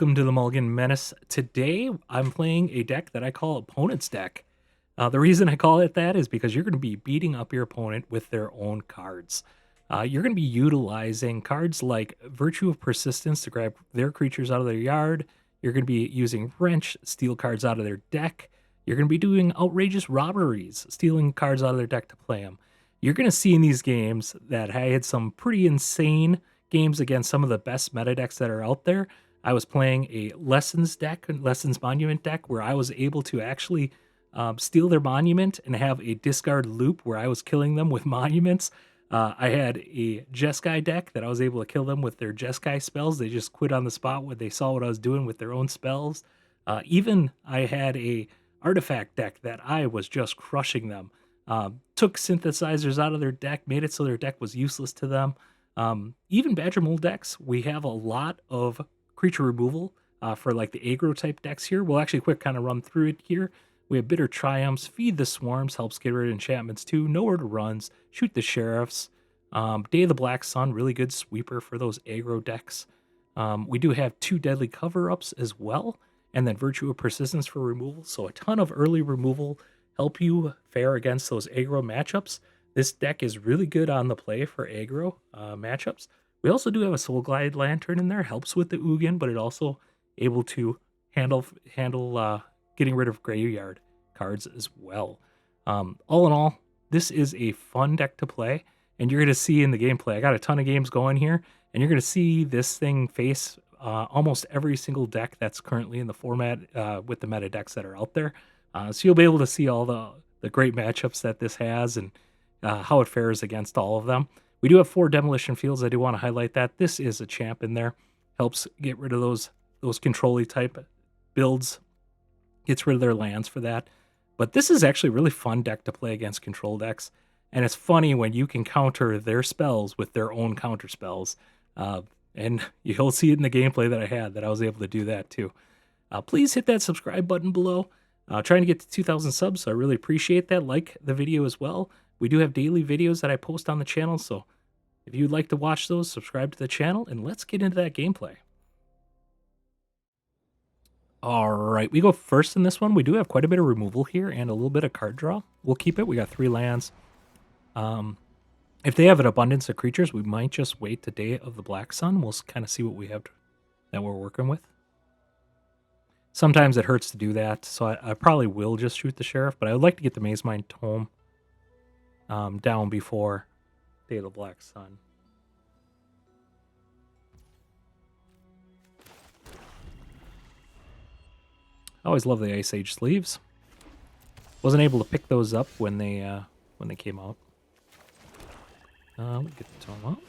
Welcome to the Mulligan Menace. Today, I'm playing a deck that I call Opponent's Deck. The reason I call it that is because you're going to be beating up your opponent with their own cards. You're going to be utilizing cards like Virtue of Persistence to grab their creatures out of their yard. You're going to be using Wrench, steal cards out of their deck. You're going to be doing Outrageous Robberies, stealing cards out of their deck to play them. You're going to see in these games that I had some pretty insane games against some of the best meta decks that are out there. I was playing a Lessons deck, Lessons Monument deck, where I was able to actually steal their monument and have a discard loop where I was killing them with monuments. I had a Jeskai deck that I was able to kill them with their Jeskai spells. They just quit on the spot when they saw what I was doing with their own spells. Even I had a artifact deck that I was just crushing them. Took synthesizers out of their deck, made it so their deck was useless to them. Even Badger Mold decks, we have a lot of creature removal for like the aggro type decks here. We'll actually quick kind of run through it here. We have Bitter Triumphs, Feed the Swarms, helps get rid of enchantments too, Nowhere to Runs, Shoot the Sheriffs, Day of the Black Sun, really good sweeper for those aggro decks. We do have 2 Deadly Cover-Ups as well, and then Virtue of Persistence for removal, so a ton of early removal help you fare against those aggro matchups. This deck is really good on the play for aggro matchups. We also do have a Soul Glide Lantern in there, helps with the Ugin, but it also able to handle getting rid of graveyard cards as well. All in all, this is a fun deck to play, and you're going to see in the gameplay, I got a ton of games going here, and you're going to see this thing face almost every single deck that's currently in the format with the meta decks that are out there. So you'll be able to see all the great matchups that this has and how it fares against all of them. We do have 4 Demolition Fields. I do want to highlight that. This is a champ in there. Helps get rid of those control-y type builds. Gets rid of their lands for that. But this is actually a really fun deck to play against control decks. And it's funny when you can counter their spells with their own counter spells. And you'll see it in the gameplay that I had that I was able to do that too. Please hit that subscribe button below. Trying to get to 2,000 subs, so I really appreciate that. Like the video as well. We do have daily videos that I post on the channel, so if you'd like to watch those, subscribe to the channel, and let's get into that gameplay. All right, we go first in this one. We do have quite a bit of removal here and a little bit of card draw. We'll keep it. We got 3 lands. If they have an abundance of creatures, we might just wait the Day of the Black Sun. We'll kind of see what we have that we're working with. Sometimes it hurts to do that, so I probably will just shoot the Sheriff, but I would like to get the Mazemind Tome down before Day of the Black Sun. I always love the Ice Age sleeves. Wasn't able to pick those up when they came out. We'll get the Tome up.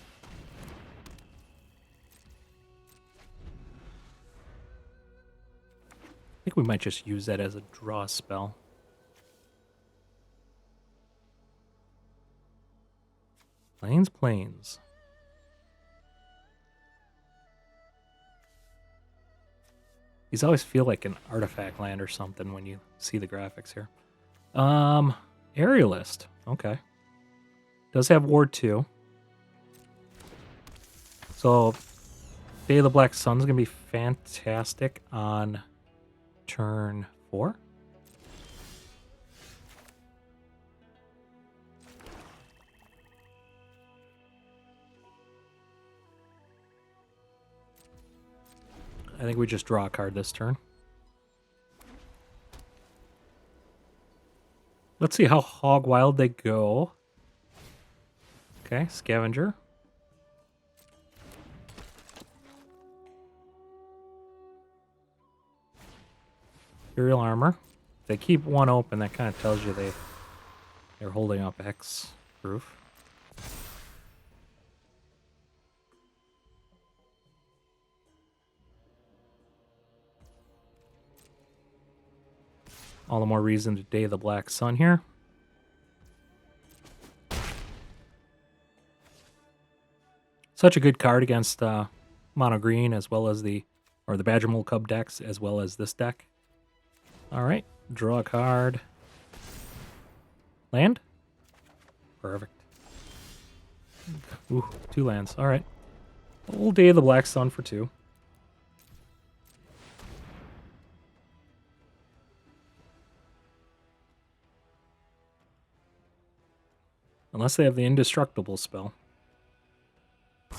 I think we might just use that as a draw spell. Plains. These always feel like an artifact land or something when you see the graphics here. Aerialist. Okay. Does have Ward 2. So, Day of the Black Sun's going to be fantastic on turn 4. I think we just draw a card this turn. Let's see how hog wild they go. Okay, Scavenger. Imperial Armor. If they keep 1 open, that kind of tells you they're holding up X proof. All the more reason to Day of the Black Sun here. Such a good card against mono green as well as the Badger Mold Cub decks as well as this deck. All right, draw a card. Land? Perfect. Ooh, 2 lands. All right. Old Day of the Black Sun for 2. Unless they have the indestructible spell. I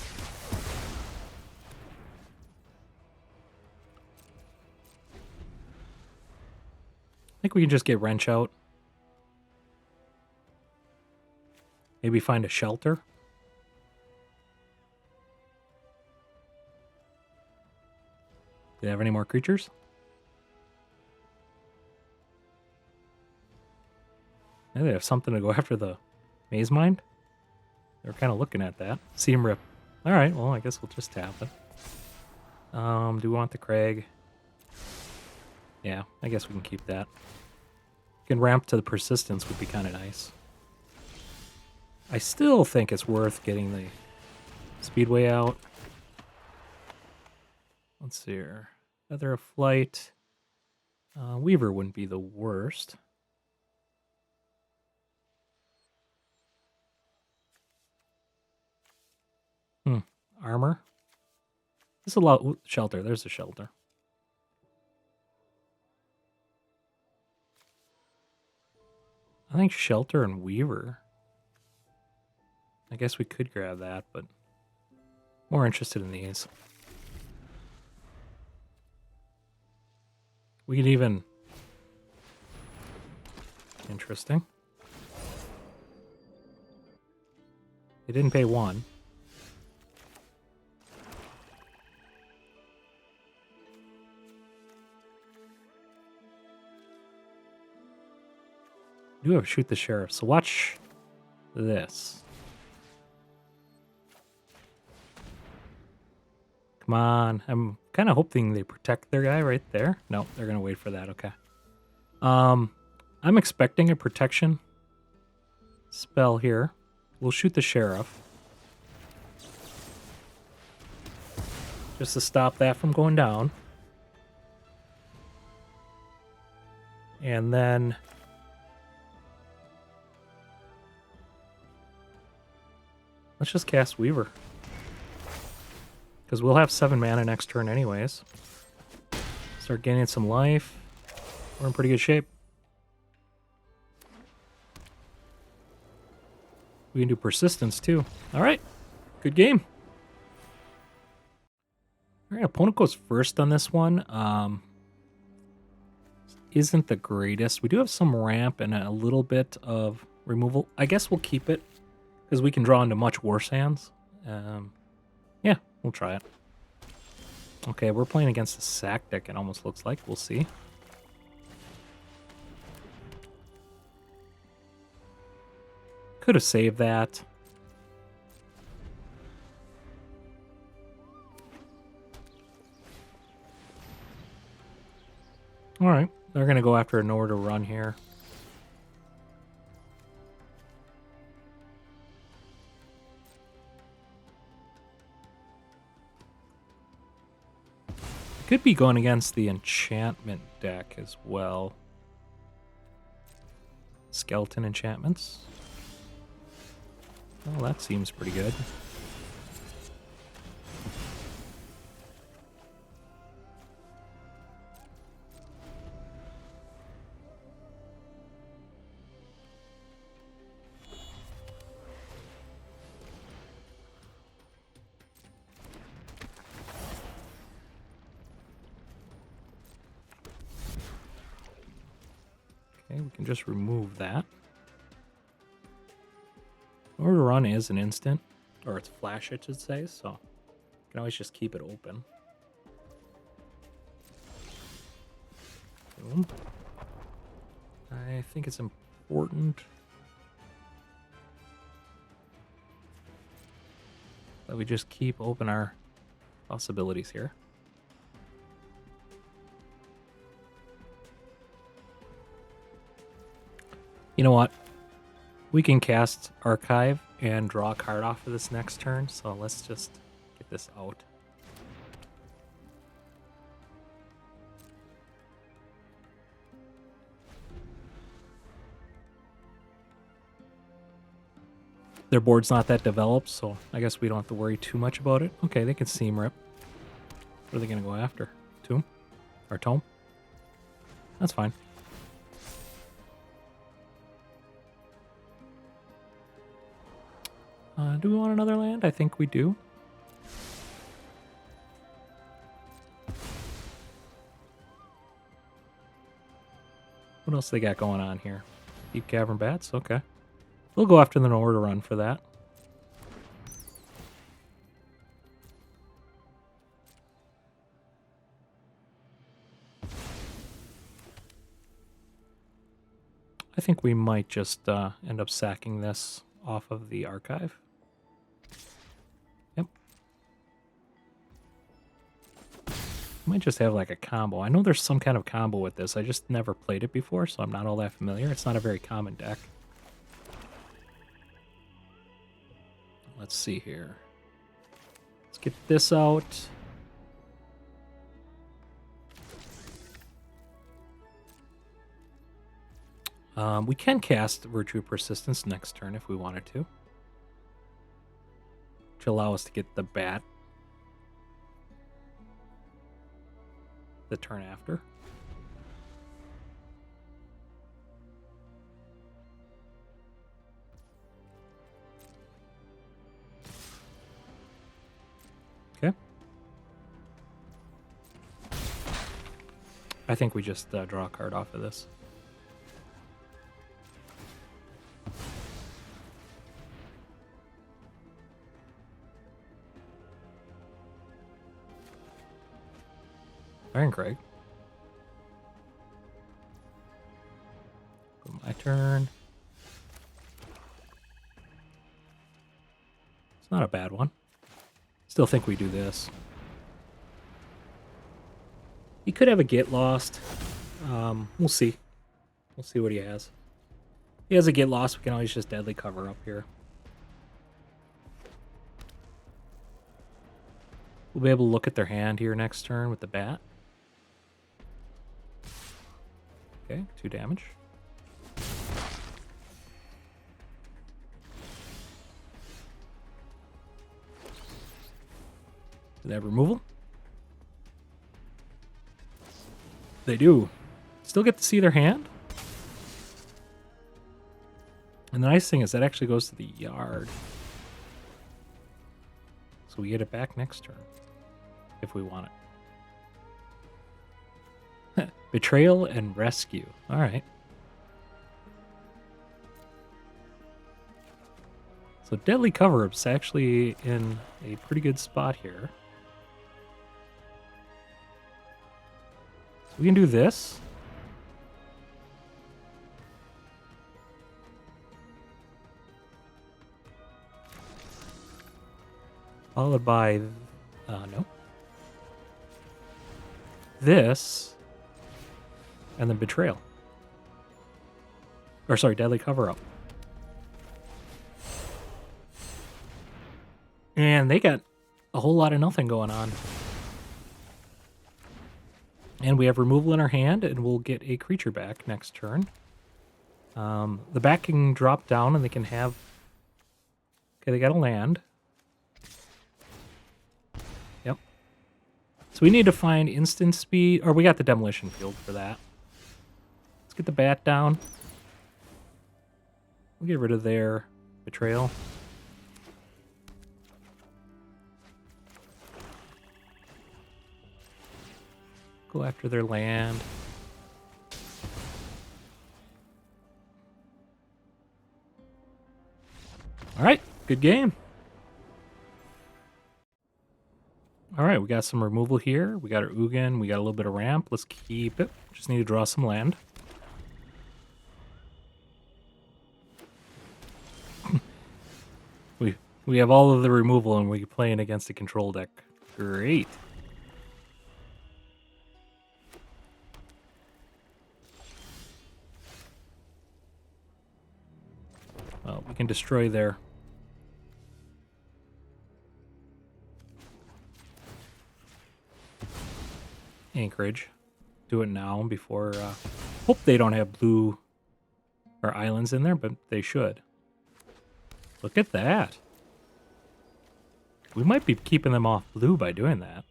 think we can just get Wrench out. Maybe find a shelter. Do they have any more creatures? Maybe they have something to go after the Mazemind. They're kind of looking at that. Seam Rip. All right, well, I guess we'll just tap it. Do we want the Crag? Yeah, I guess we can keep that. Can ramp to the Persistence would be kind of nice. I still think it's worth getting the Speedway out. Let's see here. Feather of Flight. Weaver wouldn't be the worst. Armor. This is a lot. Ooh, shelter. There's a shelter. I think Shelter and Weaver. I guess we could grab that, but more interested in these. We could even... Interesting. They didn't pay 1. We do have Shoot the Sheriff, so watch this. Come on. I'm kind of hoping they protect their guy right there. No, they're going to wait for that. Okay. I'm expecting a protection spell here. We'll shoot the Sheriff. Just to stop that from going down. And then... let's just cast Weaver. Because we'll have 7 mana next turn anyways. Start gaining some life. We're in pretty good shape. We can do Persistence too. Alright. Good game. Alright, opponent goes first on this one. Isn't the greatest. We do have some ramp and a little bit of removal. I guess we'll keep it. Because we can draw into much worse hands. Yeah, we'll try it. Okay, we're playing against a sack deck, it almost looks like. We'll see. Could have saved that. Alright, they're going to go after a nowhere to run here. Could be going against the enchantment deck as well. Skeleton enchantments. Well, that seems pretty good. Okay, we can just remove that. Order to run is an instant, or it's flash, I should say, so you can always just keep it open. Boom. I think it's important that we just keep open our possibilities here. You know what? We can cast Archive and draw a card off of this next turn, so let's just get this out. Their board's not that developed, so I guess we don't have to worry too much about it. Okay, they can Seam Rip. What are they going to go after? Tomb? Or Tome? That's fine. Do we want another land? I think we do. What else they got going on here? Deep Cavern Bats? Okay. We'll go after the Nord run for that. I think we might just end up sacking this off of the archive. Yep. Might just have like a combo. I know there's some kind of combo with this. I just never played it before, so I'm not all that familiar. It's not a very common deck. Let's see here. Let's get this out. We can cast Virtue of Persistence next turn if we wanted to. Which allow us to get the bat the turn after. Okay. I think we just draw a card off of this. Iron Craig. My turn. It's not a bad one. Still think we do this. He could have a Get Lost. We'll see. We'll see what he has. If he has a Get Lost, we can always just Deadly Cover up here. We'll be able to look at their hand here next turn with the bat. Okay, 2 damage. Do they have removal? They do. Still get to see their hand. And the nice thing is that actually goes to the yard. So we get it back next turn. If we want it. Betrayal and Rescue. Alright. So Deadly Cover-Up's actually in a pretty good spot here. So we can do this. Followed by... no. This... And then Betrayal. Or sorry, Deadly Cover-Up. And they got a whole lot of nothing going on. And we have removal in our hand, and we'll get a creature back next turn. The back can drop down, and they can have... Okay, they got a land. Yep. So we need to find instant speed... Or we got the Demolition Field for that. Let's get the bat down. We'll get rid of their Betrayal. Go after their land. All right, good game. All right, we got some removal here. We got our Ugin. We got a little bit of ramp. Let's keep it. Just need to draw some land. we have all of the removal and we're playing against a control deck. Great. Well, we can destroy their... anchorage. Do it now before... hope they don't have blue or islands in there, but they should. Look at that. We might be keeping them off blue by doing that.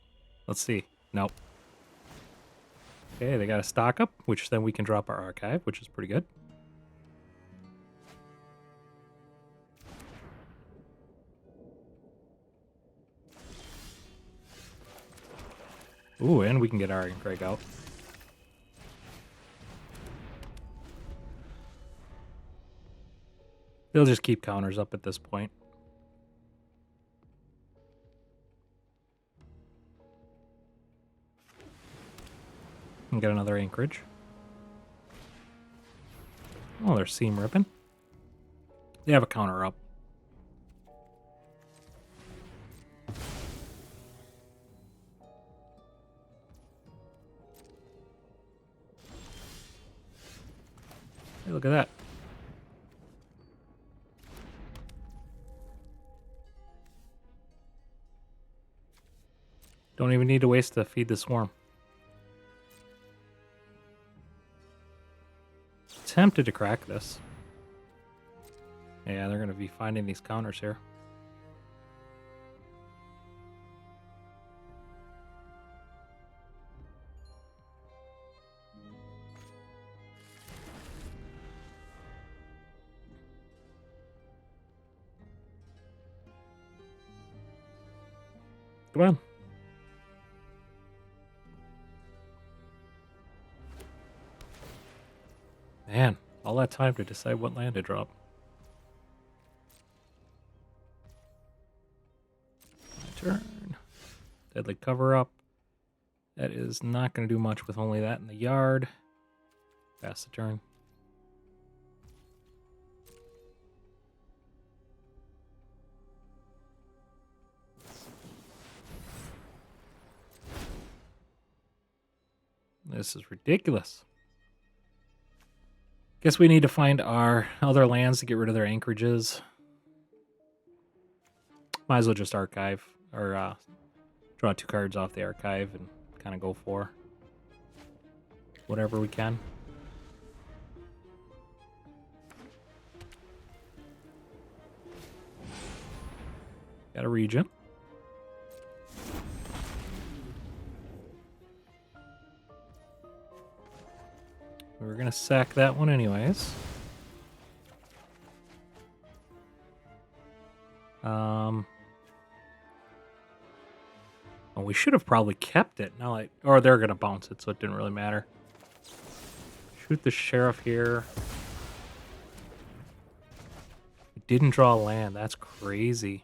Let's see. Nope. Okay, they got a stock up, which then we can drop our archive, which is pretty good. Ooh, and we can get our Greg out. They'll just keep counters up at this point. And get another anchorage. Oh, they're seam ripping. They have a counter up. Hey, look at that. Don't even need to waste to feed the swarm. Tempted to crack this. Yeah, they're going to be finding these counters here. Come on. Man, all that time to decide what land to drop. My turn. Deadly cover up. That is not going to do much with only that in the yard. Pass the turn. This is ridiculous. Guess we need to find our other lands to get rid of their anchorages. Might as well just archive, or draw 2 cards off the archive and kind of go for whatever we can. Got a region. We're going to sack that one anyways. Well, we should have probably kept it. Now, or they're going to bounce it, so it didn't really matter. Shoot the sheriff here. We didn't draw land. That's crazy.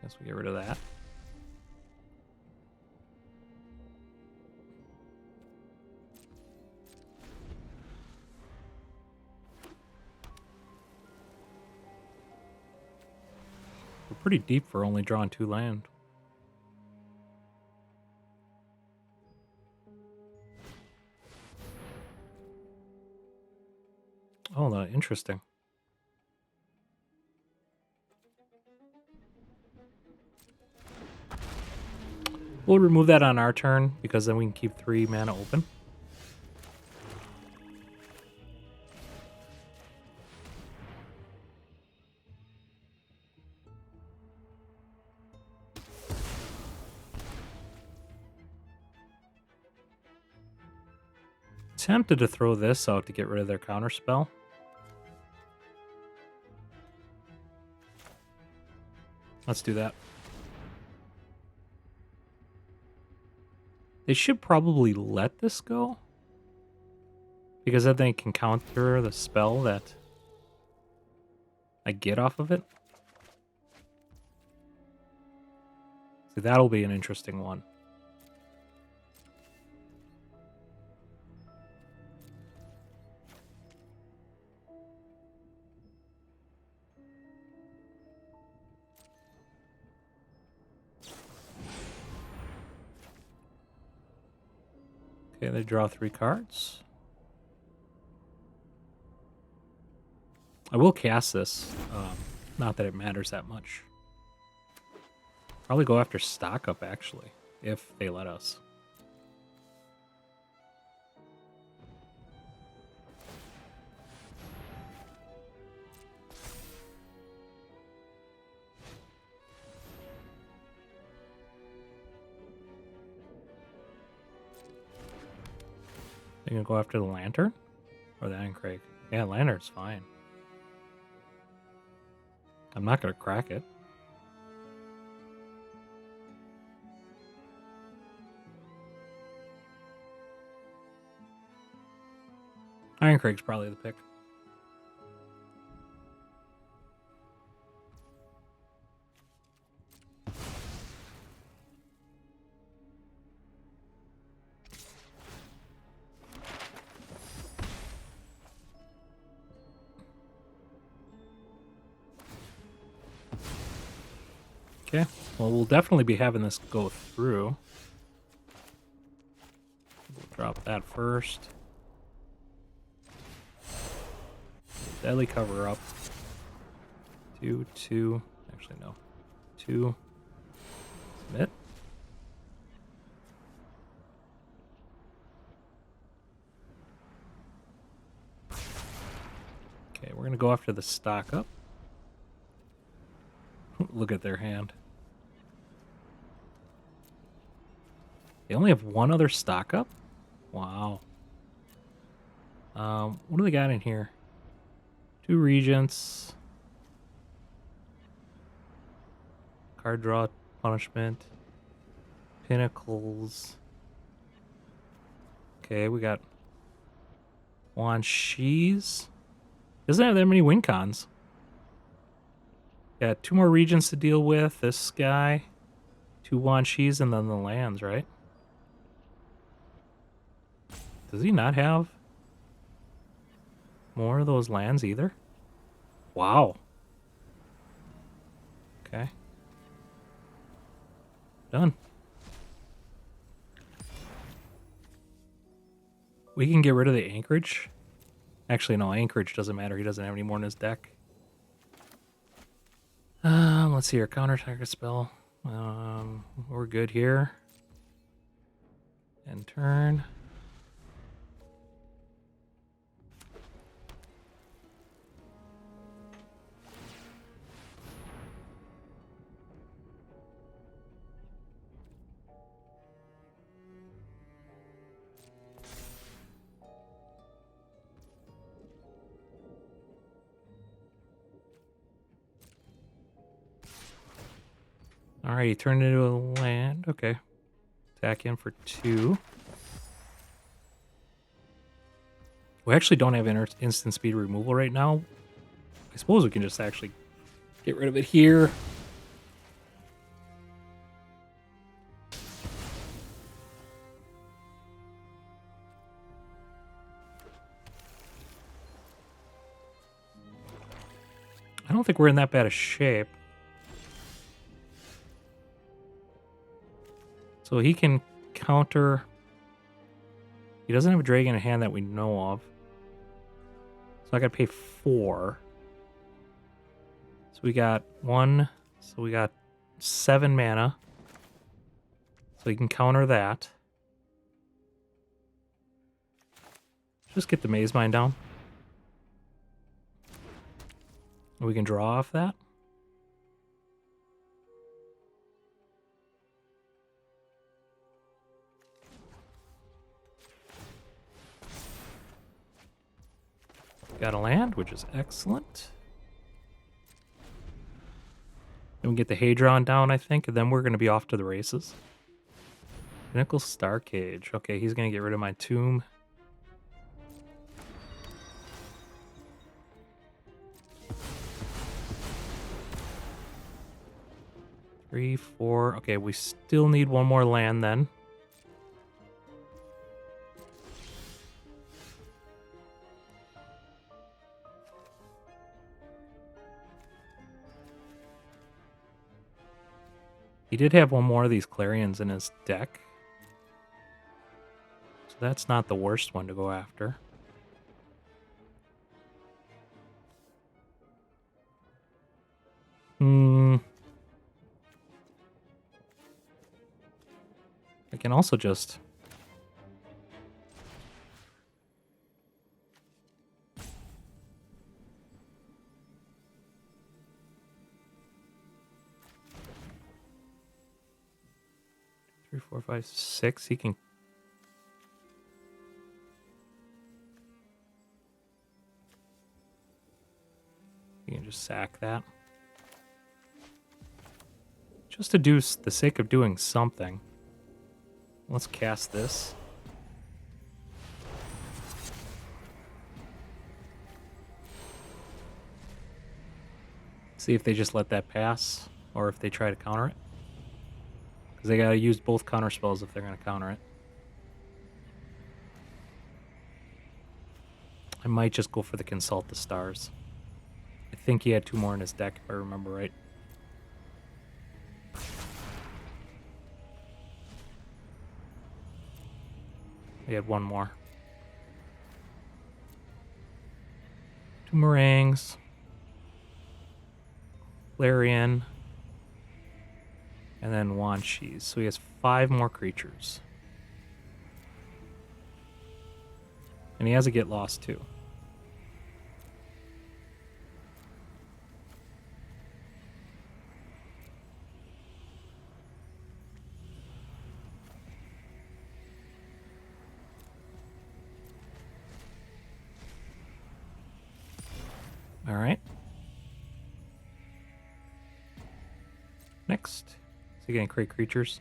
Guess we get rid of that. We're pretty deep for only drawing 2 land. Oh, no, interesting. We'll remove that on our turn, because then we can keep 3 mana open. Tempted to throw this out to get rid of their counter spell. Let's do that. They should probably let this go, because then they can counter the spell that I get off of it. See, that'll be an interesting one. Okay, they draw 3 cards. I will cast this. Not that it matters that much. Probably go after stock up, actually, if they let us. You gonna go after the lantern? Or the Iron Crag? Yeah, lantern's fine. I'm not gonna crack it. Iron Crag's probably the pick. Okay, well, we'll definitely be having this go through. We'll drop that first. Deadly cover up. 2, 2. Actually, no. 2. Submit. Okay, we're going to go after the stock up. Look at their hand. They only have one other stock up? Wow. What do they got in here? 2 regents. Card draw, punishment. Pinnacles. Okay, we got Wan Shi's. Doesn't have that many win cons. Got 2 more regions to deal with. This guy. 2 Wan Shi's and then the lands, right? Does he not have more of those lands either? Wow. Okay. Done. We can get rid of the Anchorage. Actually, no, Anchorage doesn't matter. He doesn't have any more in his deck. Let's see here. Counter target spell. We're good here. End turn. Alright, he turned into a land. Okay. Attack in for 2. We actually don't have instant speed removal right now. I suppose we can just actually get rid of it here. I don't think we're in that bad a shape. So he can counter. He doesn't have a dragon in hand that we know of. So I gotta pay 4. So we got 1. So we got 7 mana. So he can counter that. Just get the Mazemind down. We can draw off that. Got a land, which is excellent. Then we get the Hedron down, I think, and then we're going to be off to the races. Pinnacle Star Cage. Okay, he's going to get rid of my tomb. Three, 4. Okay, we still need 1 more land then. He did have 1 more of these Clarions in his deck. So that's not the worst one to go after. I can also just... Three, 4, 5, 6. He can... You can just sack that. Just to do the sake of doing something. Let's cast this. See if they just let that pass, or if they try to counter it. Because they gotta use both counter spells if they're gonna counter it. I might just go for the Consult the Stars. I think he had 2 more in his deck, if I remember right. He had 1 more. 2 Meringues. Larian. And then Wanshis. So he has 5 more creatures. And he has a Get Lost too. All right. Next. Is he going to create creatures?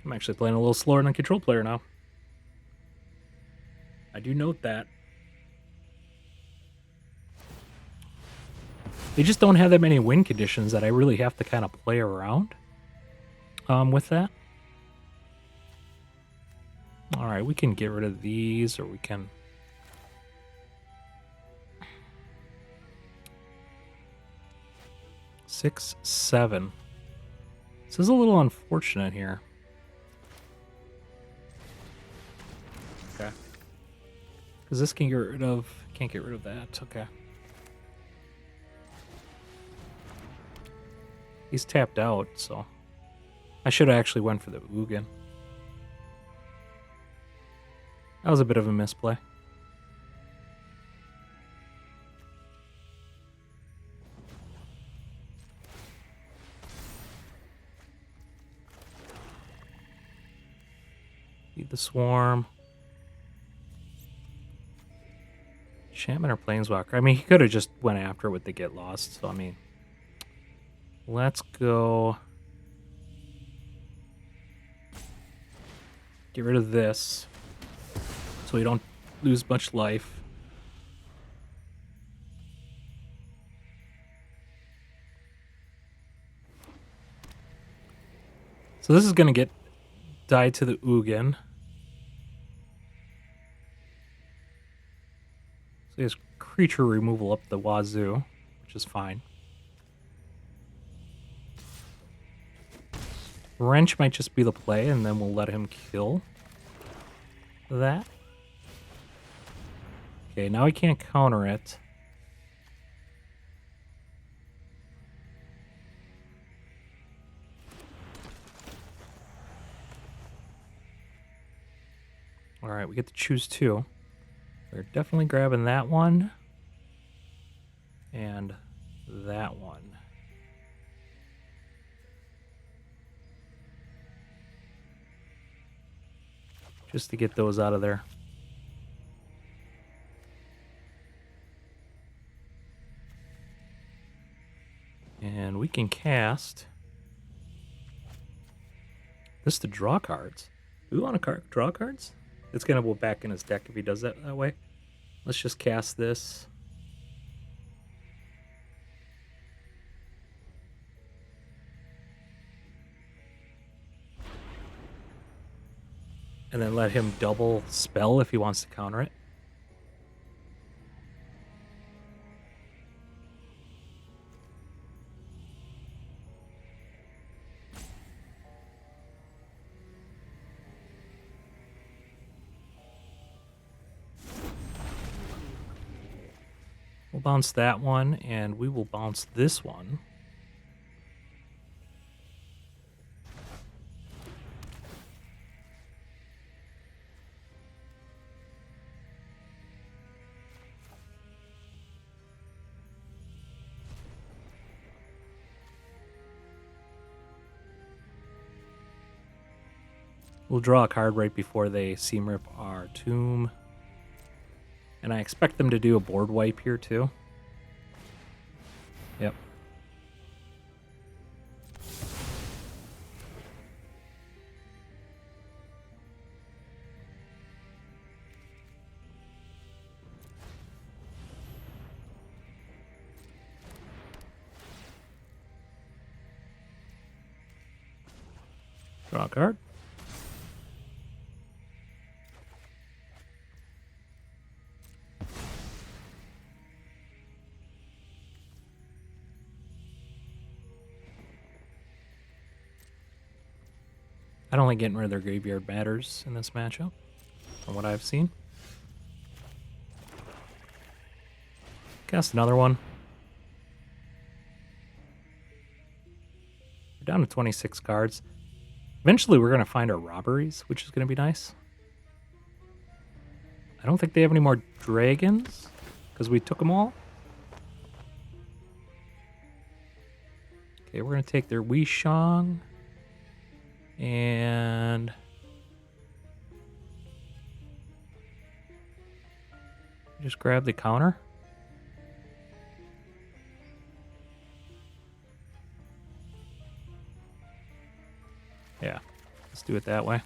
I'm actually playing a little slower than a control player now. I do note that. They just don't have that many win conditions that I really have to kind of play around with that. All right, we can get rid of these, or we can... Six, 7. This is a little unfortunate here. Okay. Because this can get rid of... Can't get rid of that. Okay. He's tapped out, so... I should have actually went for the Ugin. That was a bit of a misplay. Feed the Swarm. Enchantment or Planeswalker? I mean, he could have just went after it with the Get Lost, so I mean... Let's go... Get rid of this, so we don't lose much life. So this is going to get died to the Ugin. So he has creature removal up the wazoo, which is fine. Wrench might just be the play, and then we'll let him kill that. Okay, now he can't counter it. All right, we get to choose 2. We're definitely grabbing that one and that one. Just to get those out of there. And we can cast this to draw cards. Do we want to draw cards? It's going to go back in his deck if he does that way. Let's just cast this. And then let him double spell if he wants to counter it. We'll bounce that one, and we will bounce this one. We'll draw a card right before they seam rip our Tome. And I expect them to do a board wipe here too. Yep. Draw a card. I don't like getting rid of their graveyard matters in this matchup, from what I've seen. Cast another one. We're down to 26 cards. Eventually we're going to find our robberies, which is going to be nice. I don't think they have any more dragons, because we took them all. Okay, we're going to take their Weeshang. And just grab the counter. Yeah, let's do it that way.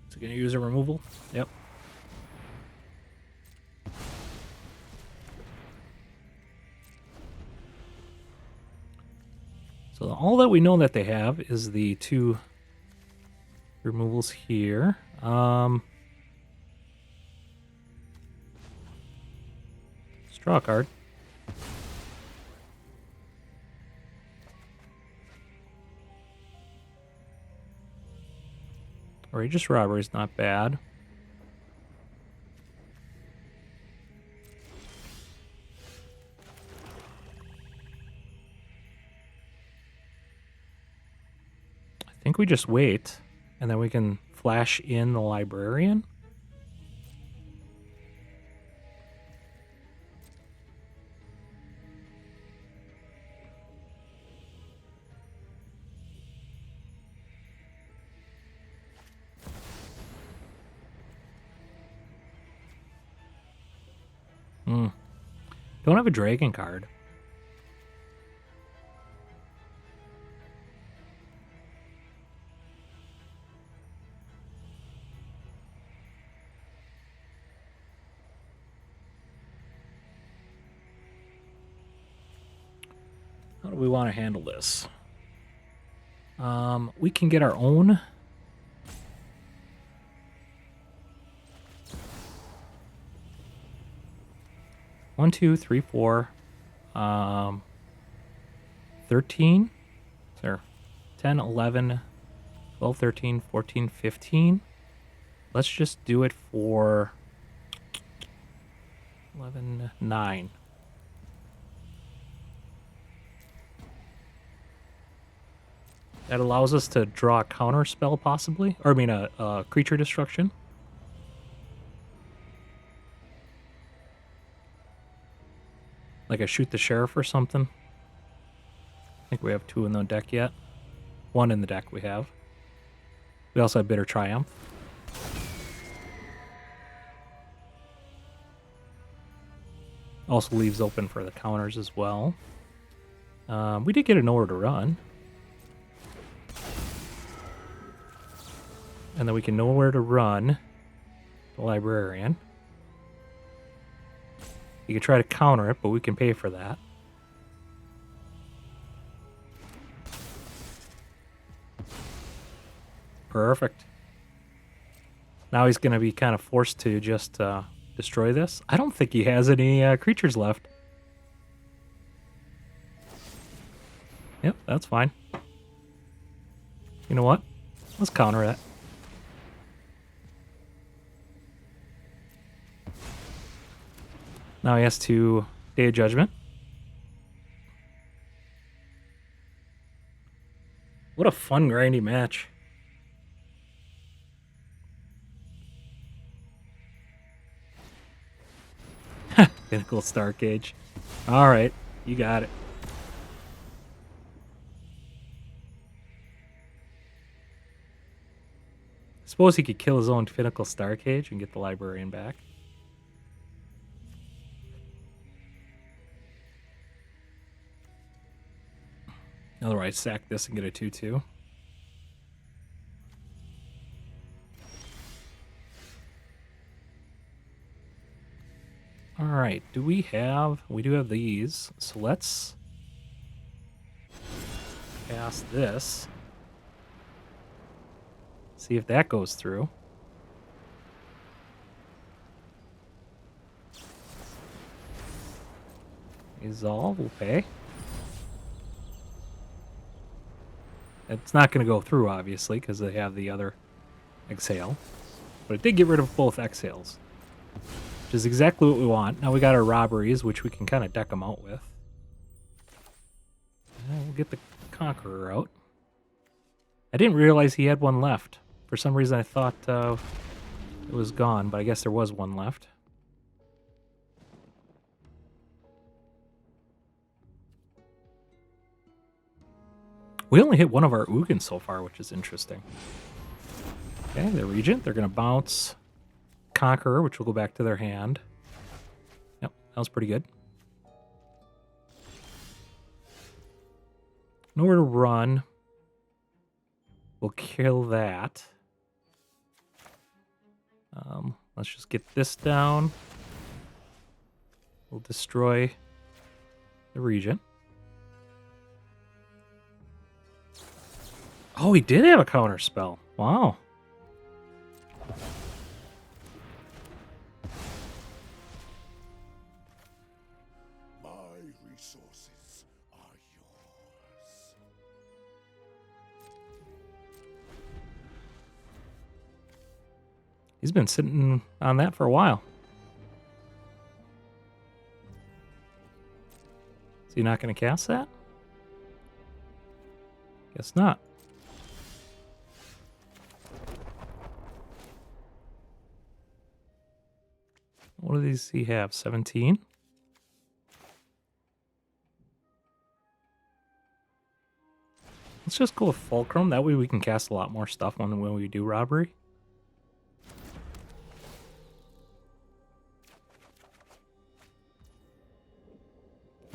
So gonna use a removal? Yep. So all that we know that they have is the 2 removals here. Let's draw a card. Outrageous Robbery is not bad. I think we just wait, and then we can flash in the Librarian. Don't have a dragon card. How do we want to handle this? We can get our own. One, two, three, four, 13, sir, 10, 11, 12, 13, 14, 15. Let's just do it for 11, 9. That allows us to draw a counter spell, possibly. Or, I mean, a creature destruction. Like a Shoot the Sheriff or something. I think we have 2 in the deck yet. 1 in the deck we have. We also have Bitter Triumph. Also leaves open for the counters as well. We did get a Nowhere to Run. And then we can Nowhere to Run the Librarian. You can try to counter it, but we can pay for that. Perfect. Now he's going to be kind of forced to just destroy this. I don't think he has any creatures left. Yep, that's fine. You know what? Let's counter it. Now he has to Day of Judgment. What a fun, grindy match. Pinnacle Star Cage. All right, you got it. Suppose he could kill his own Pinnacle Star Cage and get the librarian back. Otherwise, sack this and get a 2/2. All right, do we have... We do have these, so let's cast this. See if that goes through. Resolve will pay. It's not going to go through, obviously, because they have the other exhale. But it did get rid of both exhales, which is exactly what we want. Now we got our robberies, which we can kind of deck them out with. And we'll get the Conqueror out. I didn't realize he had one left. For some reason, I thought it was gone, but I guess there was one left. We only hit one of our Ugin so far, which is interesting. Okay, the Regent. They're going to bounce Conqueror, which will go back to their hand. Yep, that was pretty good. Nowhere to run. We'll kill that. Let's just get this down. We'll destroy the Regent. Oh, he did have a counter spell. Wow. My resources are yours. He's been sitting on that for a while. Is he not going to cast that? Guess not. What do these he have? 17? Let's just go with Fulcrum. That way we can cast a lot more stuff when we do robbery.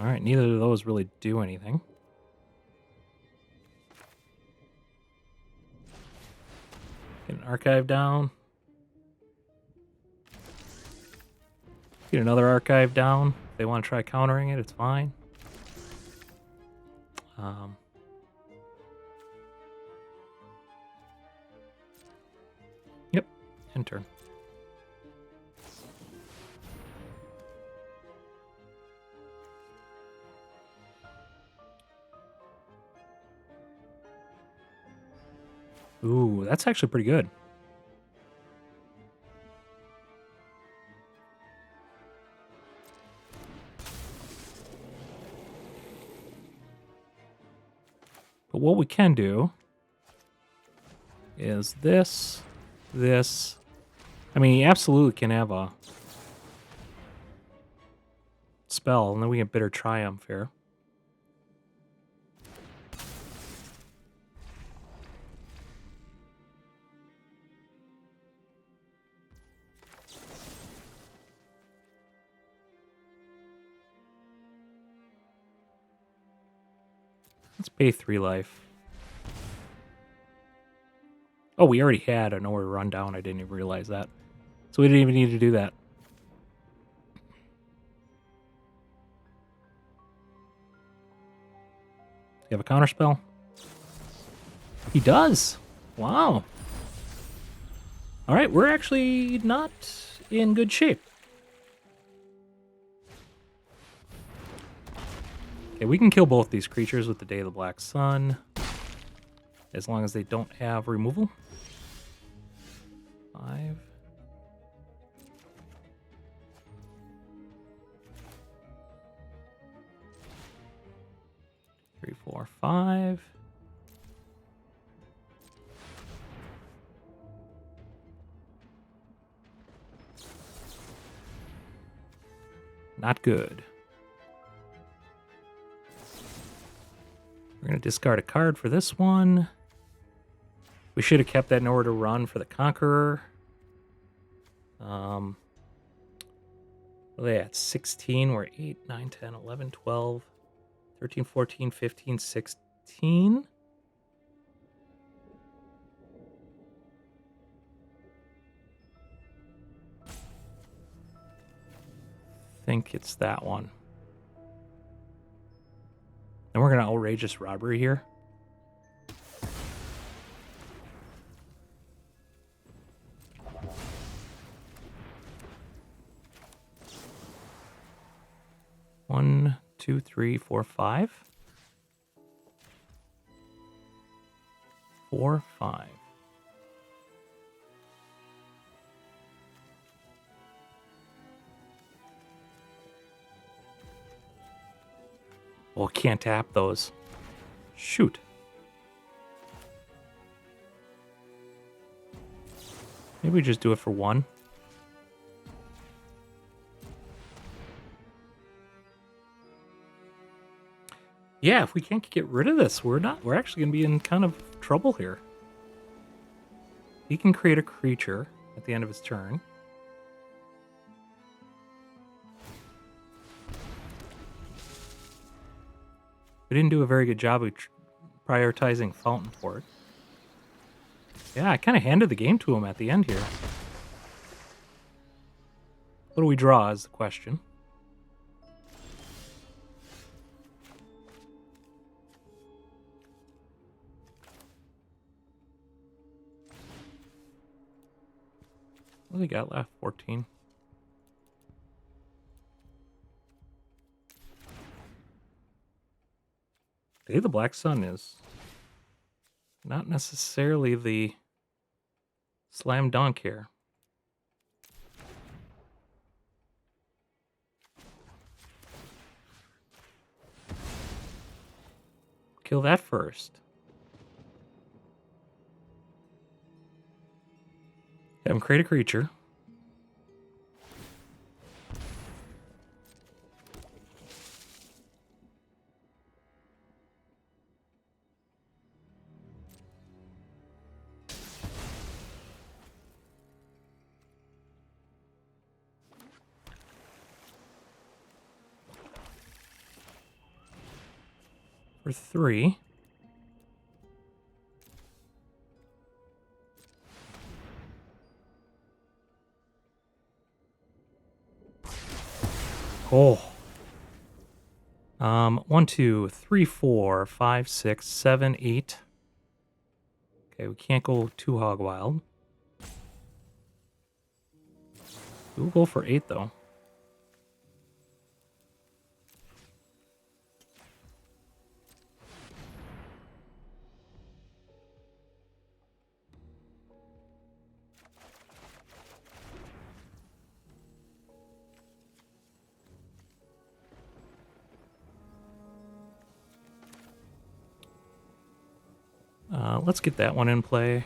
Alright, neither of those really do anything. Get an archive down. Get another archive down. If they want to try countering it, it's fine. Yep, end turn. Ooh, that's actually pretty good. But what we can do is this. I mean, he absolutely can have a spell, and then we get Bitter Triumph here. Let's pay 3 life. Oh, we already had a Nowhere to Run down. I didn't even realize that. So we didn't even need to do that. Do you have a counter spell? He does. Wow. All right, we're actually not in good shape. Okay, we can kill both these creatures with the Day of the Black Sun, as long as they don't have removal. 5. Three, 4, 5. Not good. We're going to discard a card for this one. We should have kept that Nowhere to Run for the Conqueror. What are they at? 16. We're 8, 9, 10, 11, 12, 13, 14, 15, 16. I think it's that one. Then we're going to Outrageous Robbery here. One, two, three, four, five. 4, 5. Well, can't tap those. Shoot. Maybe we just do it for 1. Yeah, if we can't get rid of this, we're actually going to be in kind of trouble here. He can create a creature at the end of his turn. We didn't do a very good job of prioritizing Fountain Port. Yeah, I kind of handed the game to him at the end here. What do we draw is the question. What do we got left? 14. Day of the Black Sun is not necessarily the slam dunk here. Kill that first. Have him create a creature. For 3. Oh. 1, 2, 3, 4, 5, 6, 7, 8. Okay, we can't go too hog wild. We'll go for 8 though. Let's get that one in play.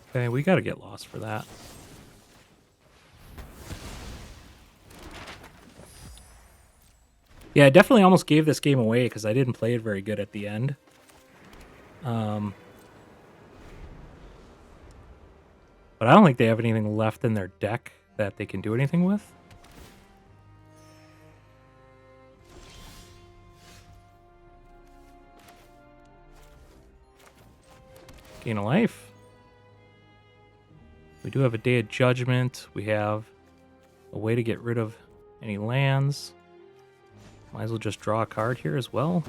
Okay, we gotta get lost for that. Yeah, I definitely almost gave this game away because I didn't play it very good at the end. But I don't think they have anything left in their deck that they can do anything with. Gain a life. We do have a Day of Judgment. We have a way to get rid of any lands. Might as well just draw a card here as well.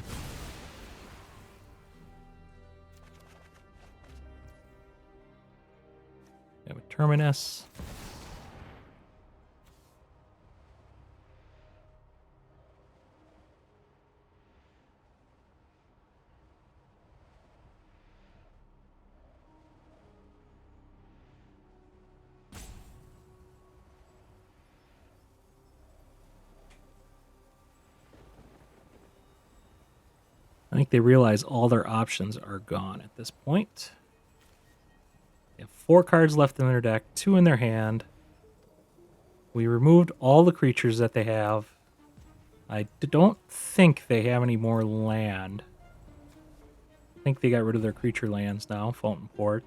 We have a Terminus. I think they realize all their options are gone at this point. They have 4 cards left in their deck, 2 in their hand. We removed all the creatures that they have. I don't think they have any more land. I think they got rid of their creature lands now, Fountain Port.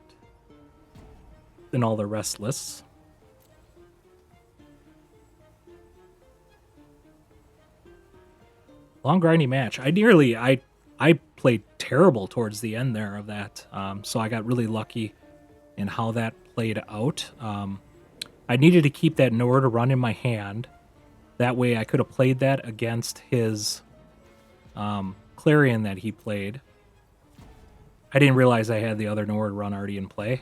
And all the Restless. Long grindy match. I played terrible towards the end there of that, so I got really lucky in how that played out. I needed to keep that Nowhere to Run in my hand. That way I could have played that against his Clarion that he played. I didn't realize I had the other Nowhere to Run already in play.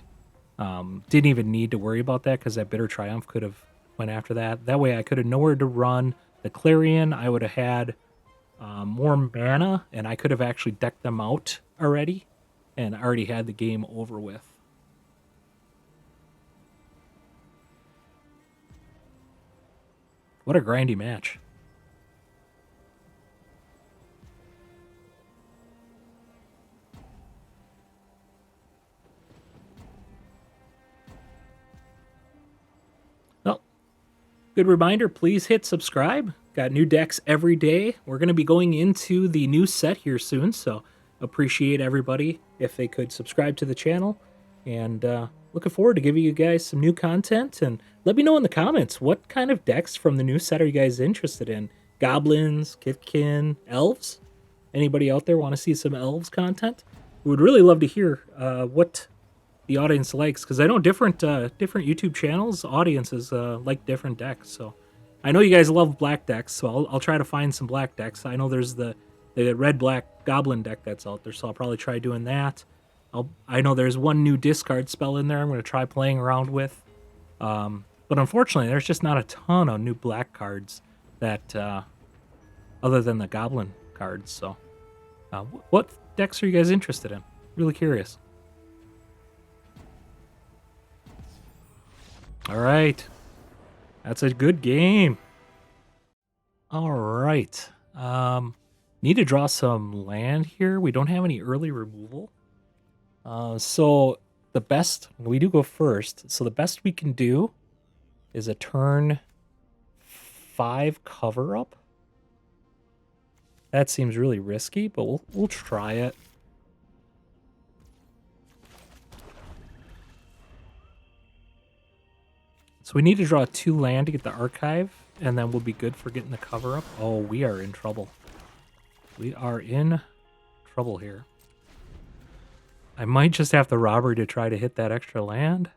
Didn't even need to worry about that because that Bitter Triumph could have went after that. That way I could have Nowhere to Run the Clarion. I would have had more mana, and I could have actually decked them out already and already had the game over with. What a grindy match. Well, good reminder, please hit subscribe. Got new decks every day. We're going to be going into the new set here soon, so appreciate everybody if they could subscribe to the channel. And looking forward to giving you guys some new content. And let me know in the comments, what kind of decks from the new set are you guys interested in? Goblins, Kithkin, Elves? Anybody out there want to see some Elves content? We would really love to hear what the audience likes, because I know different YouTube channels, audiences like different decks. So I know you guys love black decks, so I'll try to find some black decks. I know there's the red-black Goblin deck that's out there, so I'll probably try doing that. I know there's one new discard spell in there I'm going to try playing around with. But unfortunately, there's just not a ton of new black cards that, other than the Goblin cards. So what decks are you guys interested in? Really curious. All right. That's a good game. All right. Need to draw some land here. We don't have any early removal. So the best, we do go first. So the best we can do is a turn 5 cover up. That seems really risky, but we'll try it. So we need to draw 2 land to get the archive, and then we'll be good for getting the cover up. Oh, we are in trouble. We are in trouble here. I might just have the robbery to try to hit that extra land.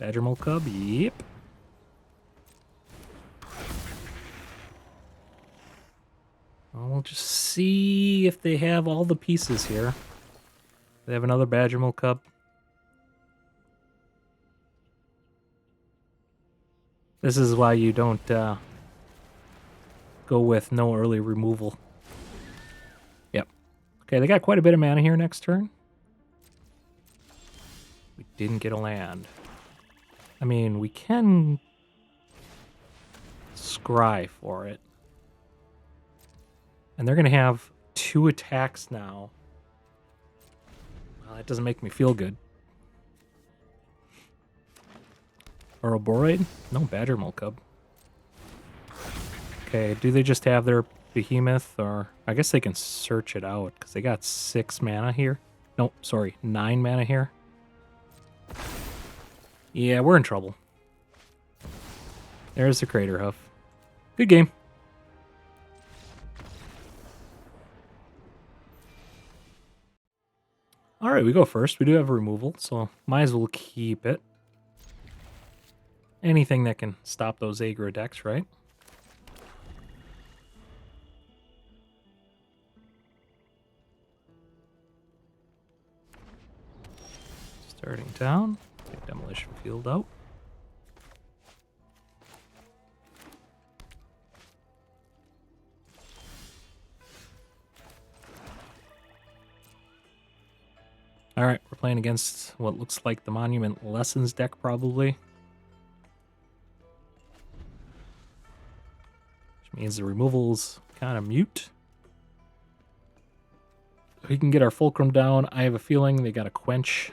Badgermole Cub, yep. Well, we'll just see if they have all the pieces here. They have another Badgermole Cub. This is why you don't go with no early removal. Yep. Okay, they got quite a bit of mana here next turn. We didn't get a land. I mean, we can scry for it. And they're going to have 2 attacks now. Well, that doesn't make me feel good. Ouroboros? No Badgermole Cub. Okay, do they just have their Behemoth? Or I guess they can search it out, because they got 6 mana here. No, sorry, 9 mana here. Yeah, we're in trouble. There's the Crater Hoof. Good game. Alright, we go first. We do have a removal, so might as well keep it. Anything that can stop those aggro decks, right? Starting down. Take Demolition Field out. Alright, we're playing against what looks like the Monument Lessons deck, probably. Means the removal's kind of mute. We can get our fulcrum down. I have a feeling they got a quench.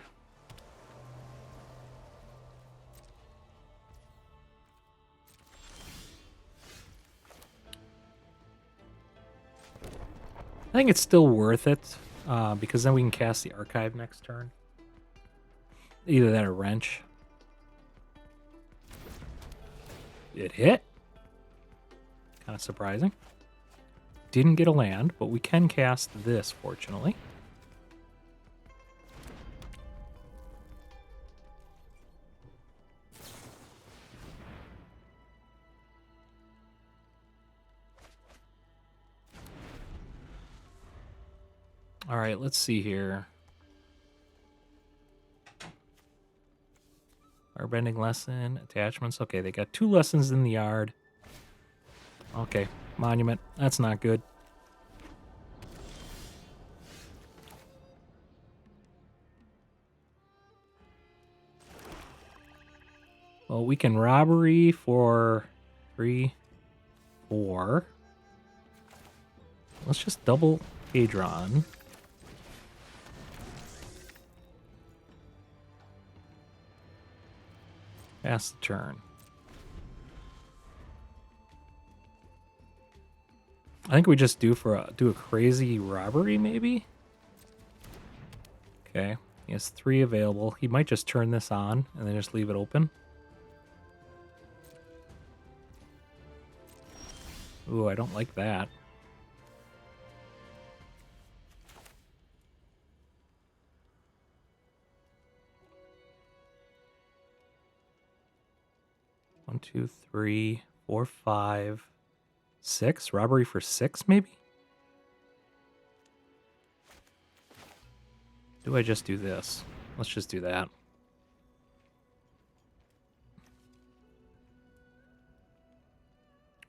I think it's still worth it, because then we can cast the archive next turn. Either that or wrench. It hit. Kind of surprising. Didn't get a land, but we can cast this, fortunately. All right, let's see here. Our bending lesson, attachments. Okay, they got 2 lessons in the yard. Okay, monument. That's not good. Well, we can robbery for 3, 4. Let's just double Hedron. Pass the turn. I think we just do a crazy robbery, maybe? Okay. He has 3 available. He might just turn this on and then just leave it open. Ooh, I don't like that. One, 2, 3, 4, 5, 6. Robbery for 6, maybe? Do I just do this? Let's just do that.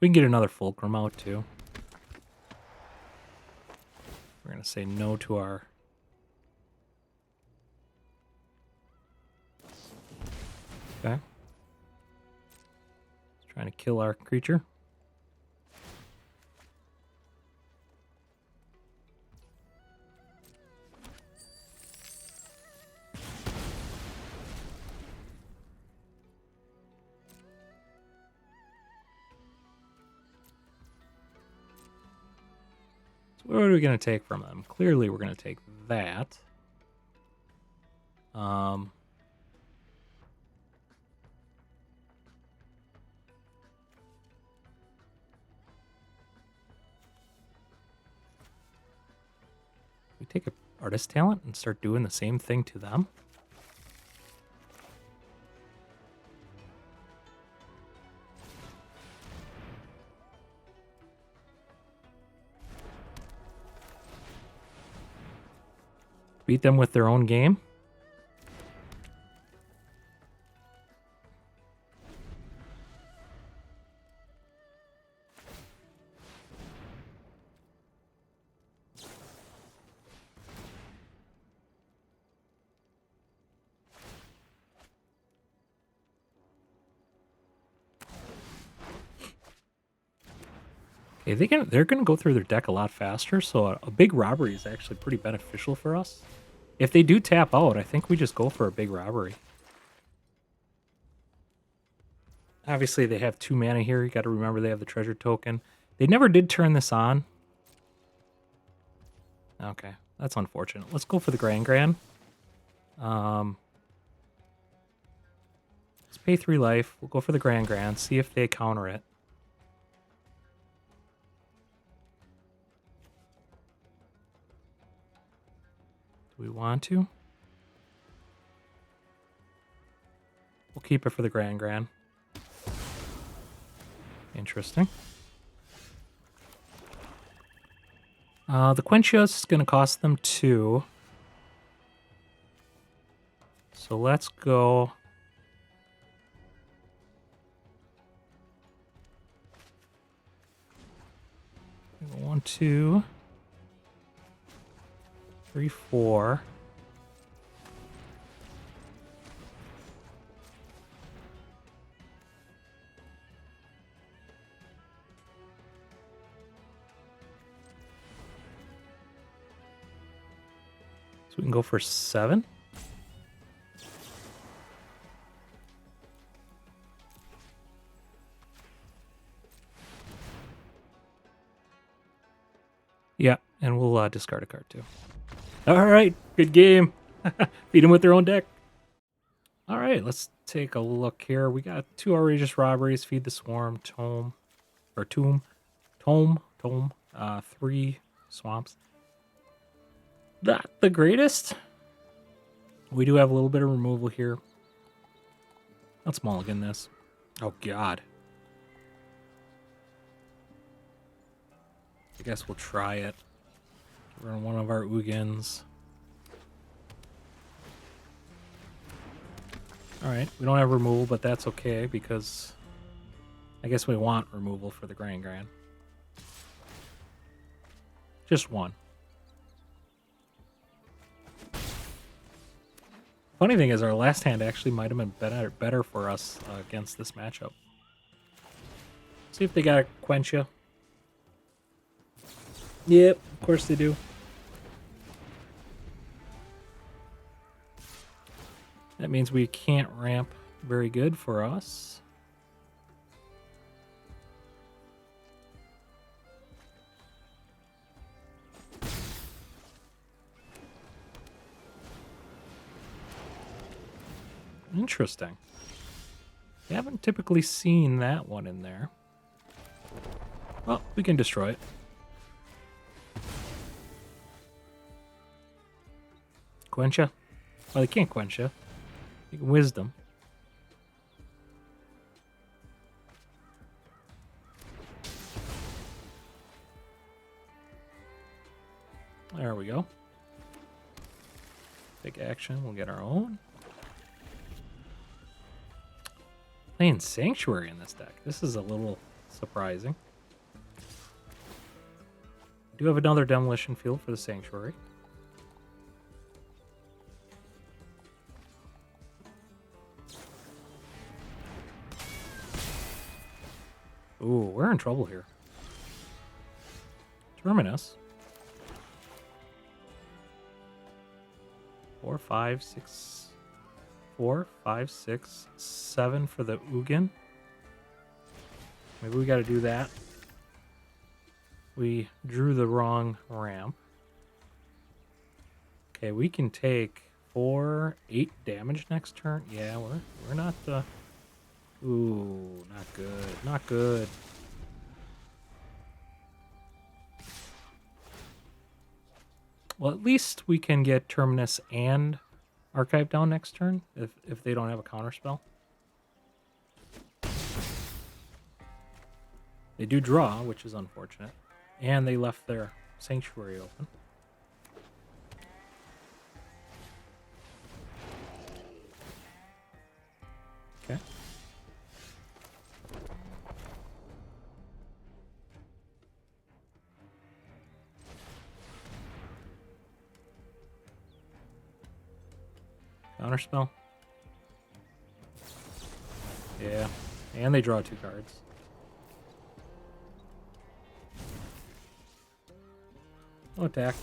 We can get another fulcrum out, too. We're going to say no to our... Okay. Trying to kill our creature. So what are we going to take from them? Clearly, we're going to take that. We take a artist talent and start doing the same thing to them. Beat them with their own game. Okay, they're gonna go through their deck a lot faster, so a big robbery is actually pretty beneficial for us. If they do tap out, I think we just go for a big robbery. Obviously, they have 2 mana here. You got to remember they have the treasure token. They never did turn this on. Okay, that's unfortunate. Let's go for the Grand. Let's pay 3 life. We'll go for the Grand. See if they counter it. Do we want to? We'll keep it for the Grand. Interesting. The Quenchios is going to cost them 2. So let's go... One, 2, 3, 4. So we can go for 7. Yeah, and we'll discard a card too. All right, good game. Beat them with their own deck. All right, let's take a look here. We got 2 Outrageous Robberies, Feed the Swarm, Tome, or Tome, 3 Swamps. Not the greatest. We do have a little bit of removal here. Let's mulligan this. Oh, God. I guess we'll try it. We're on one of our Ugins. Alright, we don't have removal, but that's okay because I guess we want removal for the Grand. Just 1. Funny thing is, our last hand actually might have been better for us against this matchup. See if they got a Quench ya. Yep, of course they do. That means we can't ramp very good for us. Interesting. We haven't typically seen that one in there. Well, we can destroy it. Quench ya? Well, they can't quench ya. You can Wisdom. There we go. Take action. We'll get our own. Playing Sanctuary in this deck. This is a little surprising. We do have another Demolition Field for the Sanctuary. Ooh, we're in trouble here. Terminus. 4, 5, 6. 4, 5, 6, 7 for the Ugin. Maybe we got to do that. We drew the wrong ramp. Okay, we can take 4, 8 damage next turn. Yeah, we're not the. Ooh, not good. Not good. Well, at least we can get Terminus and Archive down next turn if they don't have a counterspell. They do draw, which is unfortunate. And they left their Sanctuary open. Okay. Counterspell. Yeah. And they draw 2 cards. No attack.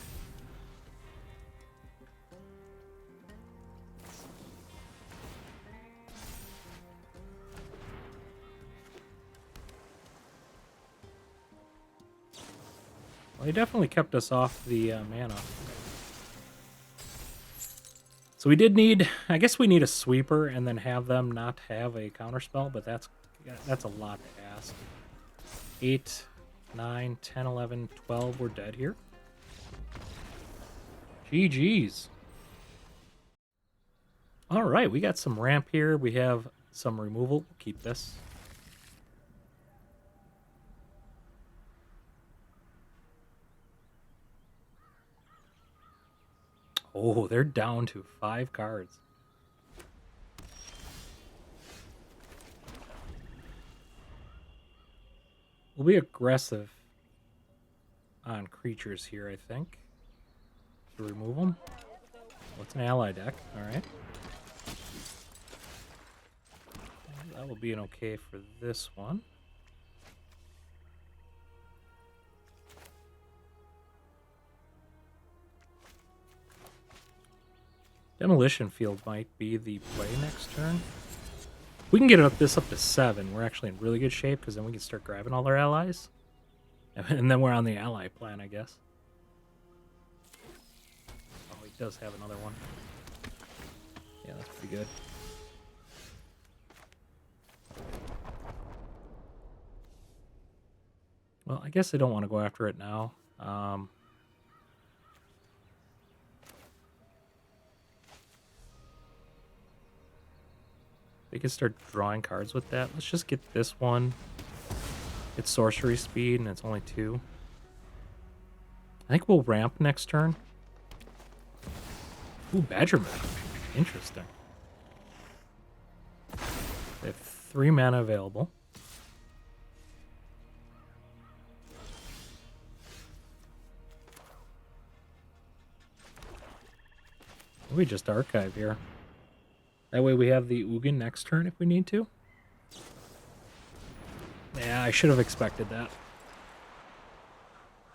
Well, he definitely kept us off the mana. So we did need, I guess we need a sweeper and then have them not have a counterspell, but that's a lot to ask. 8, 9, 10, 11, 12, we're dead here. GG's. All right, we got some ramp here. We have some removal. We'll keep this. Oh, they're down to 5 cards. We'll be aggressive on creatures here, I think. To remove them. What's an ally deck? All right. That will be an okay for this one. Demolition Field might be the play next turn. We can get this up to 7. We're actually in really good shape because then we can start grabbing all our allies. And then we're on the ally plan, I guess. Oh, he does have another one. Yeah, that's pretty good. Well, I guess I don't want to go after it now. They can start drawing cards with that. Let's just get this one. It's sorcery speed, and it's only 2. I think we'll ramp next turn. Ooh, Badgerman. Interesting. They have 3 mana available. We just archive here. That way we have the Ugin next turn if we need to. Yeah, I should have expected that.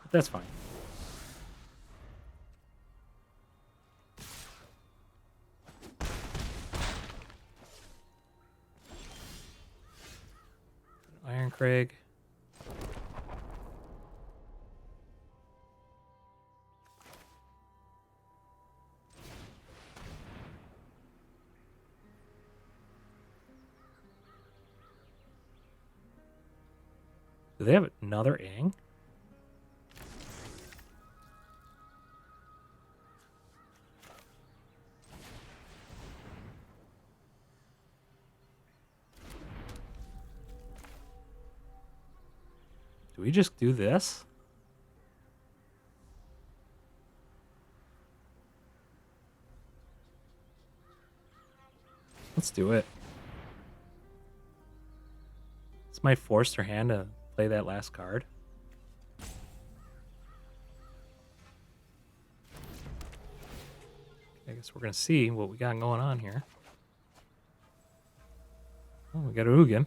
But that's fine. Iron Craig. Do they have another Ang? Do we just do this? Let's do it. This might force their hand to play that last card. I guess we're going to see what we got going on here. Oh, we got a Ugin.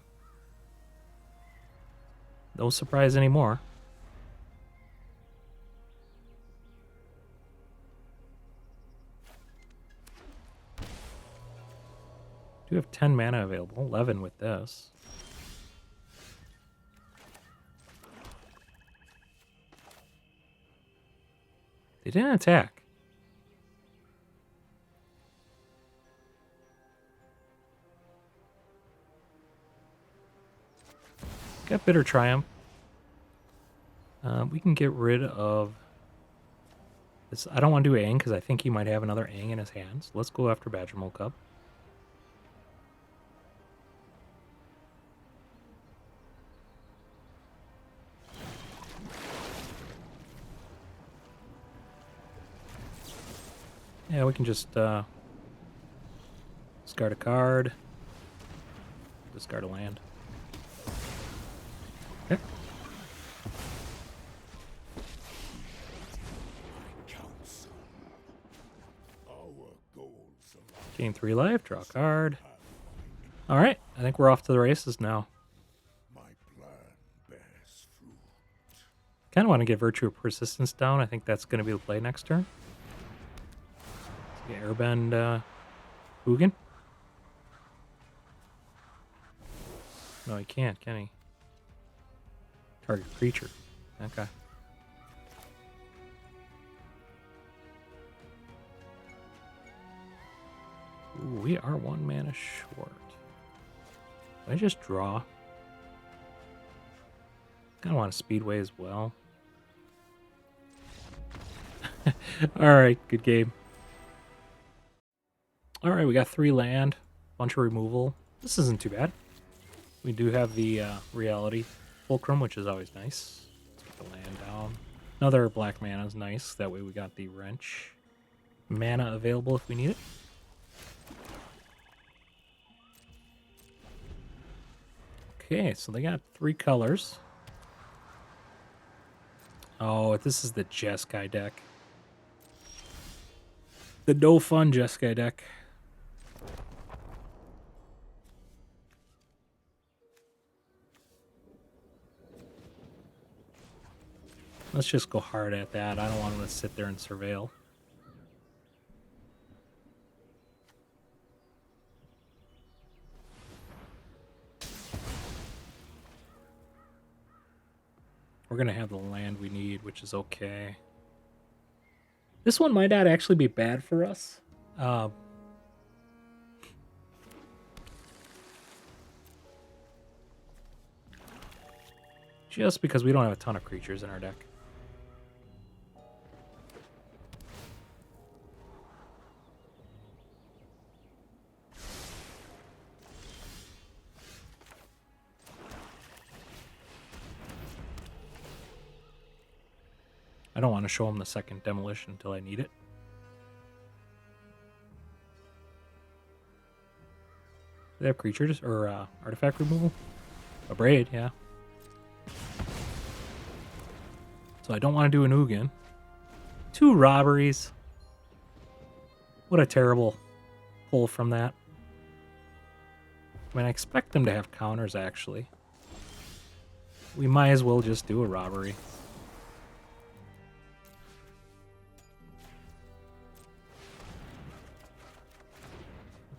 No surprise anymore. Do have 10 mana available, 11 with this. They didn't attack. Got Bitter Triumph. We can get rid of this. I don't want to do Aang because I think he might have another Aang in his hands. Let's go after Badger Mole Cub. Yeah, we can just discard a card, discard a land. Okay. Gain 3 life, draw a card. All right, I think we're off to the races now. Kind of want to get Virtue of Persistence down. I think that's going to be the play next turn. Yeah, Airbend Ugin. No, he can't, can he? Target creature. Okay. Ooh, we are 1 mana short. Can I just draw? Kind of want a Speedway as well. Alright, good game. Alright, we got 3 land, bunch of removal. This isn't too bad. We do have the reality fulcrum, which is always nice. Let's get the land down. Another black mana is nice. That way we got the wrench mana available if we need it. Okay, so they got 3 colors. Oh, this is the Jeskai deck. The no fun Jeskai deck. Let's just go hard at that. I don't want him to sit there and surveil. we're going to have the land we need, which is okay. This one might not actually be bad for us. Just because we don't have a ton of creatures in our deck. I don't want to show him the second demolition until I need it. Do they have creatures or artifact removal? A braid, yeah. So I don't want to do an Ugin. 2 robberies. What a terrible pull from that. I mean, I expect them to have counters, actually. We might as well just do a robbery.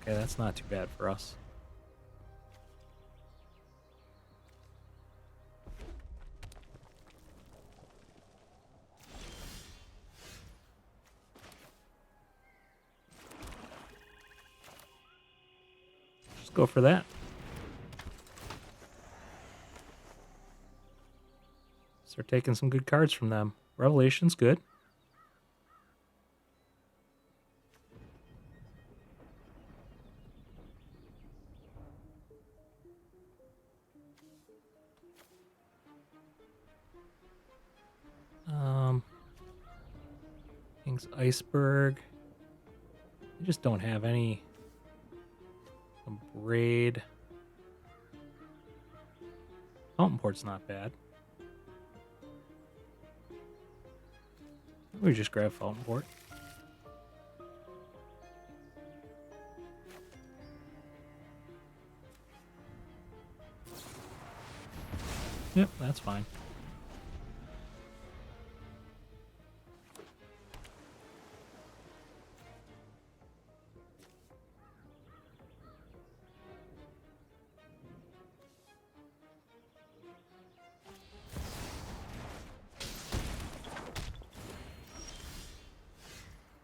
Okay, that's not too bad for us. Just go for that. Start taking some good cards from them. Revelation's good. King's Iceberg. I just don't have any. A braid. Fountain Port's not bad. We just grab Fountain Port. Yep, that's fine.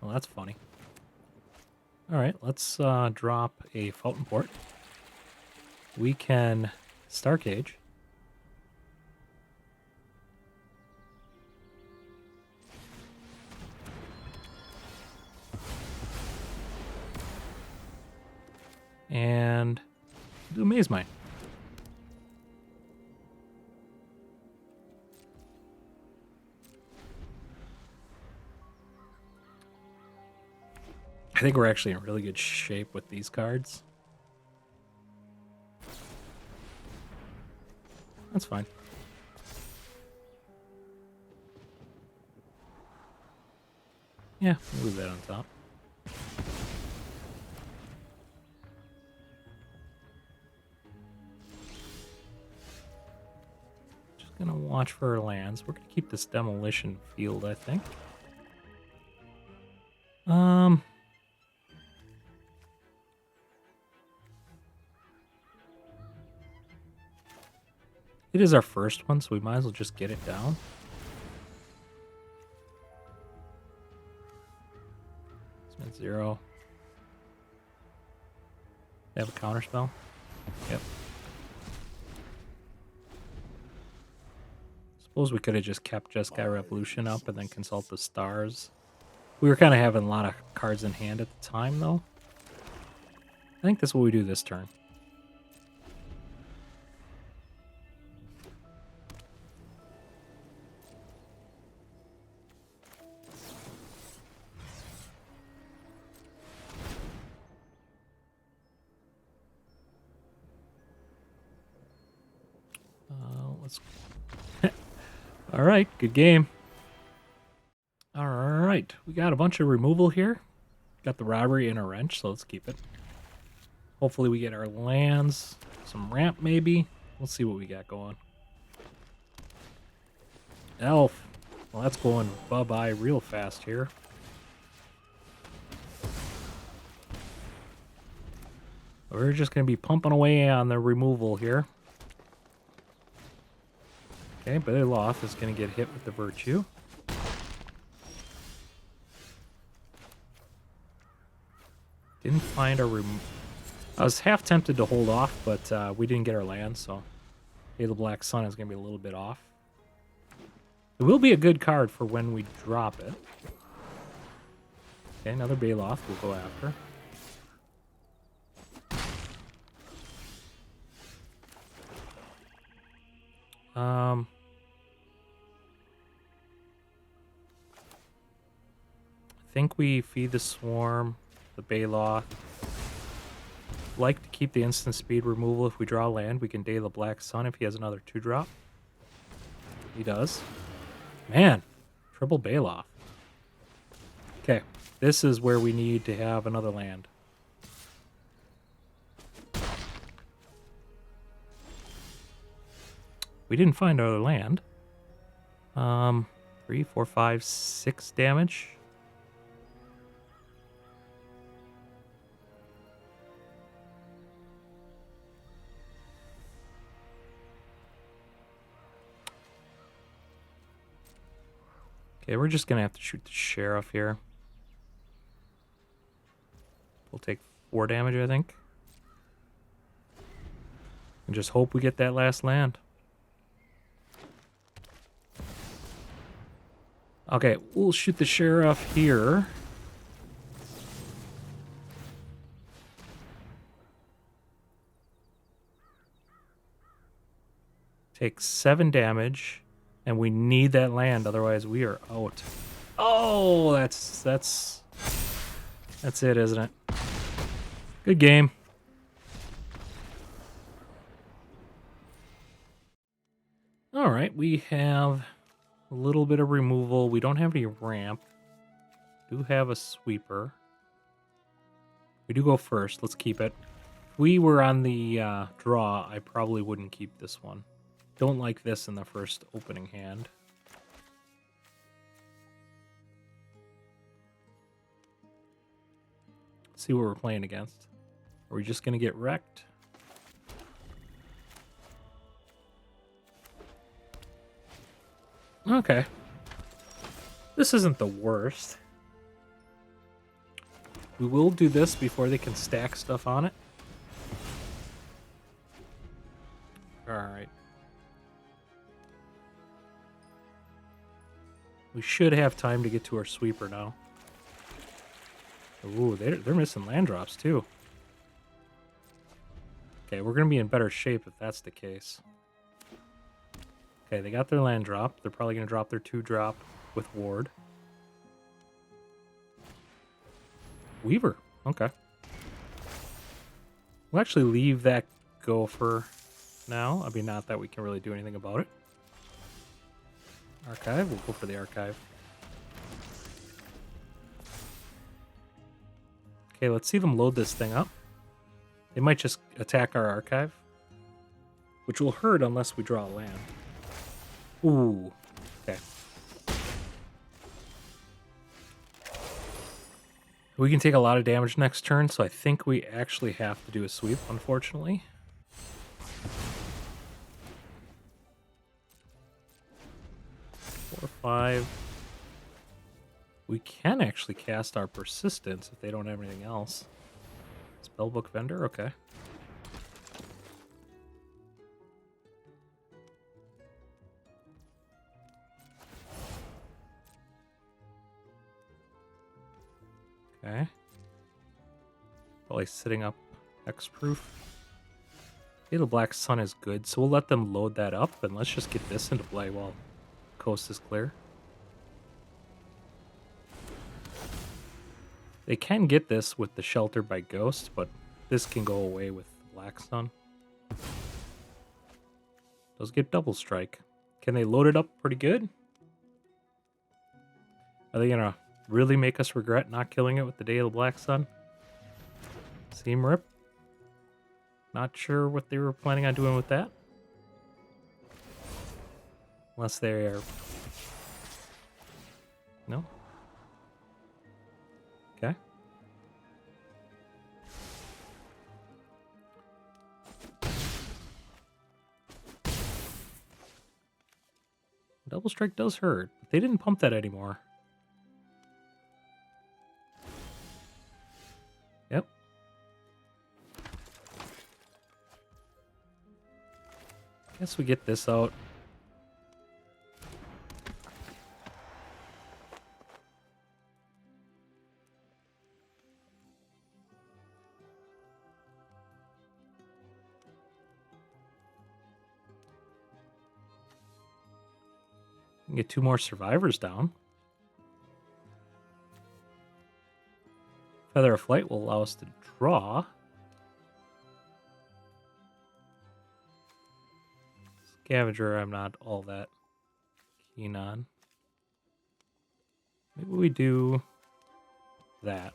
Well, that's funny. All right, let's drop a Fountain Port. We can Starcage. And do a Mazemind. I think we're actually in really good shape with these cards. That's fine. Yeah, we'll leave that on top. Just gonna watch for our lands. We're gonna keep this demolition field, I think. It is our first one, so we might as well just get it down. Spend 0. They have a counter spell? Yep. Suppose we could have just kept Jeskai Revolution up and then consult the stars. We were kind of having a lot of cards in hand at the time, though. I think that's what we do this turn. Let's. All right, good game. All right, we got a bunch of removal here. Got the robbery and a wrench, so let's keep it. Hopefully we get our lands, some ramp maybe. We'll see what we got going. Elf. Well, that's going bye-bye real fast here. We're just going to be pumping away on the removal here. Okay, Beloth is going to get hit with the Virtue. Didn't find our... I was half tempted to hold off, but we didn't get our land, so... Okay, the Black Sun is going to be a little bit off. It will be a good card for when we drop it. Okay, another Beloth we'll go after. I think we feed the Swarm, the Beloth. Like to keep the instant speed removal if we draw land. We can Day the Black Sun if he has another 2-drop. He does. Man, triple Beloth. Okay, this is where we need to have another land. We didn't find another land. 3, 4, 5, 6 damage. Okay, we're just going to have to shoot the Sheriff here. We'll take 4 damage, I think. And just hope we get that last land. Okay, we'll shoot the Sheriff here. Take 7 damage. And we need that land, otherwise we are out. Oh, that's it, isn't it? Good game. All right, we have a little bit of removal. We don't have any ramp. Do have a sweeper. We do go first. Let's keep it. If we were on the draw, I probably wouldn't keep this one. Don't like this in the first opening hand. Let's see what we're playing against. Are we just going to get wrecked? Okay. This isn't the worst. We will do this before they can stack stuff on it. Alright. We should have time to get to our sweeper now. Ooh, they're missing land drops too. Okay, we're going to be in better shape if that's the case. Okay, they got their land drop. They're probably going to drop their 2-drop with Ward. Weaver. Okay. We'll actually leave that go for now. I mean, not that we can really do anything about it. Archive. We'll go for the Archive. Okay, let's see them load this thing up. They might just attack our Archive, which will hurt unless we draw a land. Ooh. Okay. We can take a lot of damage next turn, so I think we actually have to do a sweep, unfortunately. Four, 5. We can actually cast our Persistence if they don't have anything else. Spellbook Vendor, okay. Okay. Probably sitting up Hexproof. Okay, the Black Sun is good, so we'll let them load that up, and let's just get this into play while coast is clear. They can get this with the Shelter by Ghost, but this can go away with Black Sun. Does get Double Strike. Can they load it up pretty good? Are they gonna really make us regret not killing it with the Day of the Black Sun? Seam Rip? Not sure what they were planning on doing with that. Unless they are... No? Okay. double strike does hurt. They didn't pump that anymore. Yep. Guess we get this out. Get 2 more survivors down. Feather of Flight will allow us to draw. Scavenger, I'm not all that keen on. Maybe we do that.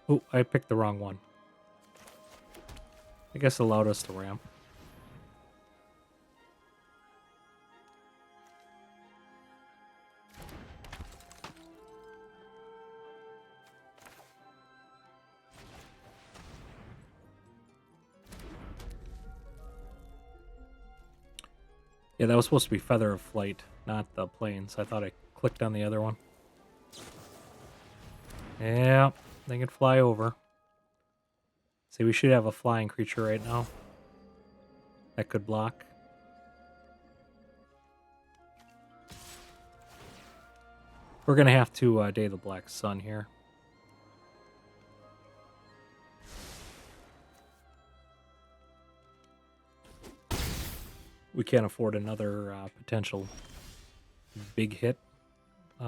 Oh, I picked the wrong one. I guess it allowed us to ramp. Yeah, that was supposed to be Feather of Flight, not the planes. I thought I clicked on the other one. Yeah, they can fly over. See, we should have a flying creature right now that could block. We're going to have to Day of the Black Sun here. We can't afford another potential big hit. It's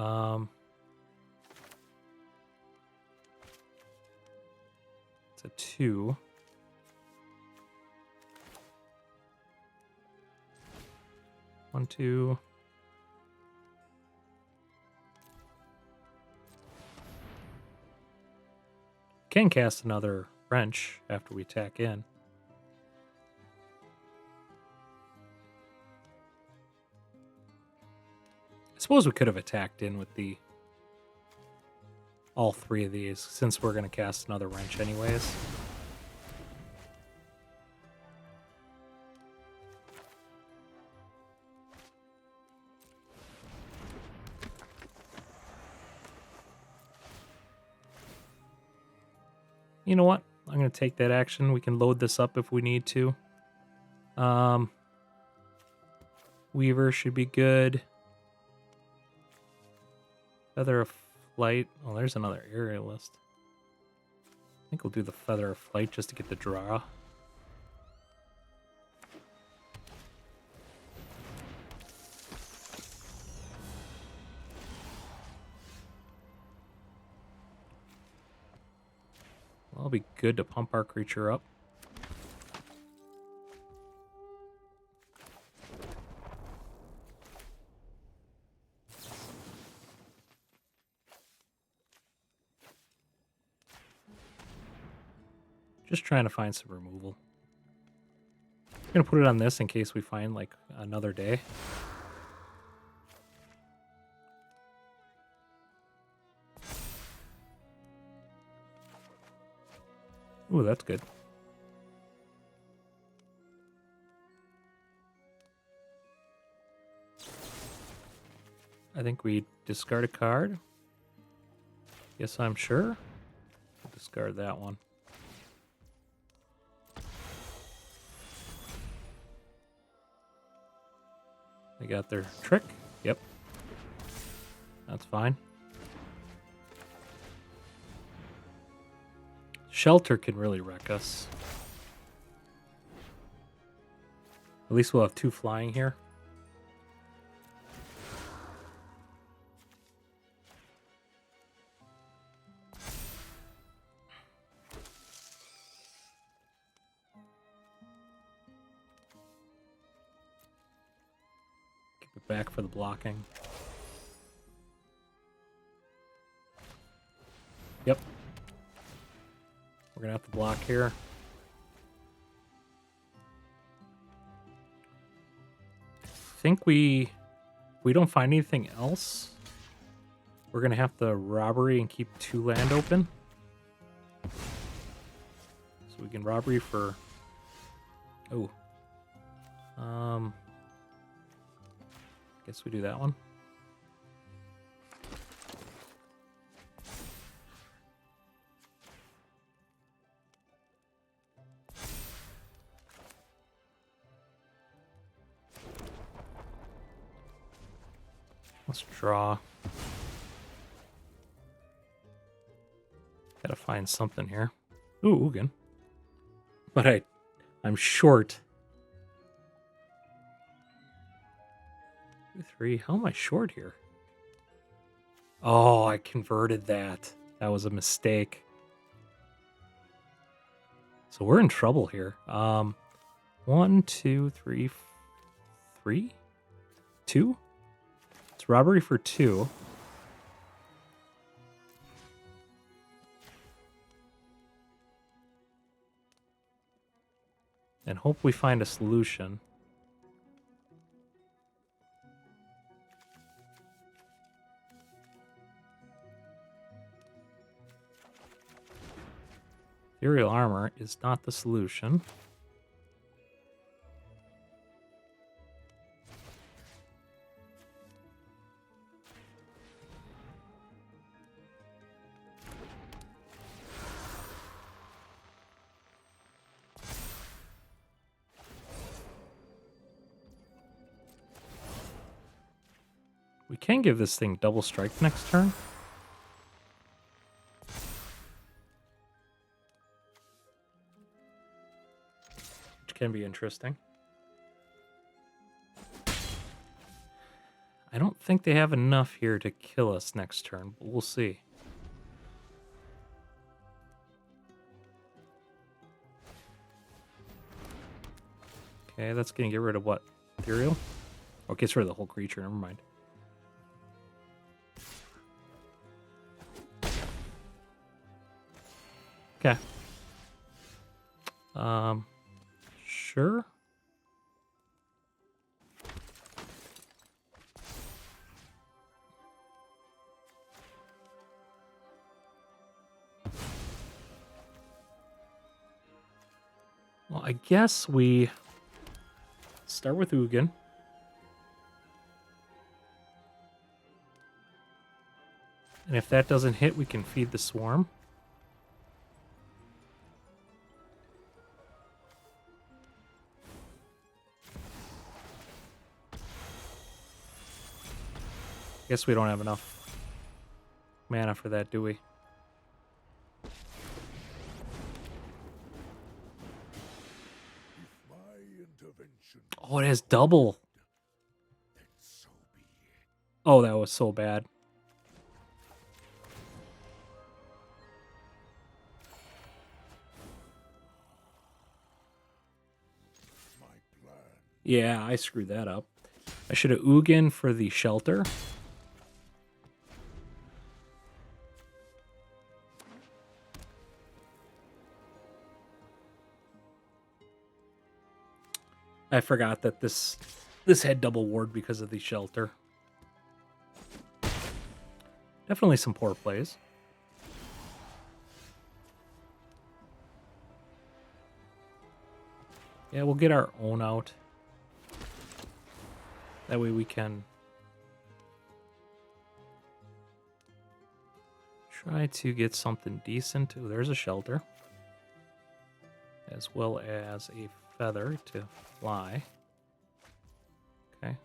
a 2. One, 2. Can cast another wrench after we attack in. I suppose we could have attacked in with the all 3 of these, since we're going to cast another wrench anyways. You know what? I'm going to take that action. We can load this up if we need to. Weaver should be good. Feather of Flight. Oh, there's another aerialist. I think we'll do the Feather of Flight just to get the draw. Well, it'll be good to pump our creature up. Just trying to find some removal. I'm going to put it on this in case we find, like, another day. Ooh, that's good. I think we discard a card. Yes, I'm sure. We'll discard that one. They got their trick. Yep. That's fine. Shelter can really wreck us. At least we'll have 2 flying here. Keep it back for the blocking. Yep. We're going to have to block here. I think if we don't find anything else, we're going to have to robbery and keep 2 land open. So we can robbery for... Oh. Guess we do that one. Let's draw. Gotta find something here. Ooh, Ugin. But I'm short. 2, 3. How am I short here? Oh, I converted that. That was a mistake. So we're in trouble here. 1, 2, 3, 3? 2? It's robbery for 2. And hope we find a solution. Ethereal armor is not the solution. We can give this thing double strike next turn. Which can be interesting. I don't think they have enough here to kill us next turn, but we'll see. Okay, that's going to get rid of what? Ethereal? Oh, it gets rid of the whole creature, never mind. Okay. Sure. Well, I guess we start with Ugin. And if that doesn't hit, we can feed the swarm. Guess we don't have enough mana for that, do we? Oh, it has double. Oh, that was so bad. Yeah, I screwed that up. I should have Ugin for the shelter. I forgot that this had double ward because of the shelter. Definitely some poor plays. Yeah, we'll get our own out. That way we can try to get something decent. Ooh, there's a shelter. As well as a feather to fly. Okay.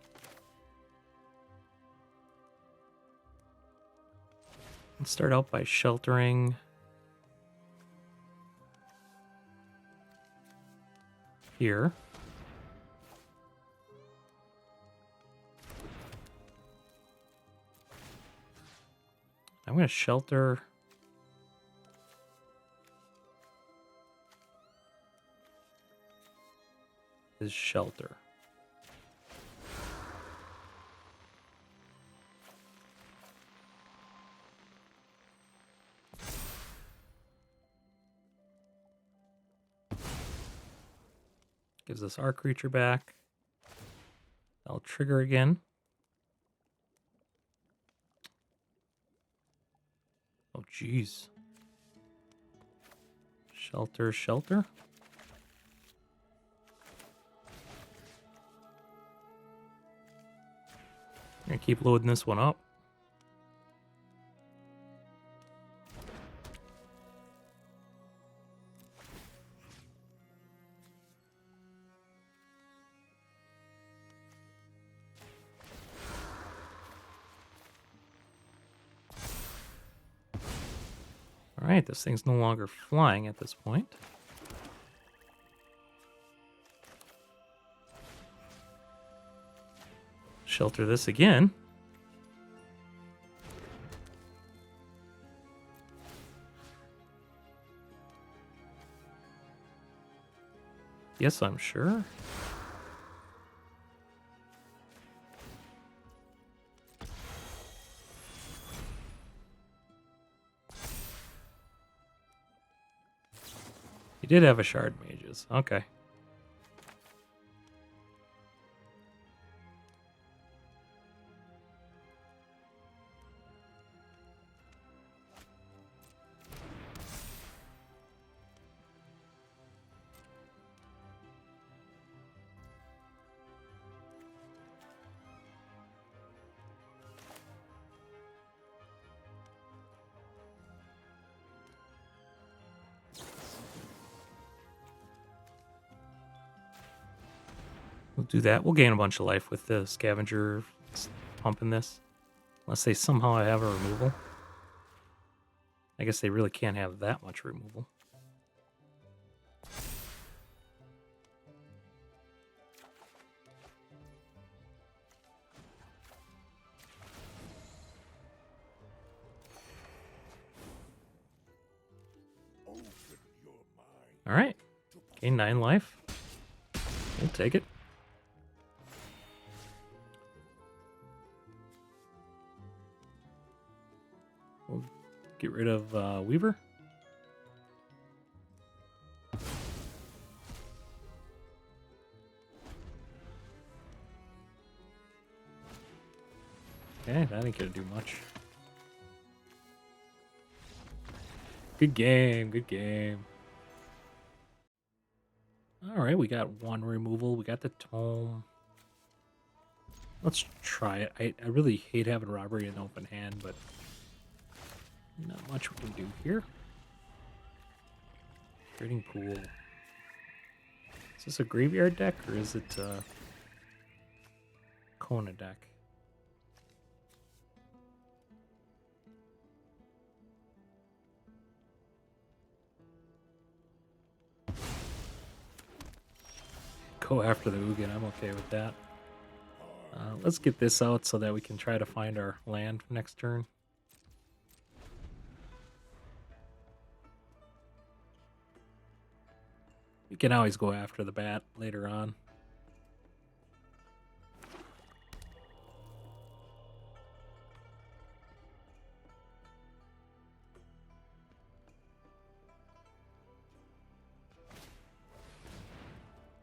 Let's start out by sheltering here. I'm going to shelter his shelter. Gives us our creature back. I'll trigger again. Oh, jeez. Shelter, shelter. Gonna keep loading this one up. Alright, this thing's no longer flying at this point. Shelter this again. Yes, I'm sure. He did have a shard mages. Okay. We'll do that. We'll gain a bunch of life with the scavenger pumping this. Unless they somehow have a removal. I guess they really can't have that much removal. Alright. Gain 9 life. We'll take it. We'll get rid of Weaver. Okay, that ain't gonna do much. Good game, good game. Alright, we got 1 removal. We got the Tome. Let's try it. I really hate having Robbery in open hand, but not much we can do here. Trading pool. Is this a graveyard deck or is it a Kona deck? Go after the Ugin. I'm okay with that. Let's get this out so that we can try to find our land next turn. We can always go after the bat later on.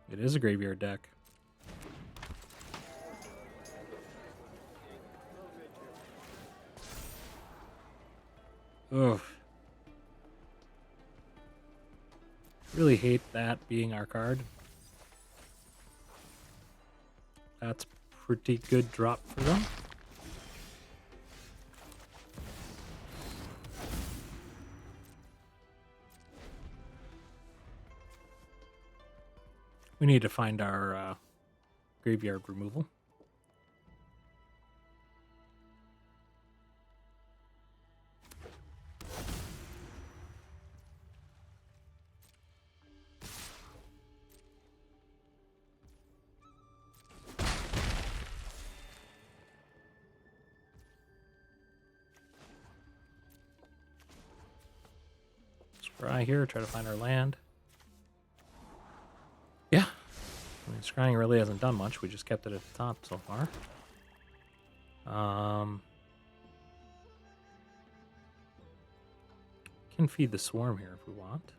It is a graveyard deck. Ugh. Really hate that being our card. That's pretty good drop for them. We need to find our graveyard removal. Scry here, try to find our land. Yeah. I mean, scrying really hasn't done much. We just kept it at the top so far. Can feed the swarm here if we want.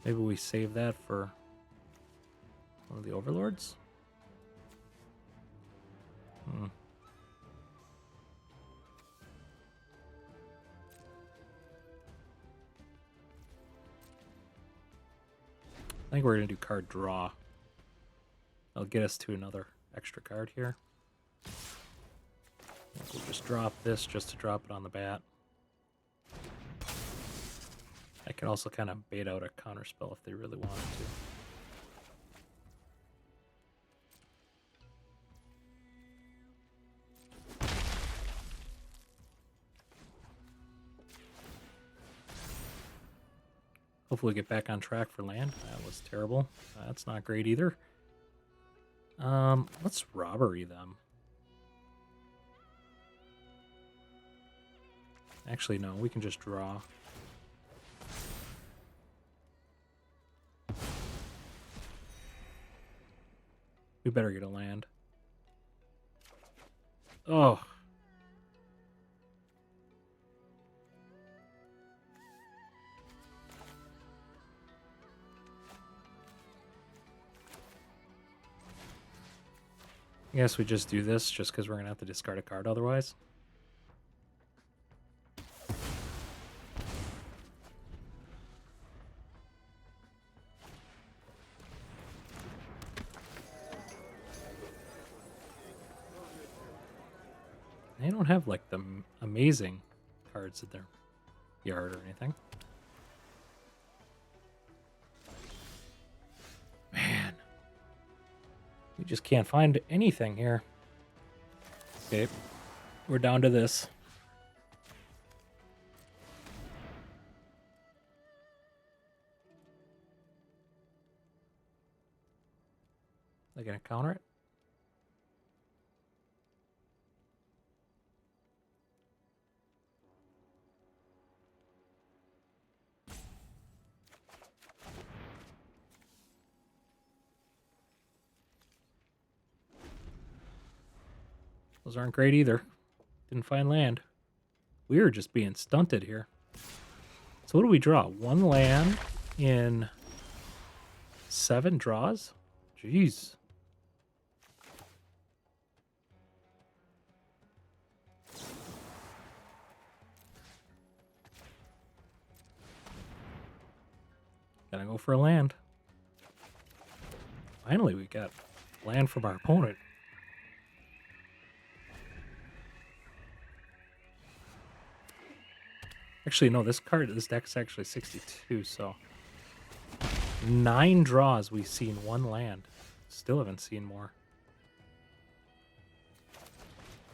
Maybe we save that for one of the overlords? think we're going to do card draw. That'll get us to another extra card here. We'll just drop this just to drop it on the bat. I can also kind of bait out a counter spell if they really wanted to. Hopefully get back on track for land. That was terrible. That's not great either. Let's robbery them. Actually, no, we can just draw. We better get a land. Oh. I guess we just do this just because we're going to have to discard a card otherwise. They don't have like the amazing cards in their yard or anything. Man. We just can't find anything here. Okay. We're down to this. They gonna counter it? Those aren't great either. Didn't find land. We were just being stunted here. So what do we draw? One land in 7 draws? Jeez. Gotta go for a land. Finally, we got land from our opponent. Actually, no, this deck's actually 62, so 9 draws, we've seen 1 land. Still haven't seen more.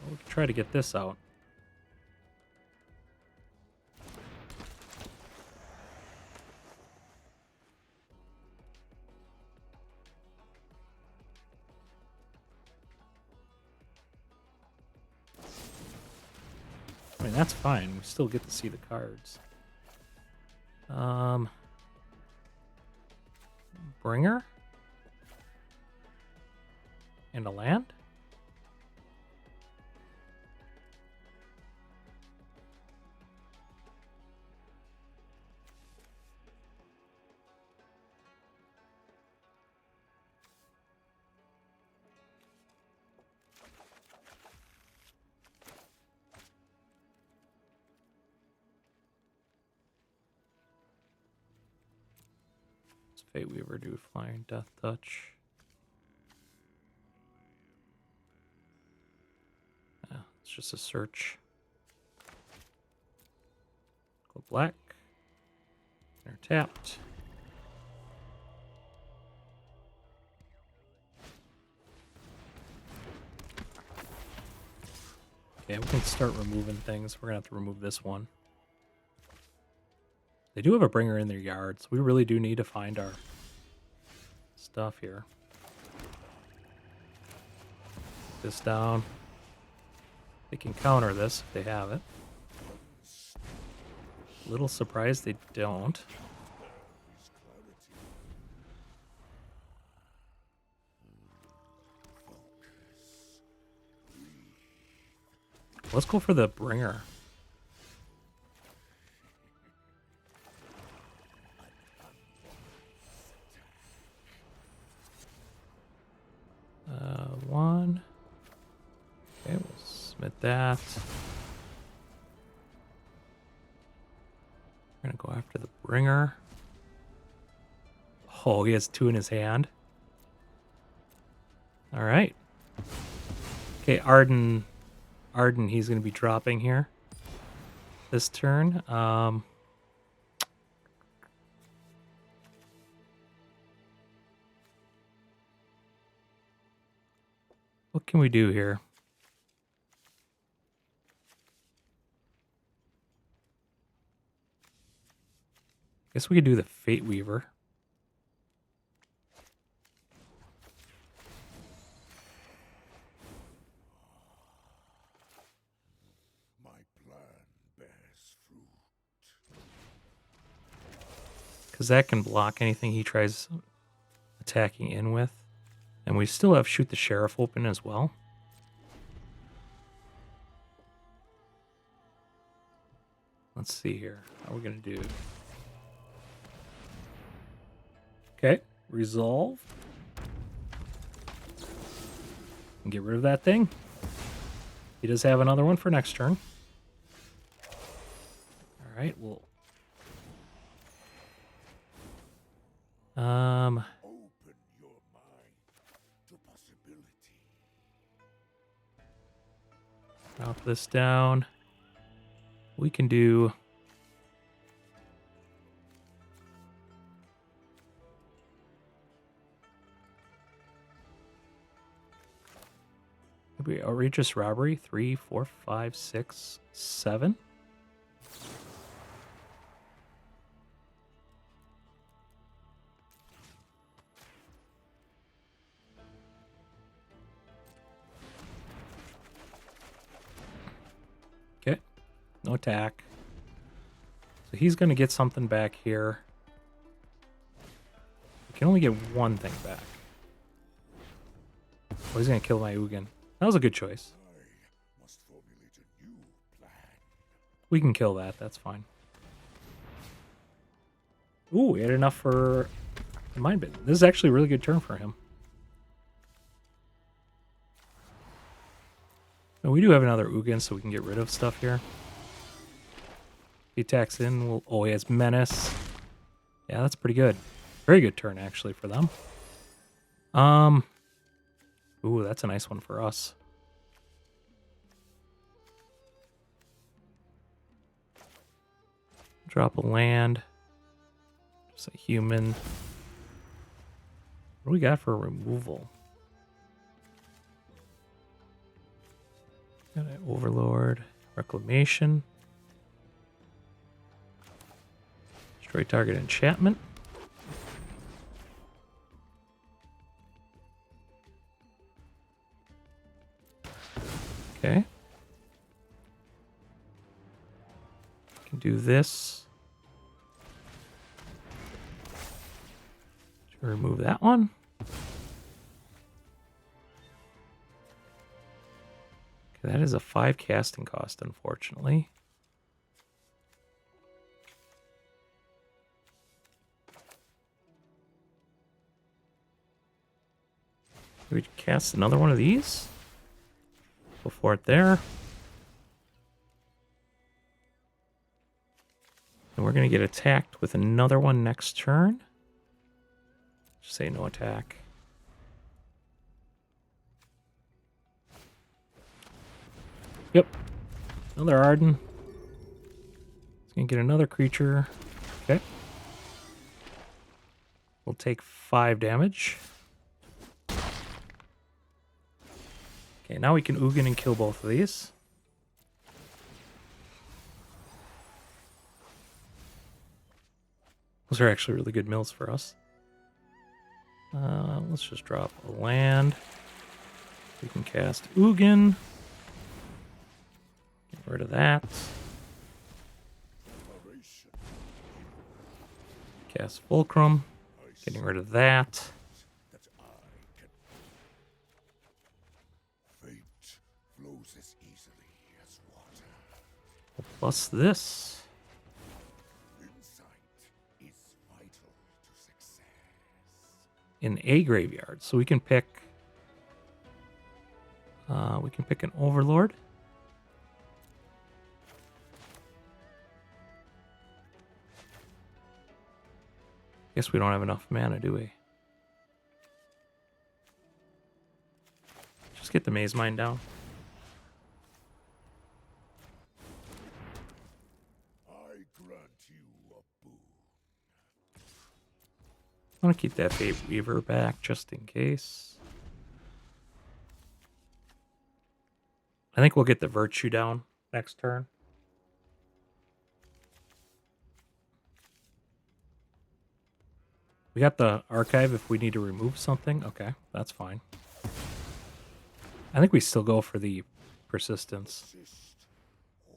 We'll try to get this out. I mean, that's fine. We still get to see the cards. Bringer? And a land? Fate Weaver do Flying Death Touch. Yeah, it's just a search. Go black. They're tapped. Okay, we can start removing things. We're gonna have to remove this one. They do have a bringer in their yard, so we really do need to find our stuff here. This down. They can counter this if they have it. Little surprised they don't. Let's go for the bringer. One. Okay, we'll submit that. We're gonna go after the bringer. Oh, Oh, he has 2 in his hand. All right. Okay, Arden, he's going to be dropping here this turn. What can we do here? Guess we could do the Fate Weaver. My plan bears fruit. Because that can block anything he tries attacking in with. And we still have Shoot the Sheriff open as well. Let's see here. How are we going to do? Okay. Resolve. And get rid of that thing. He does have another one for next turn. All right. Well. Open your mind to possibility. Drop this down. We can do. Maybe Outrageous Robbery. 3, 4, 5, 6, 7. Okay. No attack. So he's going to get something back here. We can only get one thing back. Oh, he's going to kill my Ugin. That was a good choice. I must formulate a new plan. We can kill that. That's fine. Ooh, he had enough for a Mind Bit. This is actually a really good turn for him. And we do have another Ugin, so we can get rid of stuff here. He attacks in. We'll, oh, he has Menace. Yeah, that's pretty good. Very good turn, actually, for them. Ooh, that's a nice one for us. Drop a land. Just a human. What do we got for removal? Got an Overlord. Reclamation. Destroy target enchantment. Okay. Can do this. Should remove that one. Okay, that is a 5 casting cost, unfortunately. We cast another one of these. Go for it there. And we're going to get attacked with another one next turn. Just say no attack. Yep. Another Arden. It's going to get another creature. Okay. We'll take 5 damage. Okay, now we can Ugin and kill both of these. Those are actually really good mills for us. Let's just drop a land. We can cast Ugin. Get rid of that. Cast Fulcrum. Getting rid of that. That I can. Fate flows as easily as water. Plus this. Insight is vital to success. In a graveyard. So we can pick an Overlord. Guess we don't have enough mana, do we? Just get the Mazemind down. I grant you a boon. I want to keep that Fate Weaver back just in case. I think we'll get the Virtue down next turn. We got the Archive if we need to remove something. Okay, that's fine. I think we still go for the Persistence. Persist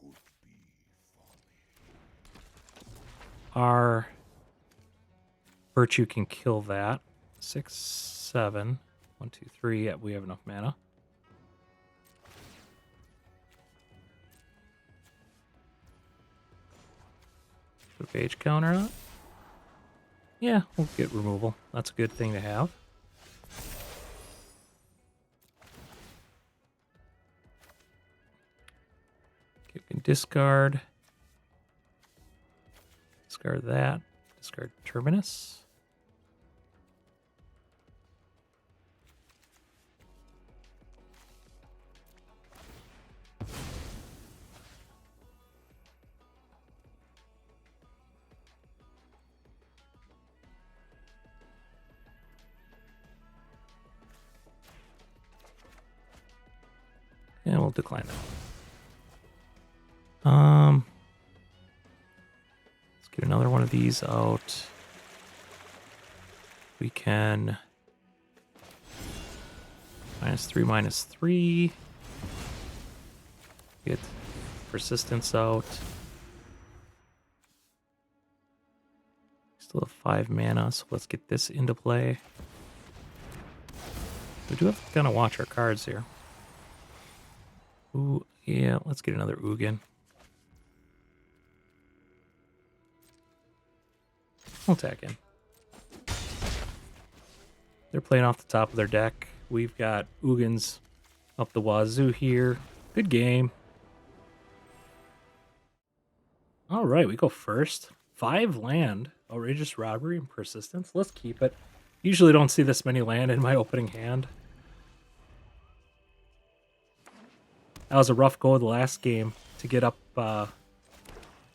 would be folly. Our Virtue can kill that. 6, 7. 1, 2, 3. Yeah, we have enough mana. Put a page counter on it. Yeah, we'll get removal. That's a good thing to have. You can discard. Discard that. Discard Terminus. And we'll decline that. Let's get another one of these out. We can -3, -3. Get Persistence out. Still have 5 mana, so let's get this into play. We do have to kind of watch our cards here. Ooh, yeah, let's get another Ugin. We'll attack in. They're playing off the top of their deck. We've got Ugins up the wazoo here. Good game. All right, we go first. 5 land, Outrageous Robbery and Persistence. Let's keep it. Usually don't see this many land in my opening hand. That was a rough go of the last game to get up, to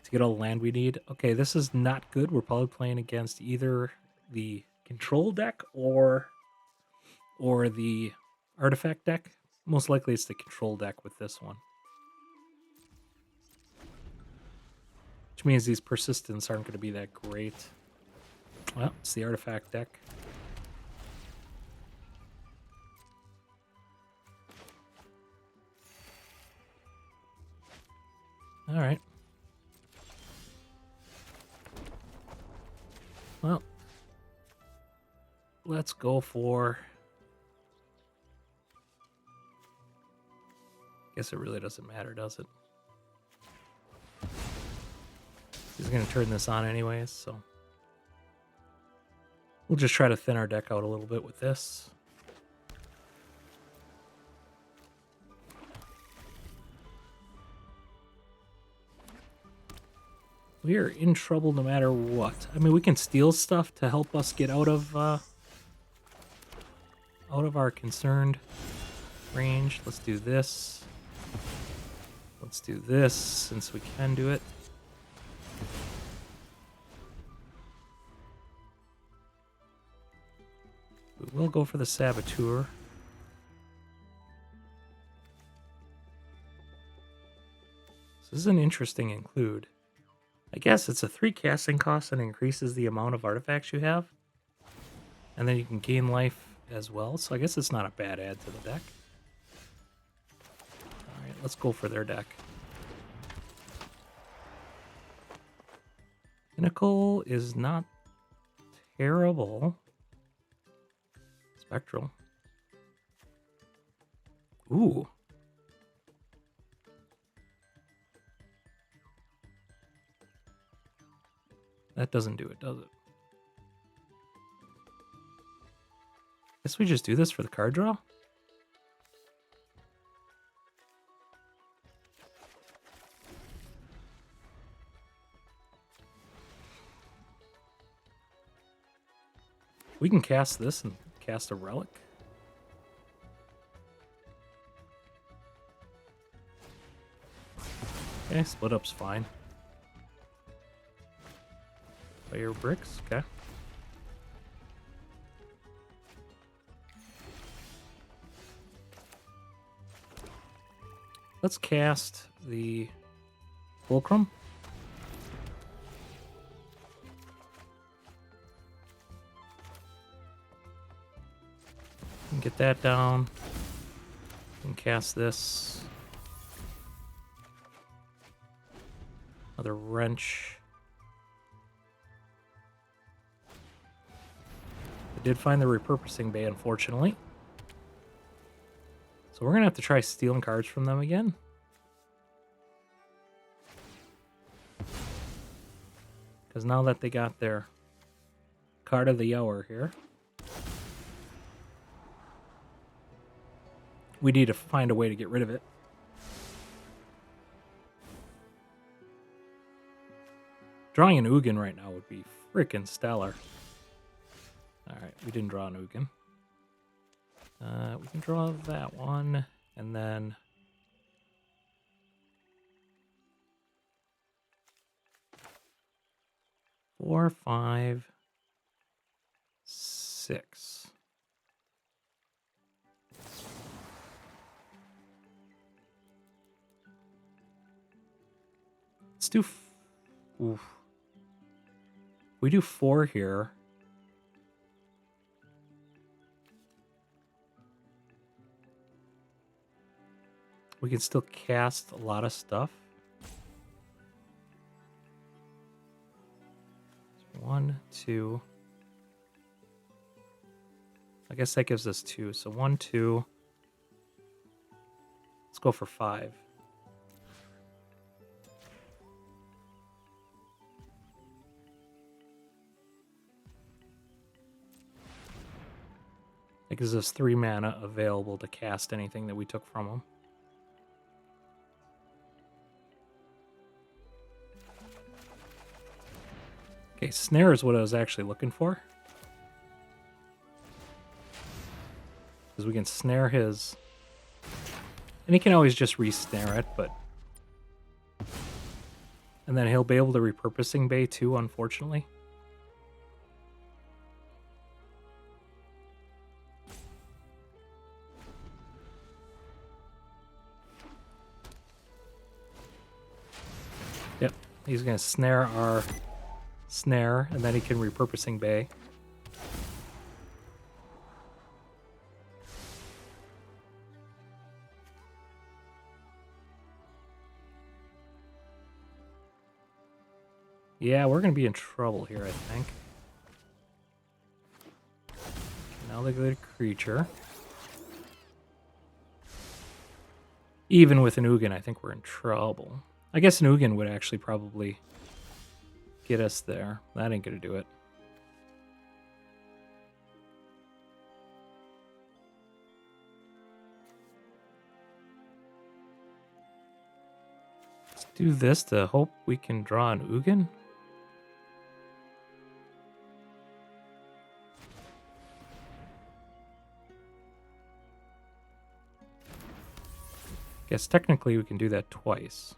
get all the land we need. Okay, this is not good. We're probably playing against either the control deck or the artifact deck. Most likely it's the control deck with this one. Which means these persistence aren't going to be that great. Well, it's the artifact deck. All right. Well, let's go for... Guess it really doesn't matter, does it? He's going to turn this on anyways, so... We'll just try to thin our deck out a little bit with this. We are in trouble no matter what. I mean, we can steal stuff to help us get out of our concerned range. Let's do this. Let's do this, since we can do it. We will go for the Saboteur. This is an interesting include. I guess it's a 3 casting cost and increases the amount of artifacts you have. And then you can gain life as well. So I guess it's not a bad add to the deck. Alright, let's go for their deck. Pinnacle is not terrible. Spectral. Ooh. That doesn't do it, does it? Guess we just do this for the card draw? We can cast this and cast a relic. Okay, split up's fine. Fire bricks, okay. Let's cast the Fulcrum. Get that down. And cast this. Another wrench. I did find the repurposing bay, unfortunately. So we're going to have to try stealing cards from them again. Because now that they got their card of the hour here, we need to find a way to get rid of it. Drawing an Ugin right now would be freaking stellar. Alright, we didn't draw an Ugin. We can draw that one, and then... 4, 5, 6. Let's do... Oof. We do 4 here. We can still cast a lot of stuff. 1, 2. I guess that gives us 2. So 1, 2. Let's go for 5. That gives us 3 mana available to cast anything that we took from them. Okay, snare is what I was actually looking for. Because we can snare his... And he can always just re-snare it, but... And then he'll be able to repurposing bay too, unfortunately. Yep, he's going to snare our snare, and then he can repurposing bay. Yeah, we're going to be in trouble here, I think. Now they go to creature. Even with an Ugin, I think we're in trouble. I guess an Ugin would actually probably get us there. That ain't going to do it. Let's do this to hope we can draw an Ugin. Guess technically we can do that twice.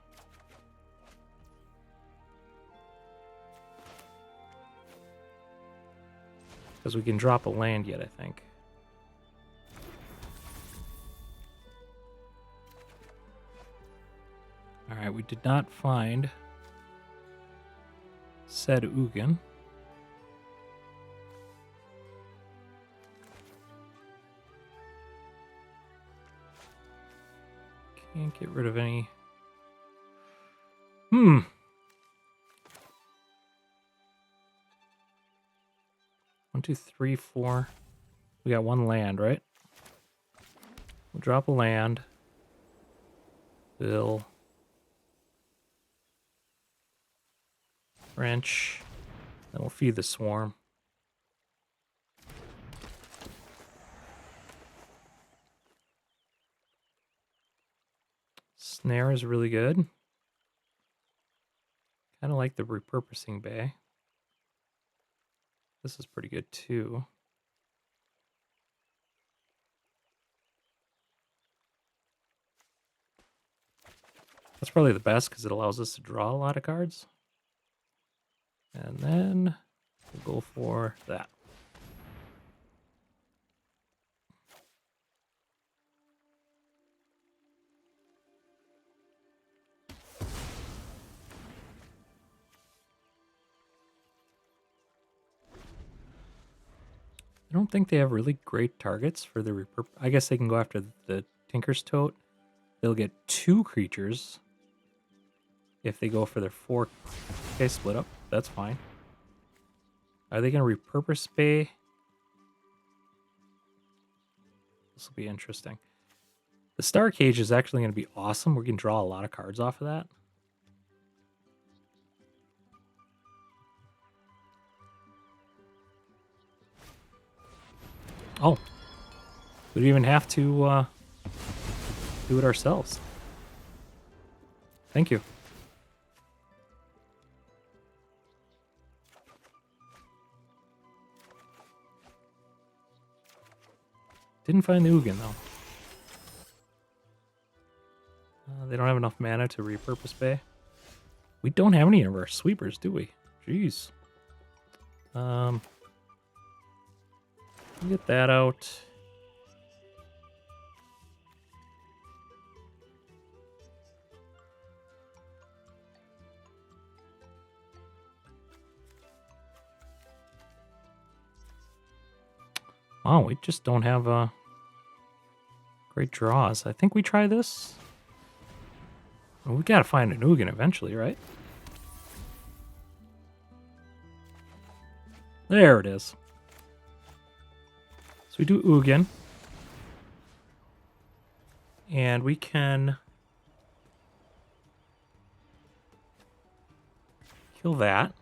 Because we can drop a land yet, I think. Alright, we did not find said Ugin. Can't get rid of any... 1, 2, 3, 4. We got 1 land, right? We'll drop a land. Bill. Wrench. Then we'll feed the swarm. Snare is really good. Kind of like the repurposing bay. This is pretty good too. That's probably the best because it allows us to draw a lot of cards. And then we'll go for that. I don't think they have really great targets for the I guess they can go after the Tinker's Tote. They'll get 2 creatures if they go for their 4. Okay, split up. That's fine. Are they going to repurpose Bay? This will be interesting. The Star Cage is actually going to be awesome. We can draw a lot of cards off of that. Oh. We don't even have to do it ourselves. Thank you. Didn't find the Ugin, though. They don't have enough mana to repurpose Bay. We don't have any of our sweepers, do we? Jeez. Get that out. Oh, we just don't have great draws. I think we try this. Well, we gotta find an Ugin eventually, right? There it is. So we do Ugin. And we can kill that.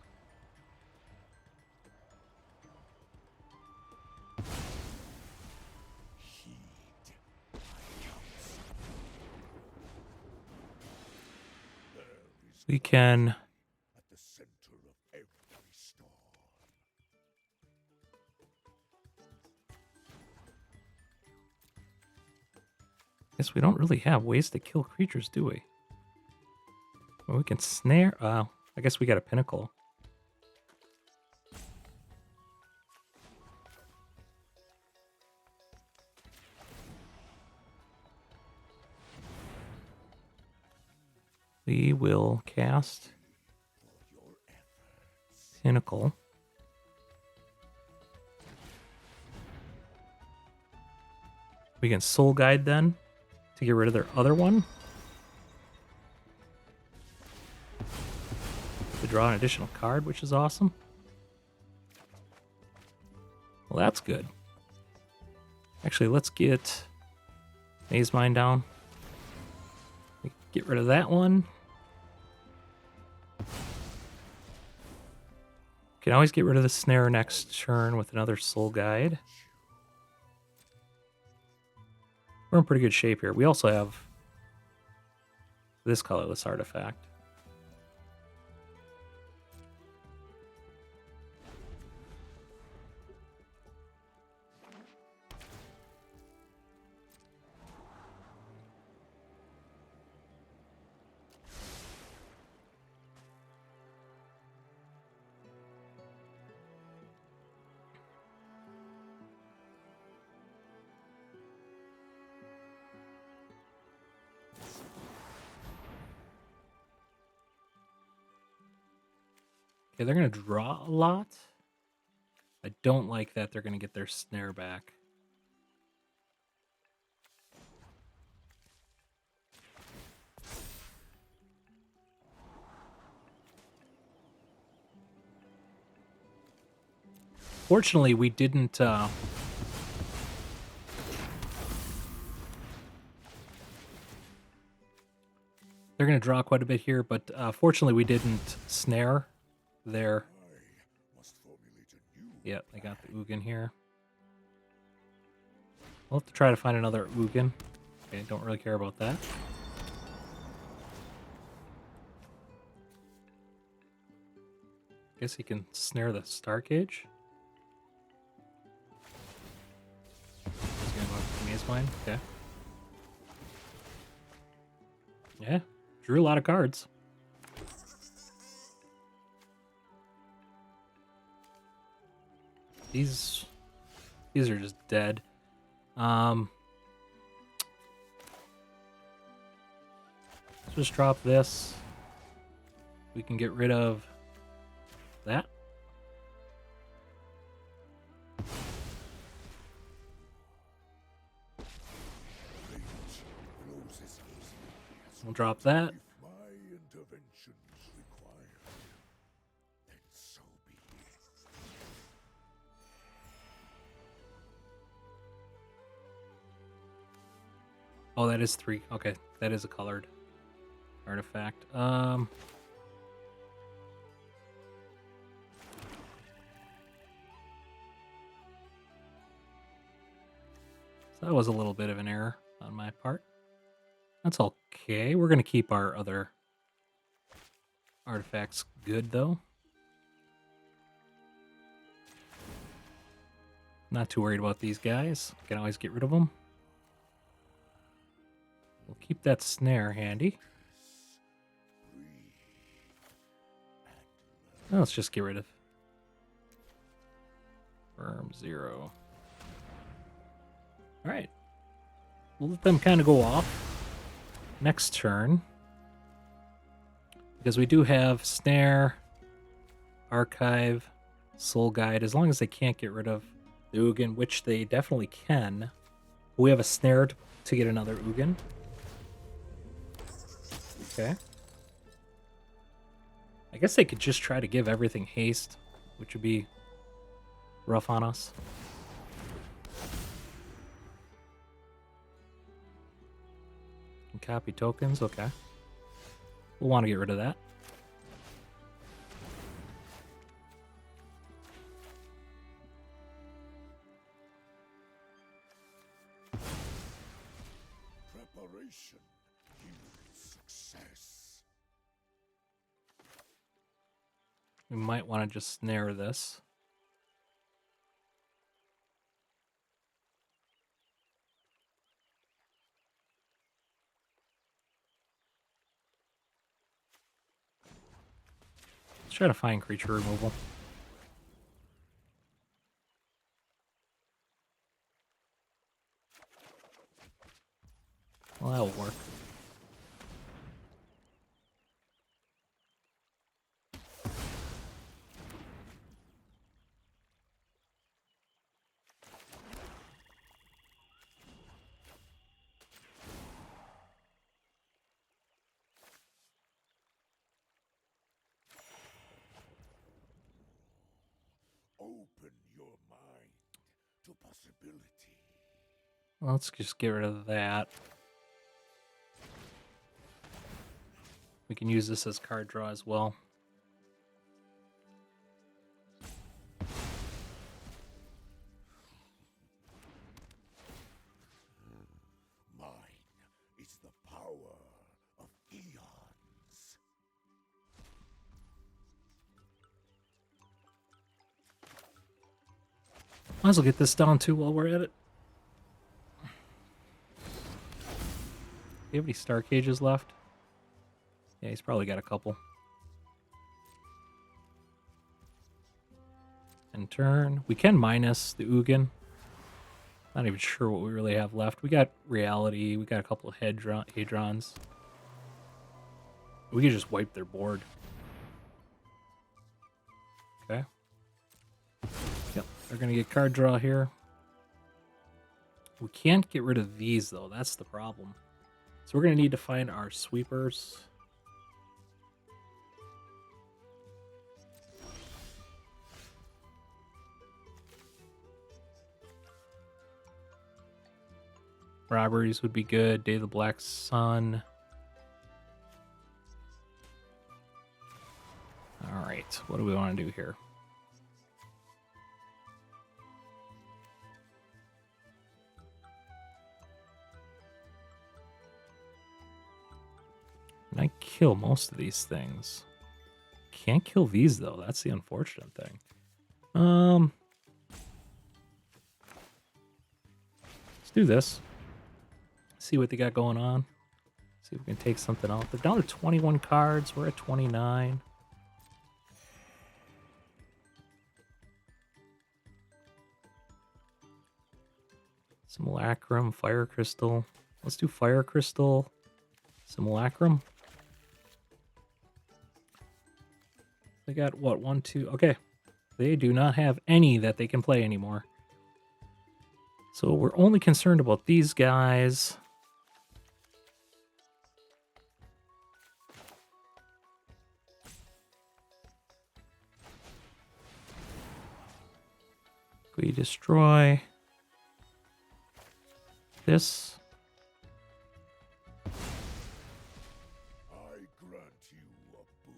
We can At the center of every storm. guess we don't really have ways to kill creatures, do we? Well, we can snare. I guess we got a pinnacle. We will cast Pinnacle. We can Soul Guide then to get rid of their other one. To draw an additional card, which is awesome. Well, that's good. Actually, let's get Mazemind down. Get rid of that one. Can always get rid of the snare next turn with another Soul Guide. We're in pretty good shape here. We also have this colorless artifact. Okay, they're going to draw a lot. I don't like that they're going to get their snare back. Fortunately, we didn't... They're going to draw quite a bit here, but fortunately we didn't snare their... I must formulate a new. Yeah, they got the Ugin here. We'll have to try to find another Ugin. Okay, don't really care about that. Guess he can snare the Star Cage. He's gonna go after Mazemind. Okay. Yeah, drew a lot of cards. These are just dead. Let's just drop this. We can get rid of that. We'll drop that. If my intervention is required, then so be it. Oh, that is 3. Okay, that is a colored artifact. So that was a little bit of an error on my part. That's okay. We're going to keep our other artifacts good, though. Not too worried about these guys. Can always get rid of them. We'll keep that snare handy. Now let's just get rid of Firm 0. Alright. We'll let them kind of go off next turn. Because we do have Snare, Archive, Soul Guide. As long as they can't get rid of the Ugin, which they definitely can. We have a Snare to get another Ugin. Okay. I guess they could just try to give everything haste, which would be rough on us. And copy tokens, okay. We'll want to get rid of that. Preparation yields success. We might want to just snare this. Let's try to find creature removal. Well, that'll work. Open your mind to possibility. Let's just get rid of that. We can use this as card draw as well. Mine is the power of eons. Might as well get this down too while we're at it. Do you have any Star Cages left? Yeah, he's probably got a couple. And turn. We can minus the Ugin. Not even sure what we really have left. We got Reality. We got a couple of Hedrons. We could just wipe their board. Okay. Yep, they're going to get card draw here. We can't get rid of these, though. That's the problem. So we're going to need to find our sweepers. Robberies would be good. Day of the Black Sun. All right, what do we want to do here? And I kill most of these things. Can't kill these though. That's the unfortunate thing. Let's do this. See what they got going on. See if we can take something out. They're down to 21 cards. We're at 29. Simulacrum, Fire Crystal. Let's do Fire Crystal, Simulacrum. They got what? 1, 2. Okay. They do not have any that they can play anymore. So we're only concerned about these guys. We destroy this. I grant you a boon.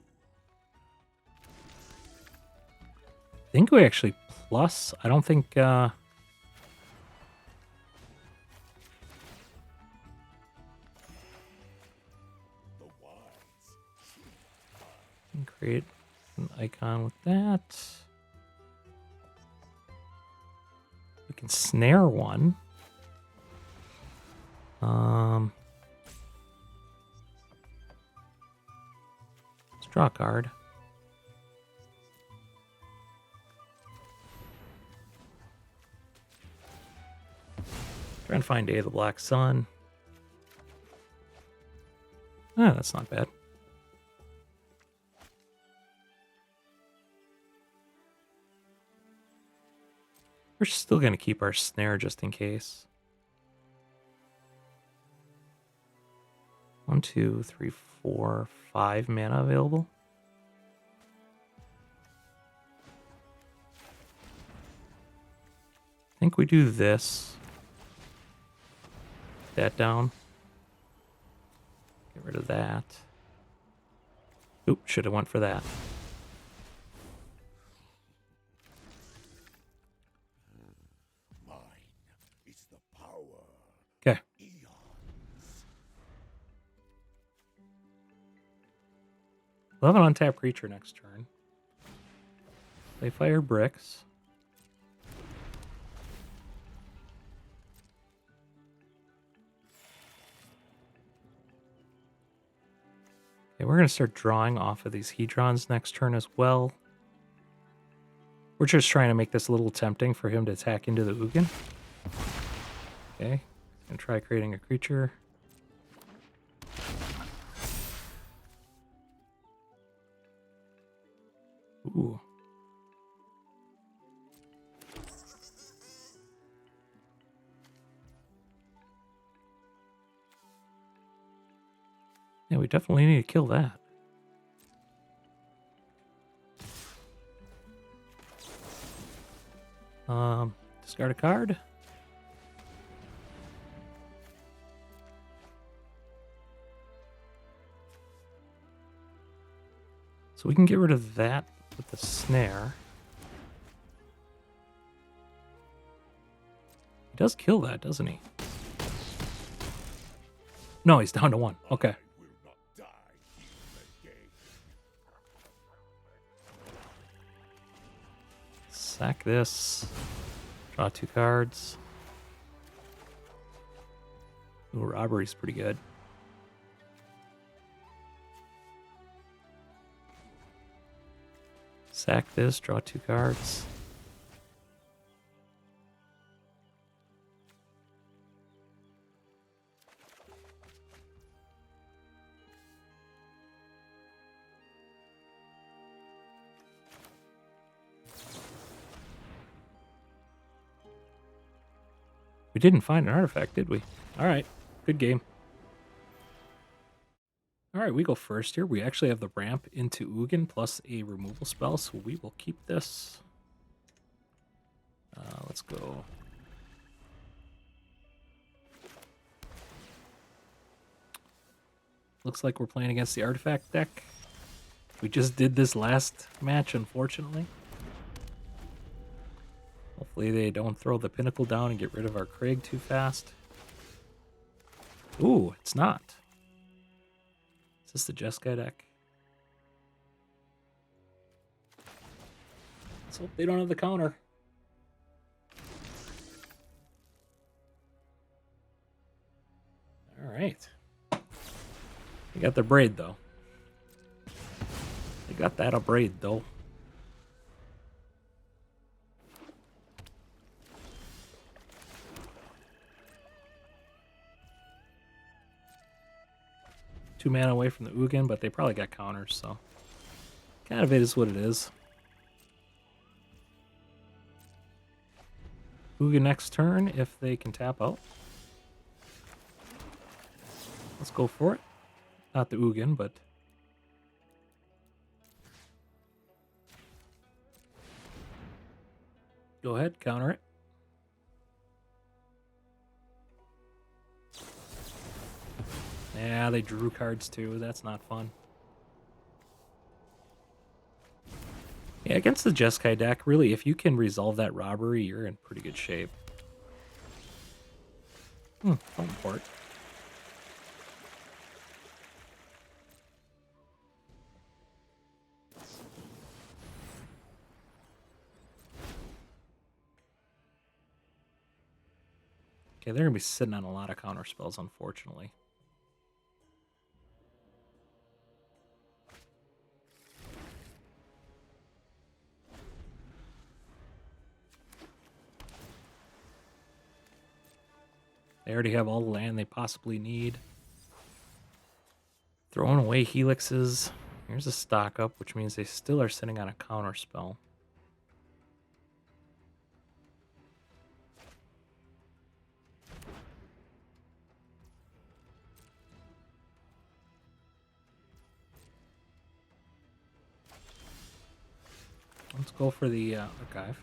I think we actually plus. I don't think. The wise Can create an icon with that. We can snare one. Let's draw a card. Try and find Day of the Black Sun. Ah, that's not bad. We're still going to keep our snare just in case. 1, 2, 3, 4, 5 mana available. I think we do this. That down. Get rid of that. Oop, should have went for that. mine is the power. Okay. Eons. We'll have an untapped creature next turn. They fire bricks. Okay, we're going to start drawing off of these Hedrons next turn as well. We're just trying to make this a little tempting for him to attack into the Ugin. Okay, he's going to try creating a creature. Ooh. Yeah, we definitely need to kill that. Discard a card. So we can get rid of that with the snare. He does kill that, doesn't he? No, he's down to 1. Okay. I will not die here again. Sack this. Draw 2 cards. Ooh, robbery's pretty good. Sack this, draw 2 cards. We didn't find an artifact, did we? All right, good game. All right, we go first here. We actually have the ramp into Ugin plus a removal spell, so we will keep this. Let's go. Looks like we're playing against the artifact deck. We just did this last match, unfortunately. Hopefully they don't throw the pinnacle down and get rid of our Craig too fast. Ooh, it's not. Is this the Jeskai deck? Let's hope they don't have the counter. All right. They got their braid, though. They got that a braid, though. Two mana away from the Ugin, but they probably got counters, so kind of it is what it is. Ugin next turn if they can tap out. Let's go for it. Not the Ugin, but go ahead, counter it. Yeah, they drew cards too. That's not fun. Yeah, against the Jeskai deck, really, if you can resolve that robbery, you're in pretty good shape. Phone port. Okay, they're going to be sitting on a lot of counter spells, unfortunately. They already have all the land they possibly need. Throwing away Helixes. Here's a stock up, which means they still are sitting on a counter spell. Let's go for the archive.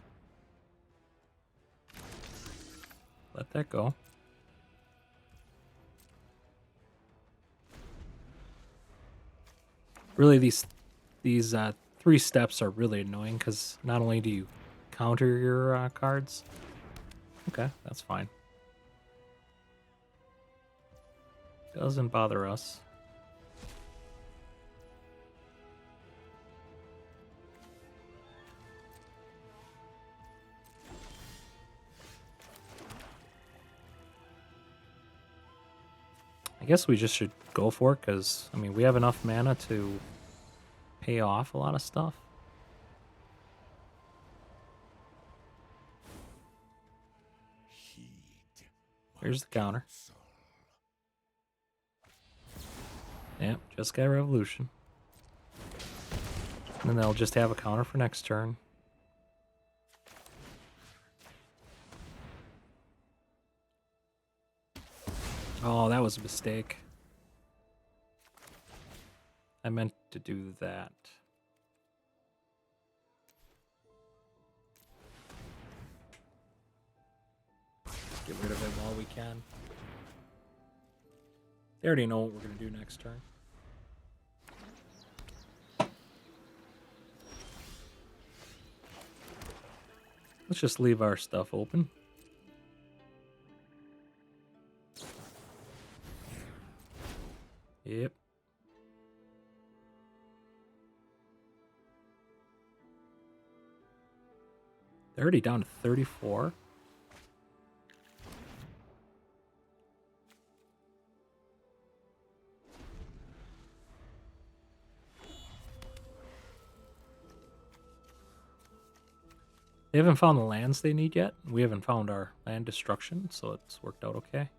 Let that go. Really, these three steps are really annoying because not only do you counter your cards. Okay, that's fine. Doesn't bother us. I guess we just should go for it because, I mean, we have enough mana to pay off a lot of stuff. Here's the counter. Yep, just got Revolution. And then they'll just have a counter for next turn. Oh, that was a mistake. I meant to do that. Get rid of it while we can. They already know what we're going to do next turn. Let's just leave our stuff open. Yep. They're already down to 34. They haven't found the lands they need yet. We haven't found our land destruction, so it's worked out okay.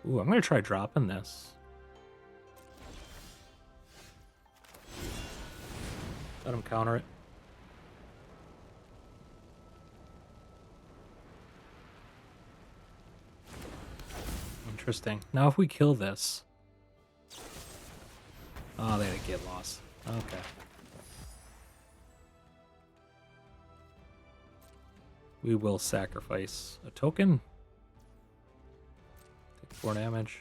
Ooh, I'm going to try dropping this. Let him counter it. Interesting. Now if we kill this... Oh, they had to get lost. Okay. We will sacrifice a token. Take 4 damage.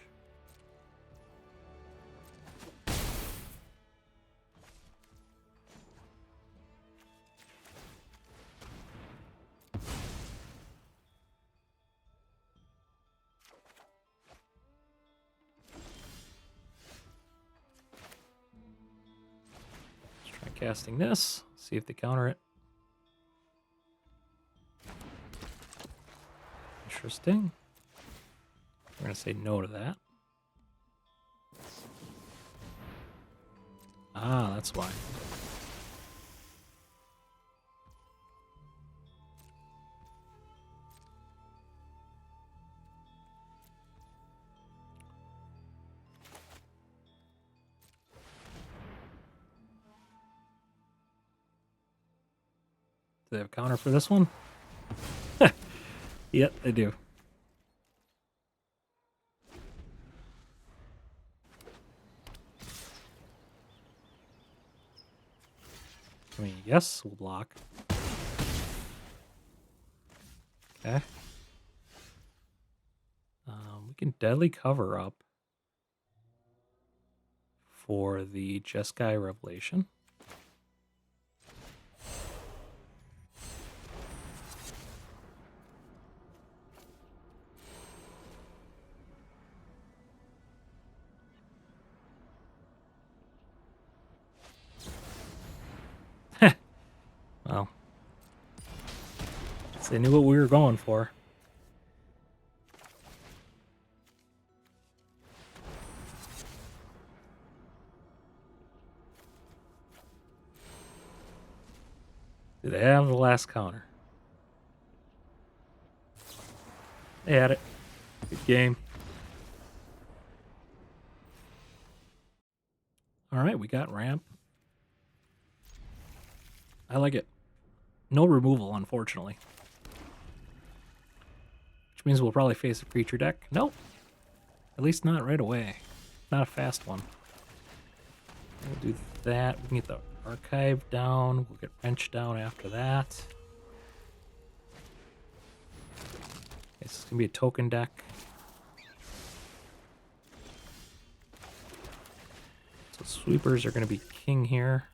casting this. See if they counter it. Interesting. We're going to say no to that. Ah, that's why. Do they have a counter for this one? Yep, they do. I mean, yes, we'll block. Okay. We can deadly cover up for the Jeskai Revelation. Well, they knew what we were going for. Do they have the last counter? They had it. Good game. All right, we got ramp. I like it. No removal, unfortunately. Which means we'll probably face a creature deck. Nope. At least not right away. Not a fast one. We'll do that. We can get the archive down. We'll get wrench down after that. Okay, this is going to be a token deck. So sweepers are going to be king here.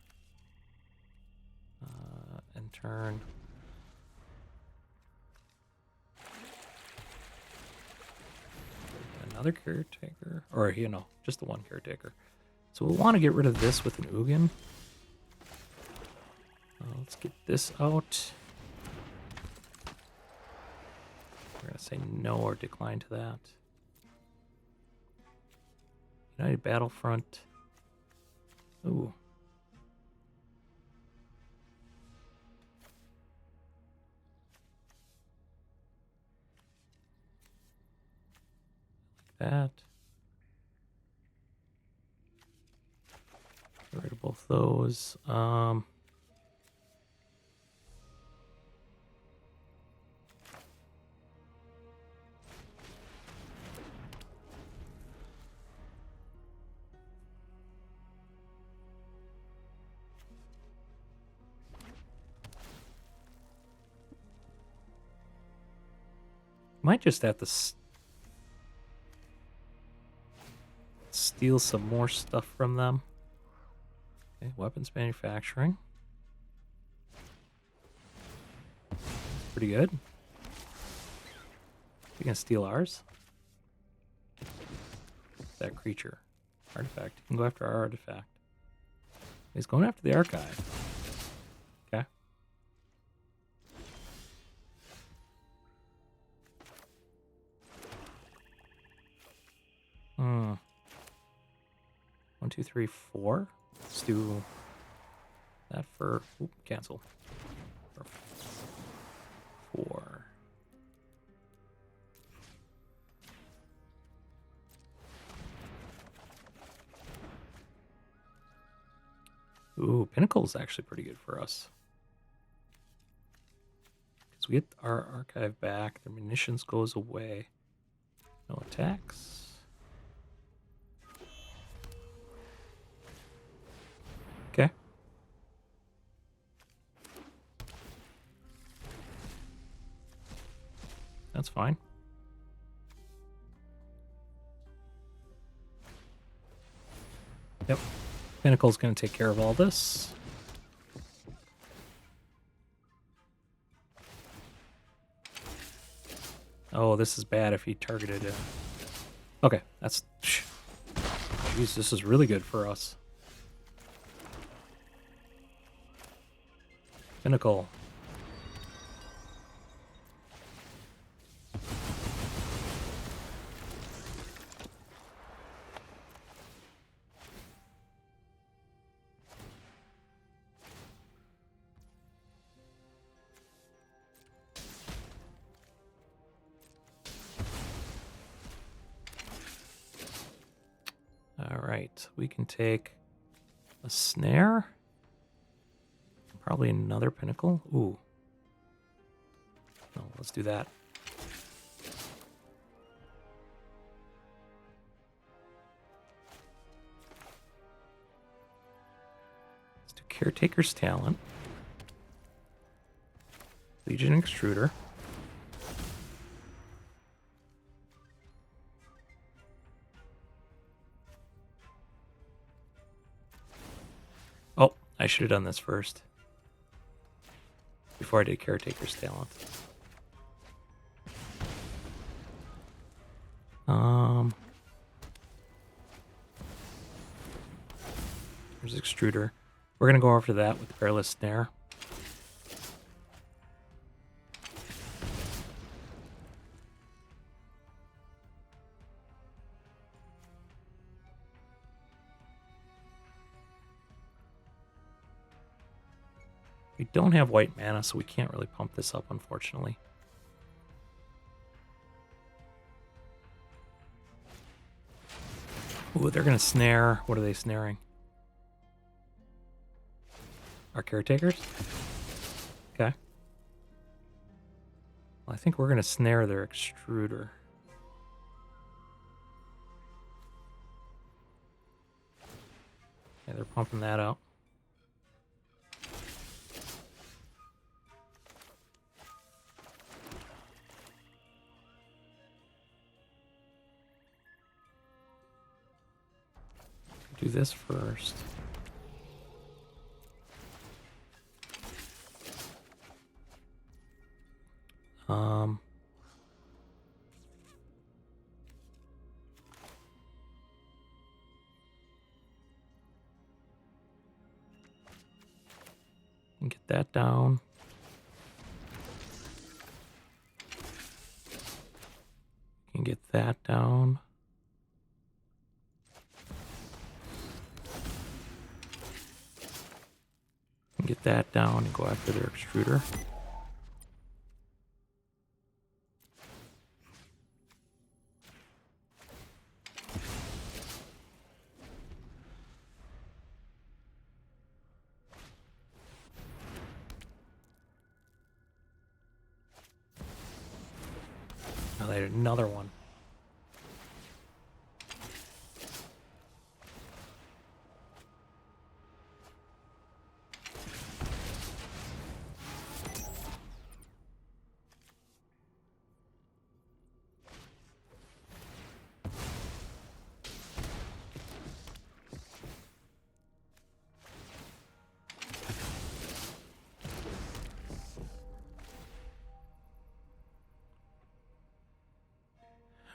And turn. Another caretaker. Or, you know, just the one caretaker. So we'll want to get rid of this with an Ugin. Let's get this out. We're going to say no or decline to that. United Battlefront. Ooh. Like that. Get rid of both those. Might just have to steal some more stuff from them. Okay, weapons manufacturing. That's pretty good. We can steal ours. That creature. Artifact. You can go after our artifact. He's going after the archive. Okay. Hmm. 1, 2, 3, 4. Let's do that for cancel. For 4. Ooh, Pinnacle is actually pretty good for us. Because we get our archive back, their munitions goes away. No attacks. Okay. That's fine. Yep. Pinnacle's going to take care of all this. Oh, this is bad if he targeted it. Okay, that's... Jeez, this is really good for us. Pinnacle. All right, we can take a snare. Probably another pinnacle. Ooh. No, let's do that. Let's do Caretaker's Talent. Legion Extruder. Oh, I should have done this first. Before I did Caretaker's Talent. There's Extruder. We're going to go over to that with Perilous Snare. We don't have white mana, so we can't really pump this up, unfortunately. Ooh, they're going to snare. What are they snaring? Our caretakers? Okay. Well, I think we're going to snare their extruder. Okay, they're pumping that out. Do this first. And get that down. Can get that down. And get that down and go after their extruder. Oh, they had another one.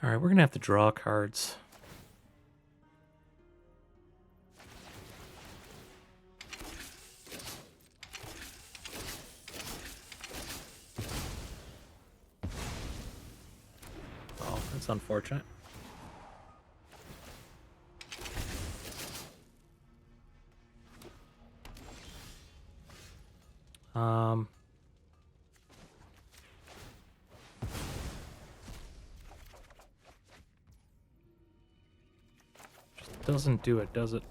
All right, we're going to have to draw cards. Oh, that's unfortunate. Just doesn't do it, does it?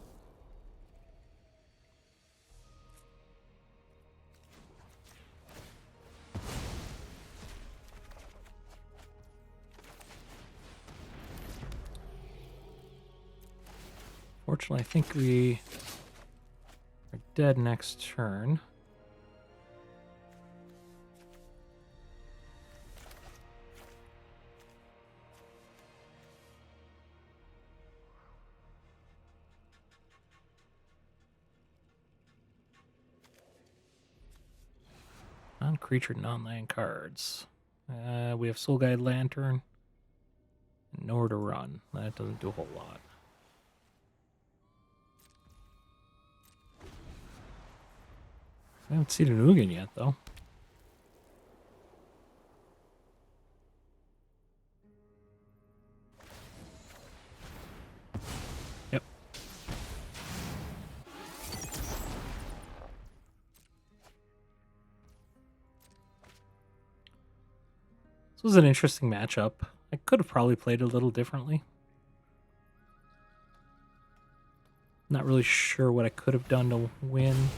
Fortunately, I think we are dead next turn. Non-creature, non-land cards. We have Soul Guide Lantern. Nowhere to run. That doesn't do a whole lot. I haven't seen an Ugin yet, though. Yep. This was an interesting matchup. I could have probably played a little differently. Not really sure what I could have done to win.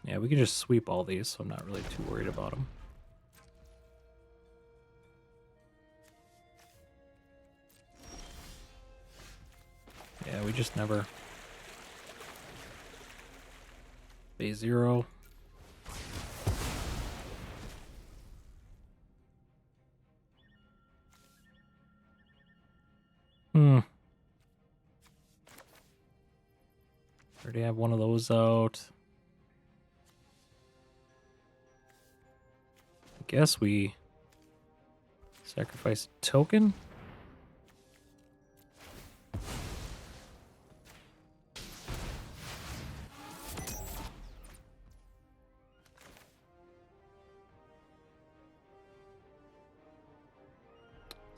Yeah, we can just sweep all these, so I'm not really too worried about them. Yeah, we just never... Phase 0. Already have one of those out. I guess we sacrifice a token.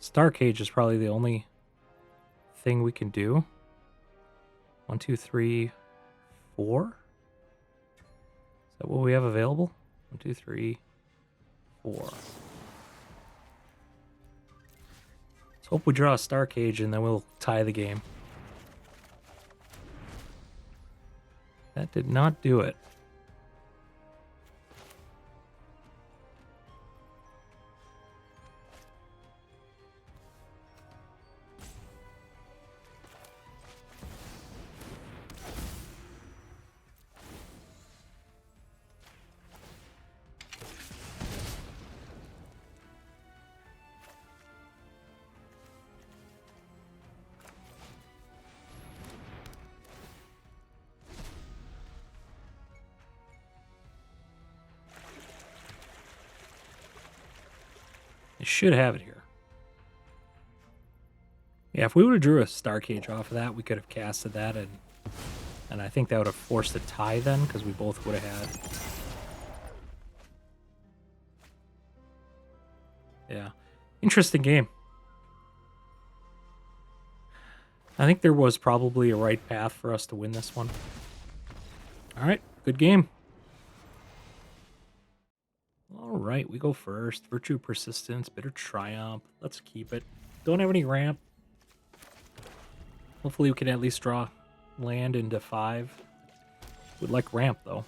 Star Cage is probably the only thing we can do. 1, 2, 3, 4. Is that what we have available? 1, 2, 3, 4. Let's hope we draw a Star Cage and then we'll tie the game. That did not do it. I should have it here. Yeah, if we would have drew a Star Cage off of that, we could have casted that, and I think that would have forced a tie then, because we both would have had. Yeah. Interesting game. I think there was probably a right path for us to win this one. All right, good game. All right, we go first. Virtue, Persistence, Bitter Triumph. Let's keep it. Don't have any ramp. Hopefully we can at least draw land into 5. Would like ramp, though.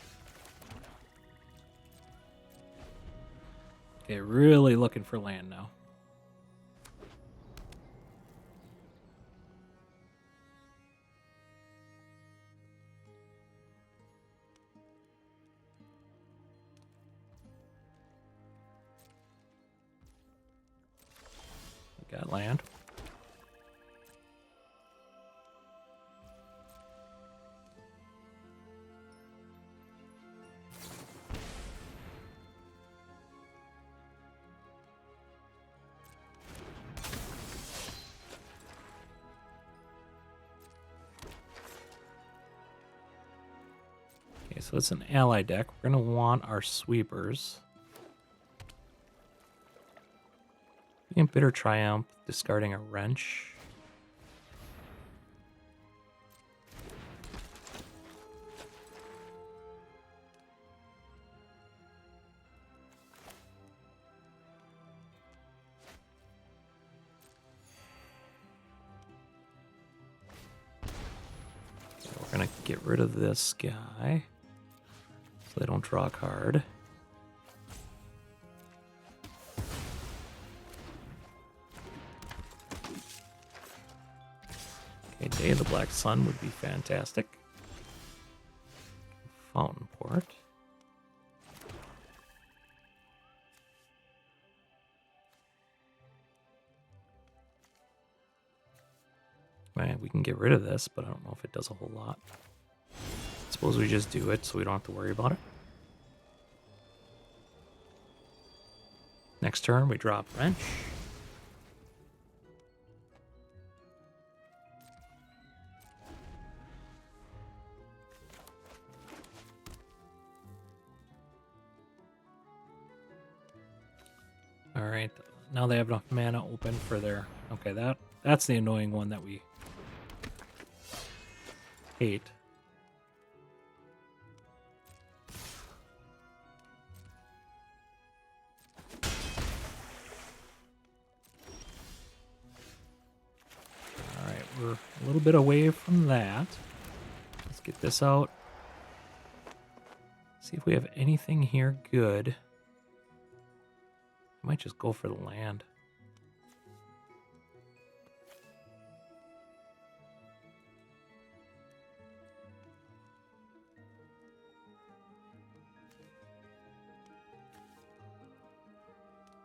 Okay, really looking for land now. We got land. Okay, so it's an ally deck. We're going to want our sweepers. We can Bitter Triumph, discarding a wrench. So we're going to get rid of this guy so they don't draw a card. Okay, Day of the Black Sun would be fantastic. Fountain Port. get rid of this, but I don't know if it does a whole lot. Suppose we just do it so we don't have to worry about it. Next turn, we drop Wrench. Alright, now they have enough mana open for their... Okay, that's the annoying one that we hate. Alright, we're a little bit away from that. Let's get this out. See if we have anything here good. I might just go for the land.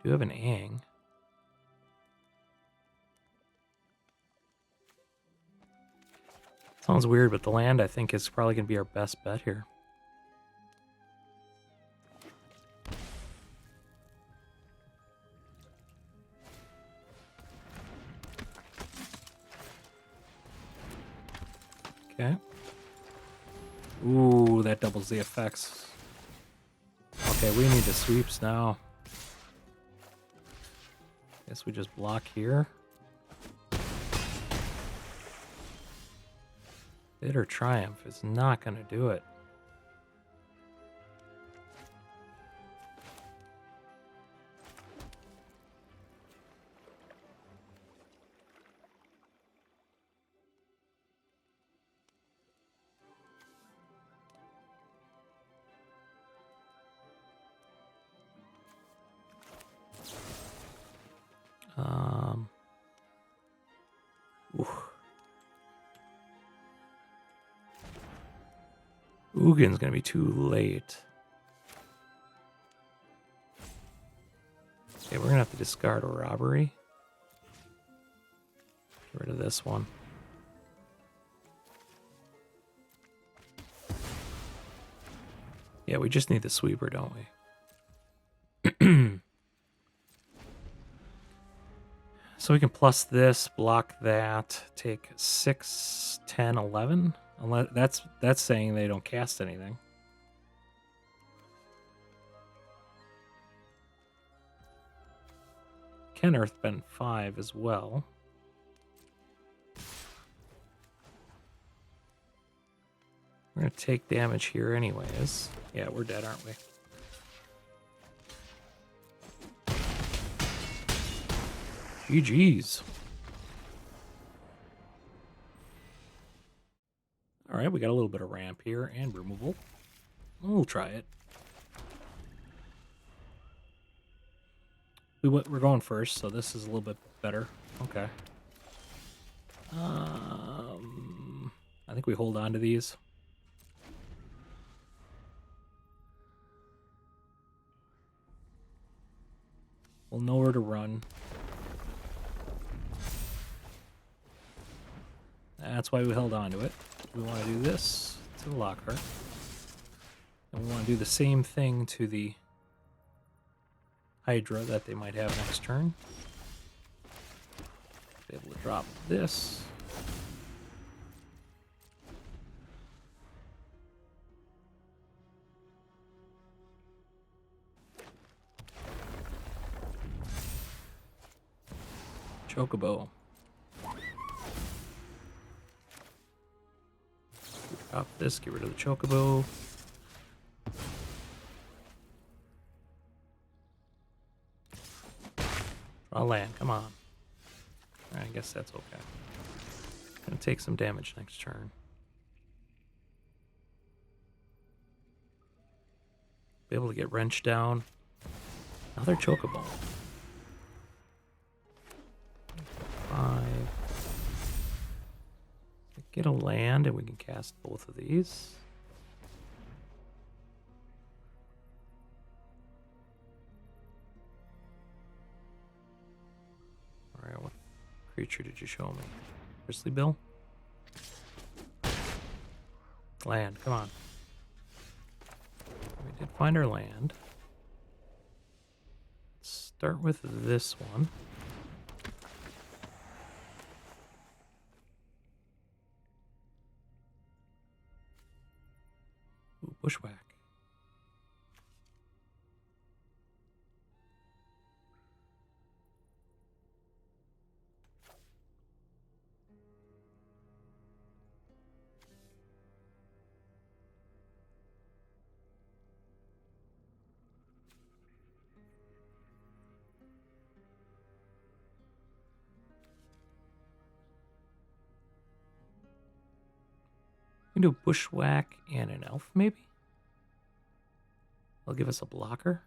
Do have an Aang. Sounds weird, but the land I think is probably going to be our best bet here. Okay. Ooh, that doubles the effects. Okay, we need the sweeps now. Guess we just block here. Bitter Triumph is not going to do it. Ugin's gonna be too late. Okay, we're gonna have to discard a robbery. Get rid of this one. Yeah, we just need the sweeper, don't we? So we can plus this, block that, take 6, 10, 11. Unless that's saying they don't cast anything. Can Earthbend 5 as well. We're gonna take damage here anyways. Yeah, we're dead, aren't we? GG's. Alright, we got a little bit of ramp here and removal. We'll try it. We're going first, so this is a little bit better. Okay. I think we hold on to these. We'll know where to run. That's why we held on to it. We want to do this to the Lockhart. And we want to do the same thing to the Hydra that they might have next turn. Be able to drop this. Chocobo. Drop this, get rid of the Chocobo. Draw land, come on. Alright, I guess that's okay. Gonna take some damage next turn. Be able to get wrenched down. Another Chocobo. 5. Get a land and we can cast both of these. Alright, what creature did you show me? Grizzly Bill? Land, come on. We did find our land. Let's start with this one. Ooh, bushwhack. We can do a bushwhack and an elf, maybe? They'll give us a blocker.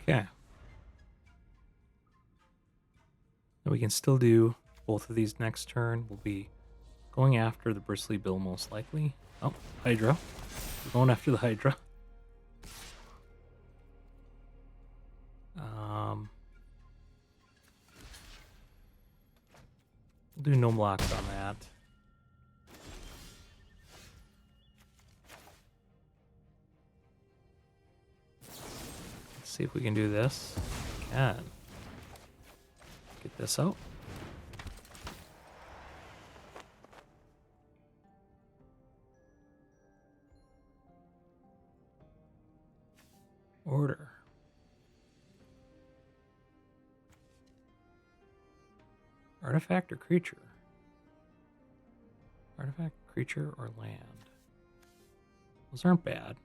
Okay. And we can still do both of these next turn. We'll be going after the Bristly Bill most likely. Oh, Hydra. We're going after the Hydra. We'll do no blocks on that. Let's see if we can do this. We can. Get this out. Order. Artifact or creature? Artifact, creature, or land? Those aren't bad.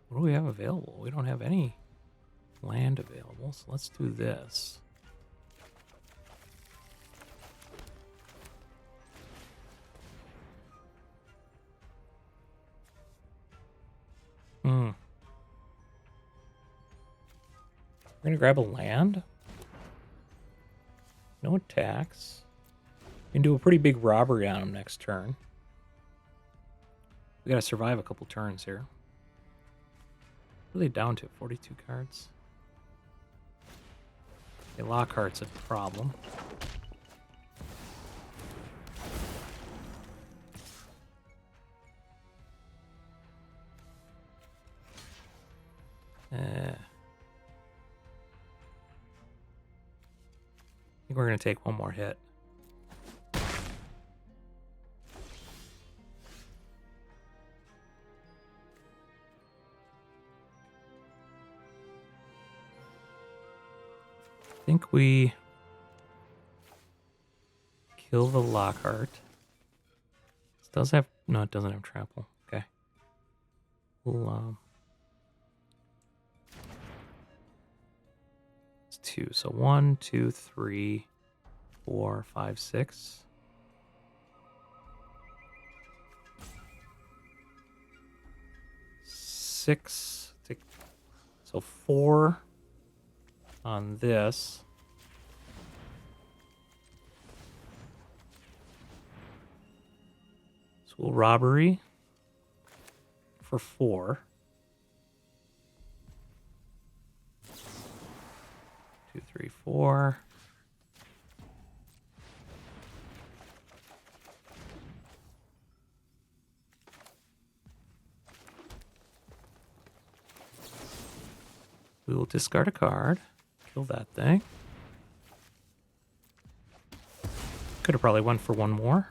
What do we have available? We don't have any land available, so let's do this. We're gonna grab a land. No attacks. We can do a pretty big robbery on him next turn. We gotta survive a couple turns here. What are they down to? 42 cards. Okay, Lockhart's a problem. I think we're going to take one more hit. I think we kill the Lockhart. This does have... No, it doesn't have trample. Okay. We'll, it's 2. So 1, 2, 3, 4, 5, 6. Six. So 4 on this. So we'll robbery for 4. 2, 3, 4. We will discard a card. Kill that thing. Could have probably went for one more.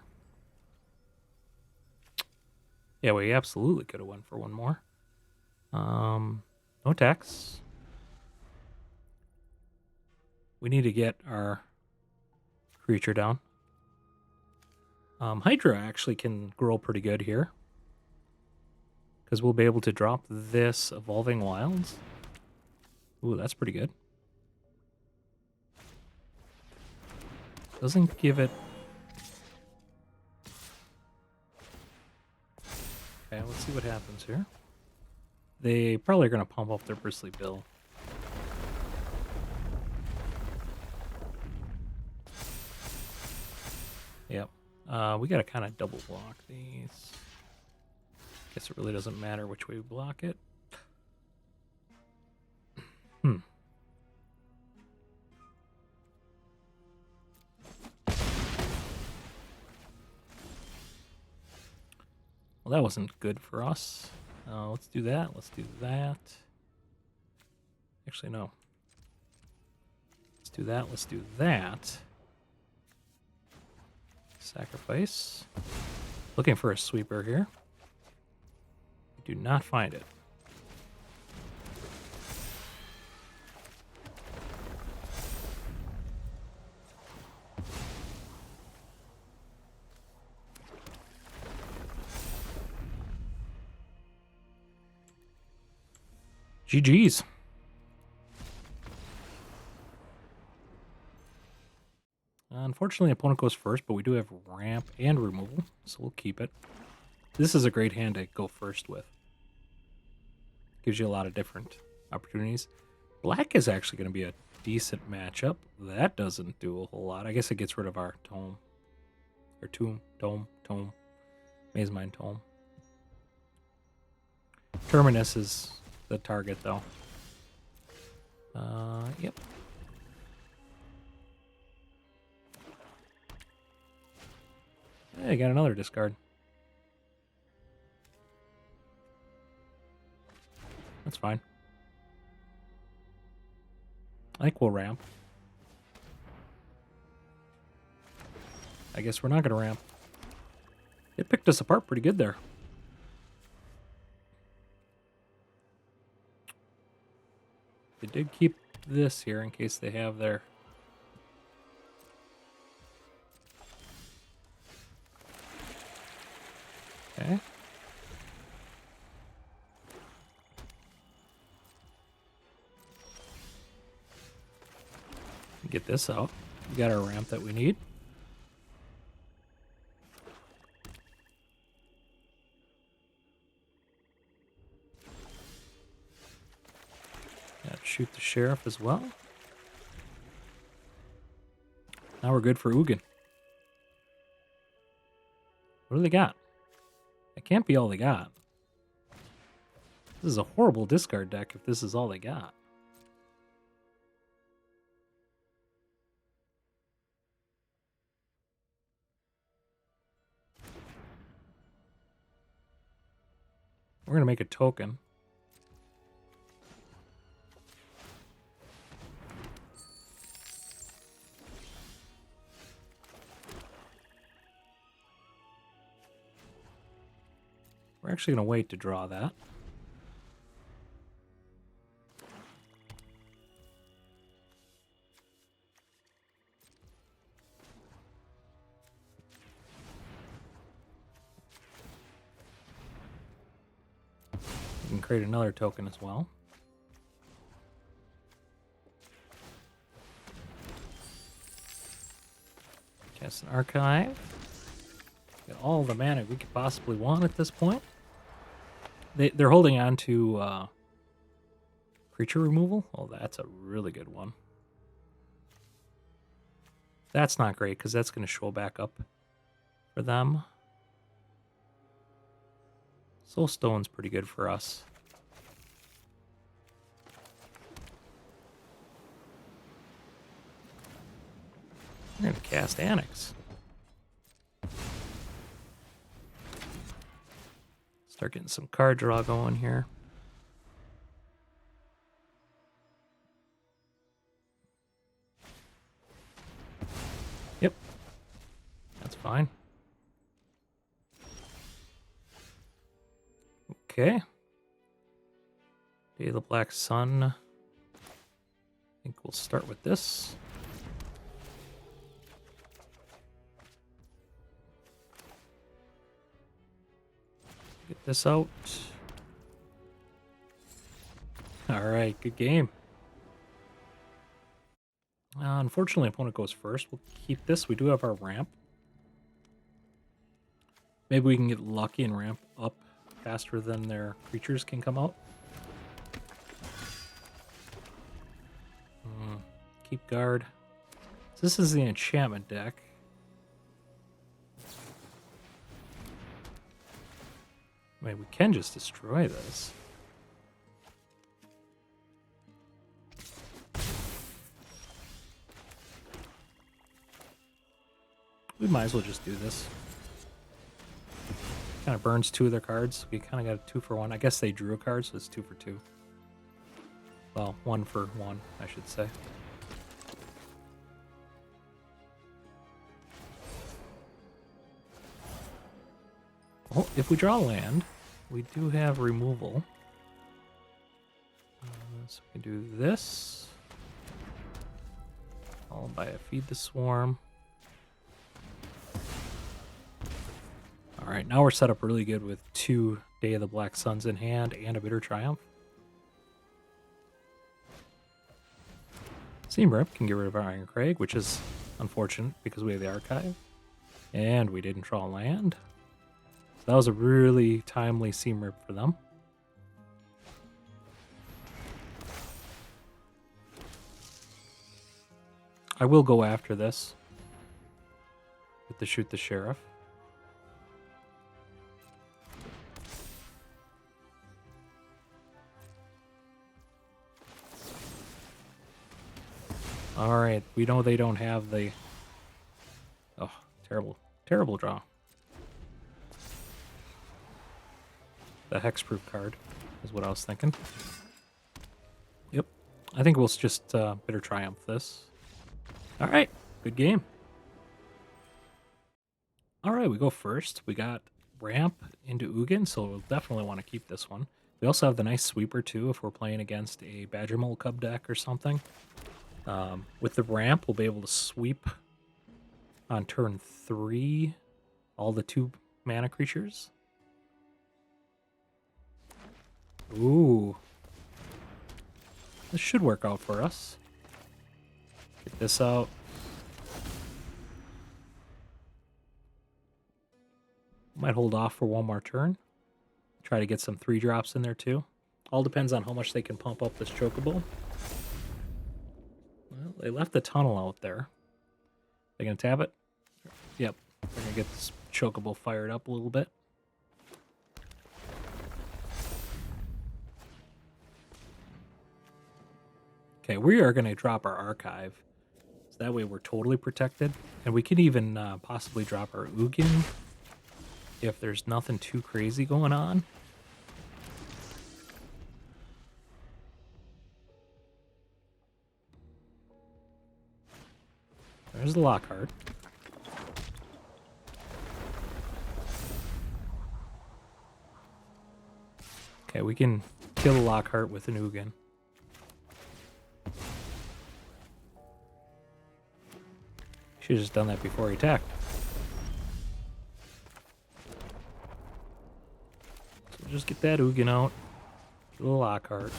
Yeah, we absolutely could have went for one more. No attacks. We need to get our creature down. Hydra actually can grow pretty good here, because we'll be able to drop this Evolving Wilds. Ooh, that's pretty good. Doesn't give it see what happens here. They probably are going to pump up their Bristly Bill. Yep. We got to kind of double block these. Guess it really doesn't matter which way we block it. Well, that wasn't good for us. Let's do that. Let's do that. Actually, no. Let's do that. Let's do that. Sacrifice. Looking for a sweeper here. Do not find it. GG's. Unfortunately, opponent goes first, but we do have ramp and removal, so we'll keep it. This is a great hand to go first with. Gives you a lot of different opportunities. Black is actually going to be a decent matchup. That doesn't do a whole lot. I guess it gets rid of our Tome. Or Tome. Mazemind Tome. Terminus is the target, though. Yep. Hey, got another discard. That's fine. I think we'll ramp. I guess we're not going to ramp. It picked us apart pretty good there. They did keep this here in case they have their... Okay. Get this out. We got our ramp that we need. Got to shoot the sheriff as well. Now we're good for Ugin. What do they got? That can't be all they got. This is a horrible discard deck if this is all they got. We're going to make a token. We're actually going to wait to draw that. We can create another token as well. Cast an archive. Get all the mana we could possibly want at this point. They're holding on to creature removal. Oh, that's a really good one. That's not great because that's going to show back up for them. Soulstone's pretty good for us. We're going to cast Annex. Start getting some card draw going here. Yep. That's fine. Okay. Day of the Black Sun. I think we'll start with this. Get this out. All right, good game. Unfortunately, opponent goes first. We'll keep this. We do have our ramp. Maybe we can get lucky and ramp up faster than their creatures can come out. Keep guard. So this is the enchantment deck. I mean, we can just destroy this. We might as well just do this. Kind of burns 2 of their cards. We kind of got a 2 for 1. I guess they drew a card, so it's 2 for 2. Well, 1 for 1, I should say. Well, if we draw land, we do have removal. So we can do this. Followed by a Feed the Swarm. Alright, now we're set up really good with 2 Day of the Black Suns in hand and a Bitter Triumph. Seam Rip can get rid of our Iron Crag, which is unfortunate because we have the Archive. And we didn't draw land. So that was a really timely Seam Rip for them. I will go after this with the Shoot the Sheriff. Alright, we know they don't have the... Oh, terrible, terrible draw. The Hexproof card is what I was thinking. Yep, I think we'll just Bitter Triumph this. Alright, good game. Alright, we go first. We got Ramp into Ugin, so we'll definitely want to keep this one. We also have the nice Sweeper too if we're playing against a Badger Mole Cub deck or something. With the Ramp, we'll be able to sweep on turn 3 all the 2 mana creatures. Ooh. This should work out for us. Get this out. Might hold off for 1 more turn. Try to get some 3-drops in there too. All depends on how much they can pump up this Chocobo. Well, they left the tunnel out there. They gonna tap it? Yep. They're gonna get this Chocobo fired up a little bit. Okay, we are gonna drop our Archive. So that way we're totally protected. And we could even possibly drop our Ugin if there's nothing too crazy going on. There's the Lockhart. Okay, we can kill the Lockhart with an Ugin. Should have just done that before he attacked. So just get that Ugin out. Get the Lockhart.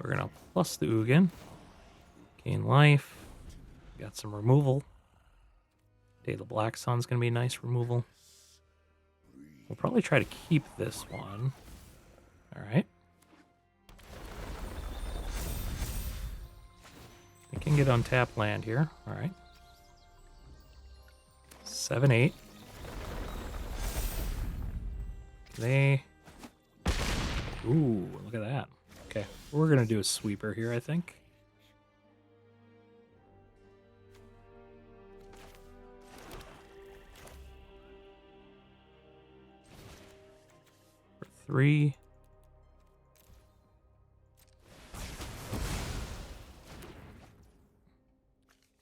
We're gonna plus the Ugin. Gain life. Got some removal. Day of the Black Sun's gonna be a nice removal. We'll probably try to keep this one. Alright. We can get untapped land here. Alright. 7-8. They... Ooh, look at that. Okay, we're gonna do a Sweeper here, I think. For 3.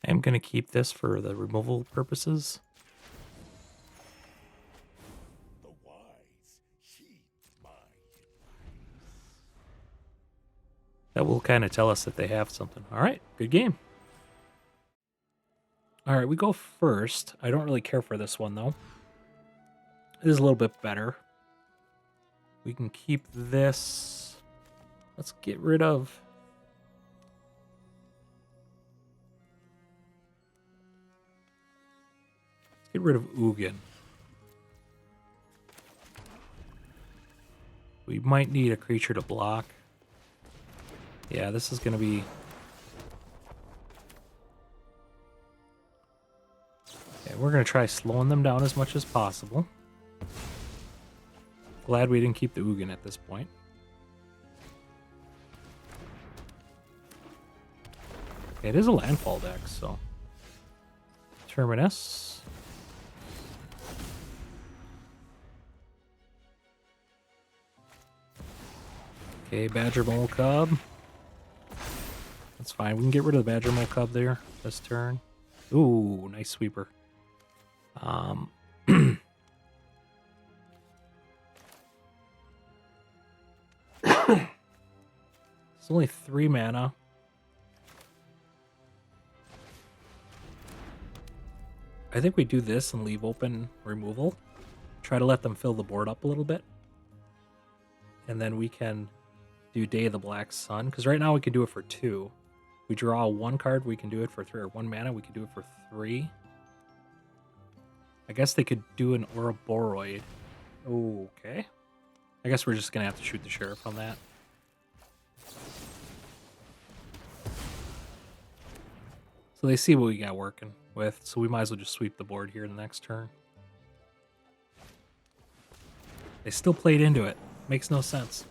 I am gonna keep this for the removal purposes. The wise heed my That will kind of tell us if they have something. All right, good game. All right, we go first. I don't really care for this one, though. It is a little bit better. We can keep this. Let's get rid of... Let's get rid of Ugin. We might need a creature to block. Yeah, this is going to be... Yeah, we're going to try slowing them down as much as possible. Glad we didn't keep the Ugin at this point. It is a landfall deck, so... Terminus. Okay, Badger Mole Cub. That's fine. We can get rid of the Badger Mole Cub there this turn. Ooh, nice sweeper. It's only 3 mana. I think we do this and leave open removal. Try to let them fill the board up a little bit. And then we can do Day of the Black Sun. Because right now we can do it for 2. We draw 1 card, we can do it for 3. Or 1 mana, we can do it for 3. I guess they could do an Ouroboros. Okay. I guess we're just going to have to shoot the Sheriff on that. So they see what we got working with, so we might as well just sweep the board here in the next turn. They still played into it. Makes no sense.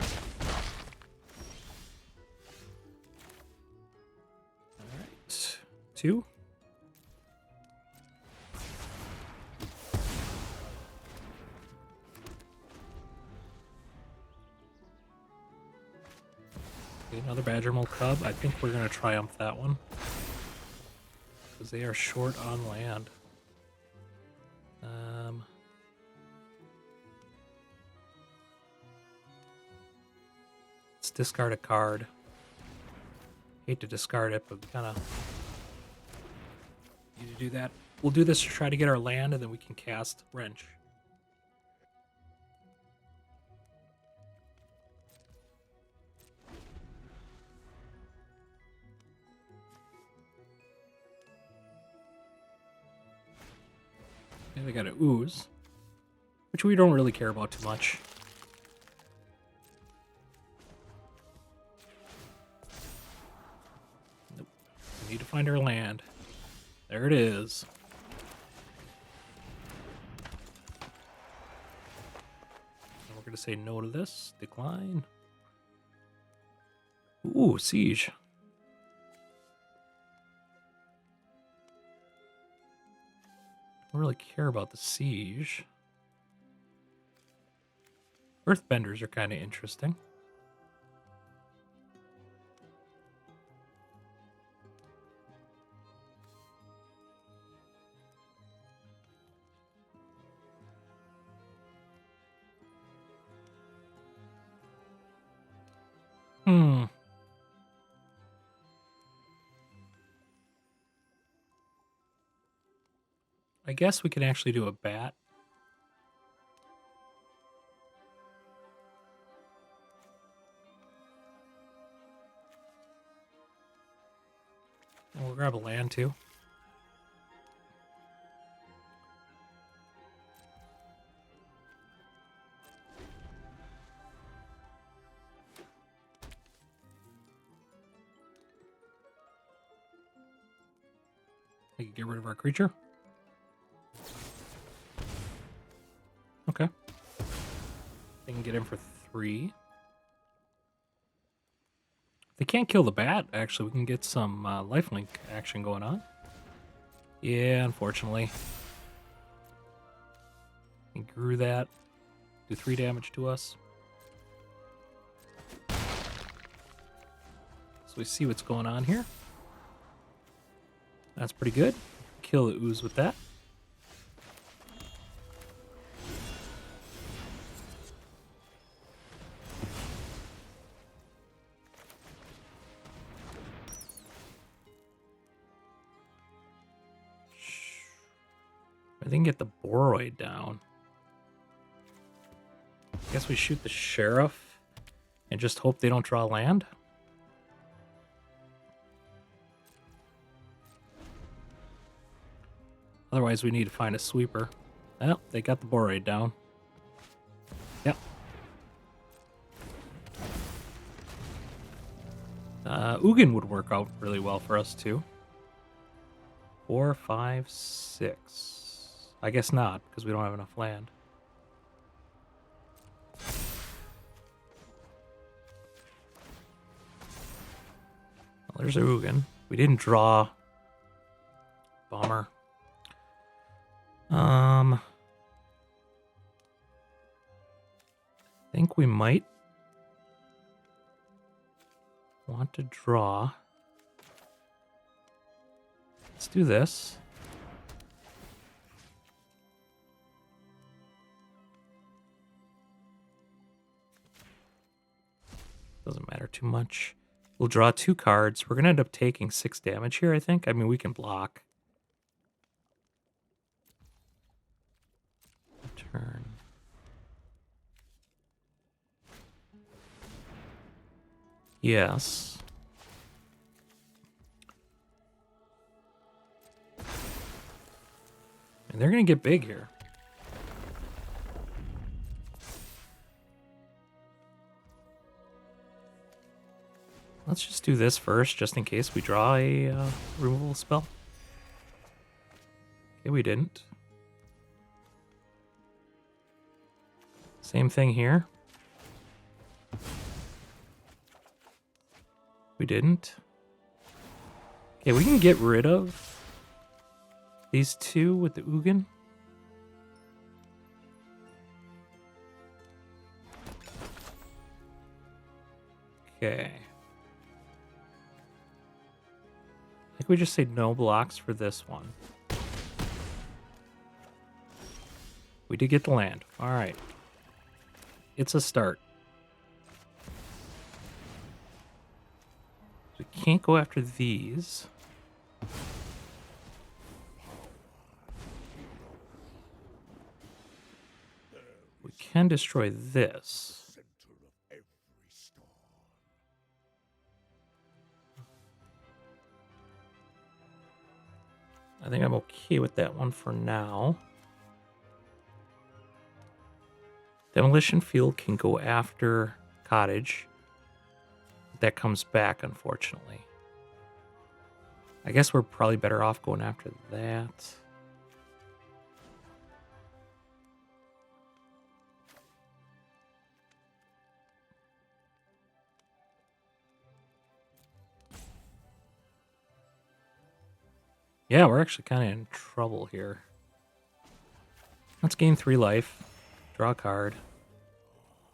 Alright. 2. Okay, another Badger Mole Cub. I think we're going to triumph that one. Because they are short on land. Let's discard a card. Hate to discard it, but we kind of need to do that. We'll do this to try to get our land, and then we can cast Wrench. And we got an Ooze, which we don't really care about too much. Nope. We need to find our land. There it is. And we're going to say no to this. Decline. Ooh, Siege. Don't really care about the Siege. Earthbenders are kind of interesting. I guess we can actually do a bat. And we'll grab a land too. We can get rid of our creature. Okay. They can get in for 3. They can't kill the bat, actually. We can get some lifelink action going on. Yeah, unfortunately. He grew that. Do 3 damage to us. So we see what's going on here. That's pretty good. Kill the Ooze with that. I didn't get the Boroid down. I guess we shoot the Sheriff and just hope they don't draw land. Otherwise, we need to find a sweeper. Well, they got the Boroid down. Yep. Ugin would work out really well for us too. 4, 5, 6. I guess not, because we don't have enough land. Well, there's a Ugin. We didn't draw. Bummer. I think we might want to draw. Let's do this. Doesn't matter too much. We'll draw 2 cards. We're going to end up taking 6 damage here, I think. I mean, we can block. Turn. Yes. And they're going to get big here. Let's just do this first, just in case we draw a removal spell. Okay, we didn't. Same thing here. We didn't. Okay, we can get rid of these 2 with the Ugin. Okay. I think we just say no blocks for this one. We did get the land. All right. It's a start. We can't go after these. We can destroy this. Center of every storm. I think I'm okay with that one for now. Demolition Field can go after Cottage. That comes back, unfortunately. I guess we're probably better off going after that. Yeah, we're actually kind of in trouble here. Let's gain 3 life. Draw a card.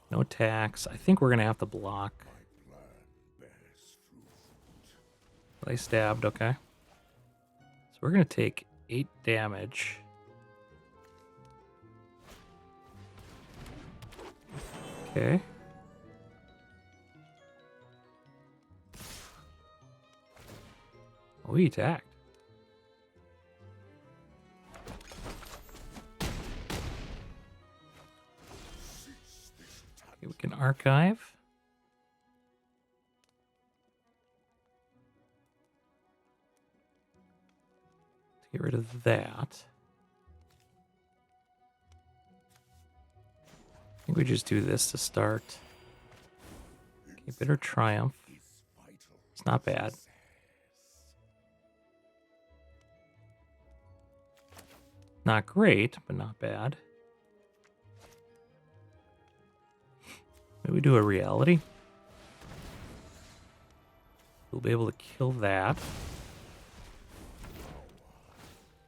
No attacks. I think we're going to have to block. My plan bears fruit. They stabbed, okay. So we're going to take 8 damage. Okay. Oh, he attacked. Okay, we can archive. Get rid of that. I think we just do this to start. Okay, Bitter Triumph. It's not bad. Not great, but not bad. Maybe we do a reality. We'll be able to kill that.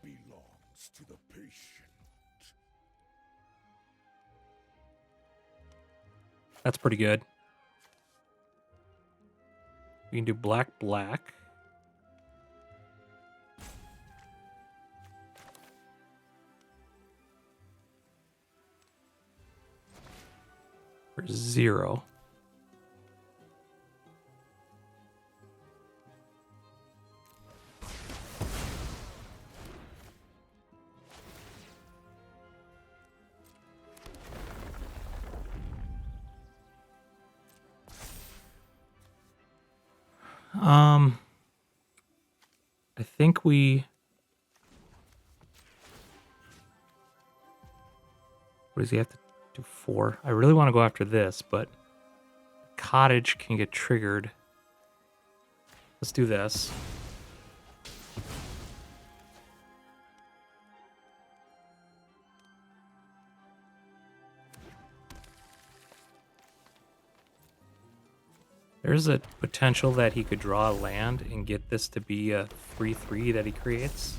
Belongs to the patient. That's pretty good. We can do black, black. For 0. I think we... What does he have to do? 4? I really want to go after this, but Cottage can get triggered. Let's do this. There's a potential that he could draw a land and get this to be a 3/3 that he creates.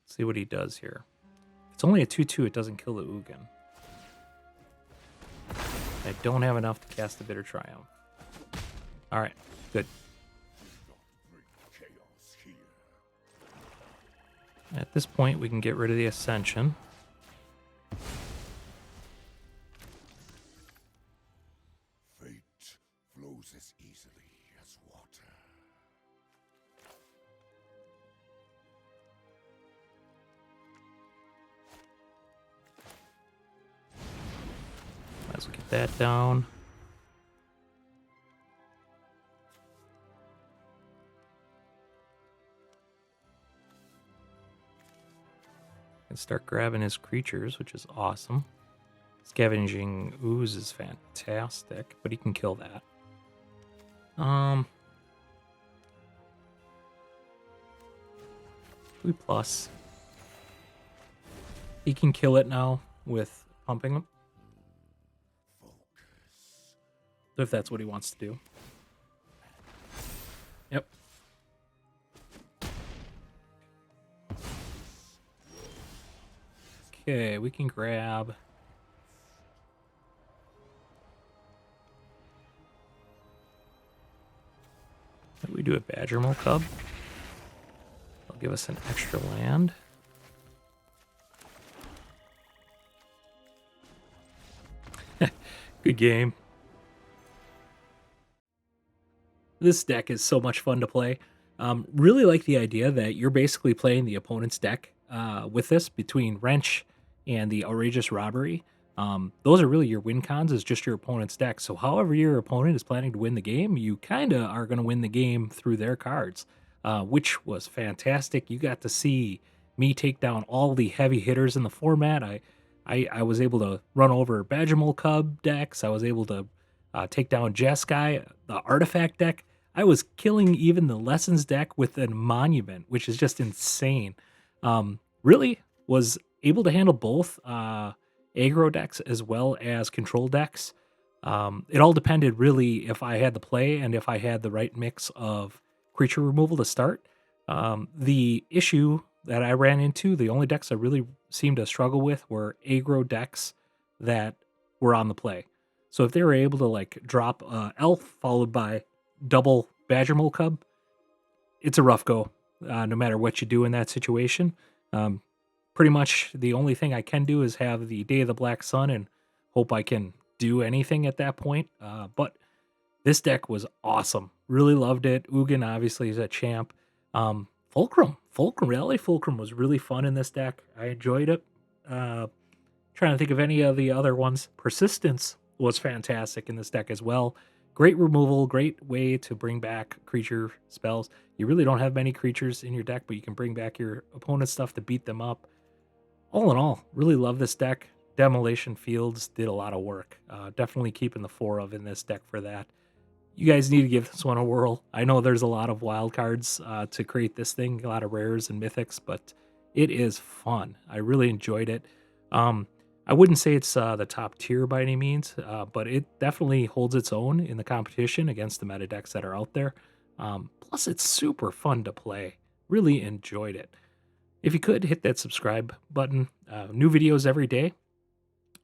See what he does here. If it's only a 2/2, it doesn't kill the Ugin. I don't have enough to cast a Bitter Triumph. Alright, good. Chaos here. At this point, we can get rid of the Ascension. Fate flows as easily as water. Might as well get that down. And start grabbing his creatures, which is awesome. Scavenging Ooze is fantastic, but he can kill that. 3+. He can kill it now with pumping him. Focus. If that's what he wants to do. Yep. Okay, we can grab... We do a Badgermole Cub. That'll give us an extra land. Good game. This deck is so much fun to play. Really like the idea that you're basically playing the opponent's deck with this between Wrench and the Outrageous Robbery. Those are really your win cons, is just your opponent's deck. So however your opponent is planning to win the game, you kind of are going to win the game through their cards, which was fantastic. You got to see me take down all the heavy hitters in the format. I was able to run over Badgermole Cub decks. I was able to take down Jeskai, the Artifact deck. I was killing even the Lessons deck with a Monument, which is just insane. Really was able to handle both aggro decks as well as control decks. It all depended really if I had the play and if I had the right mix of creature removal to start. The issue that I ran into, the only decks I really seemed to struggle with were aggro decks that were on the play. So if they were able to like drop Elf followed by double Badgermole Cub, it's a rough go, no matter what you do in that situation. Pretty much the only thing I can do is have the Day of the Black Sun and hope I can do anything at that point. But this deck was awesome. Really loved it. Ugin obviously is a champ. Fulcrum, Rally Fulcrum was really fun in this deck. I enjoyed it. Trying to think of any of the other ones. Persistence was fantastic in this deck as well. Great removal, great way to bring back creature spells. You really don't have many creatures in your deck, but you can bring back your opponent's stuff to beat them up. All in all, really love this deck. Demolition Fields did a lot of work. Definitely keeping the 4 of in this deck for that. You guys need to give this one a whirl. I know there's a lot of wild cards to create this thing, a lot of rares and mythics, but it is fun. I really enjoyed it. I wouldn't say it's the top tier by any means, but it definitely holds its own in the competition against the meta decks that are out there. Plus, it's super fun to play. Really enjoyed it. If you could, hit that subscribe button. New videos every day.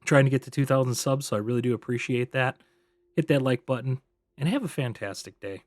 Trying to get to 2,000 subs, so I really do appreciate that. Hit that like button, and have a fantastic day.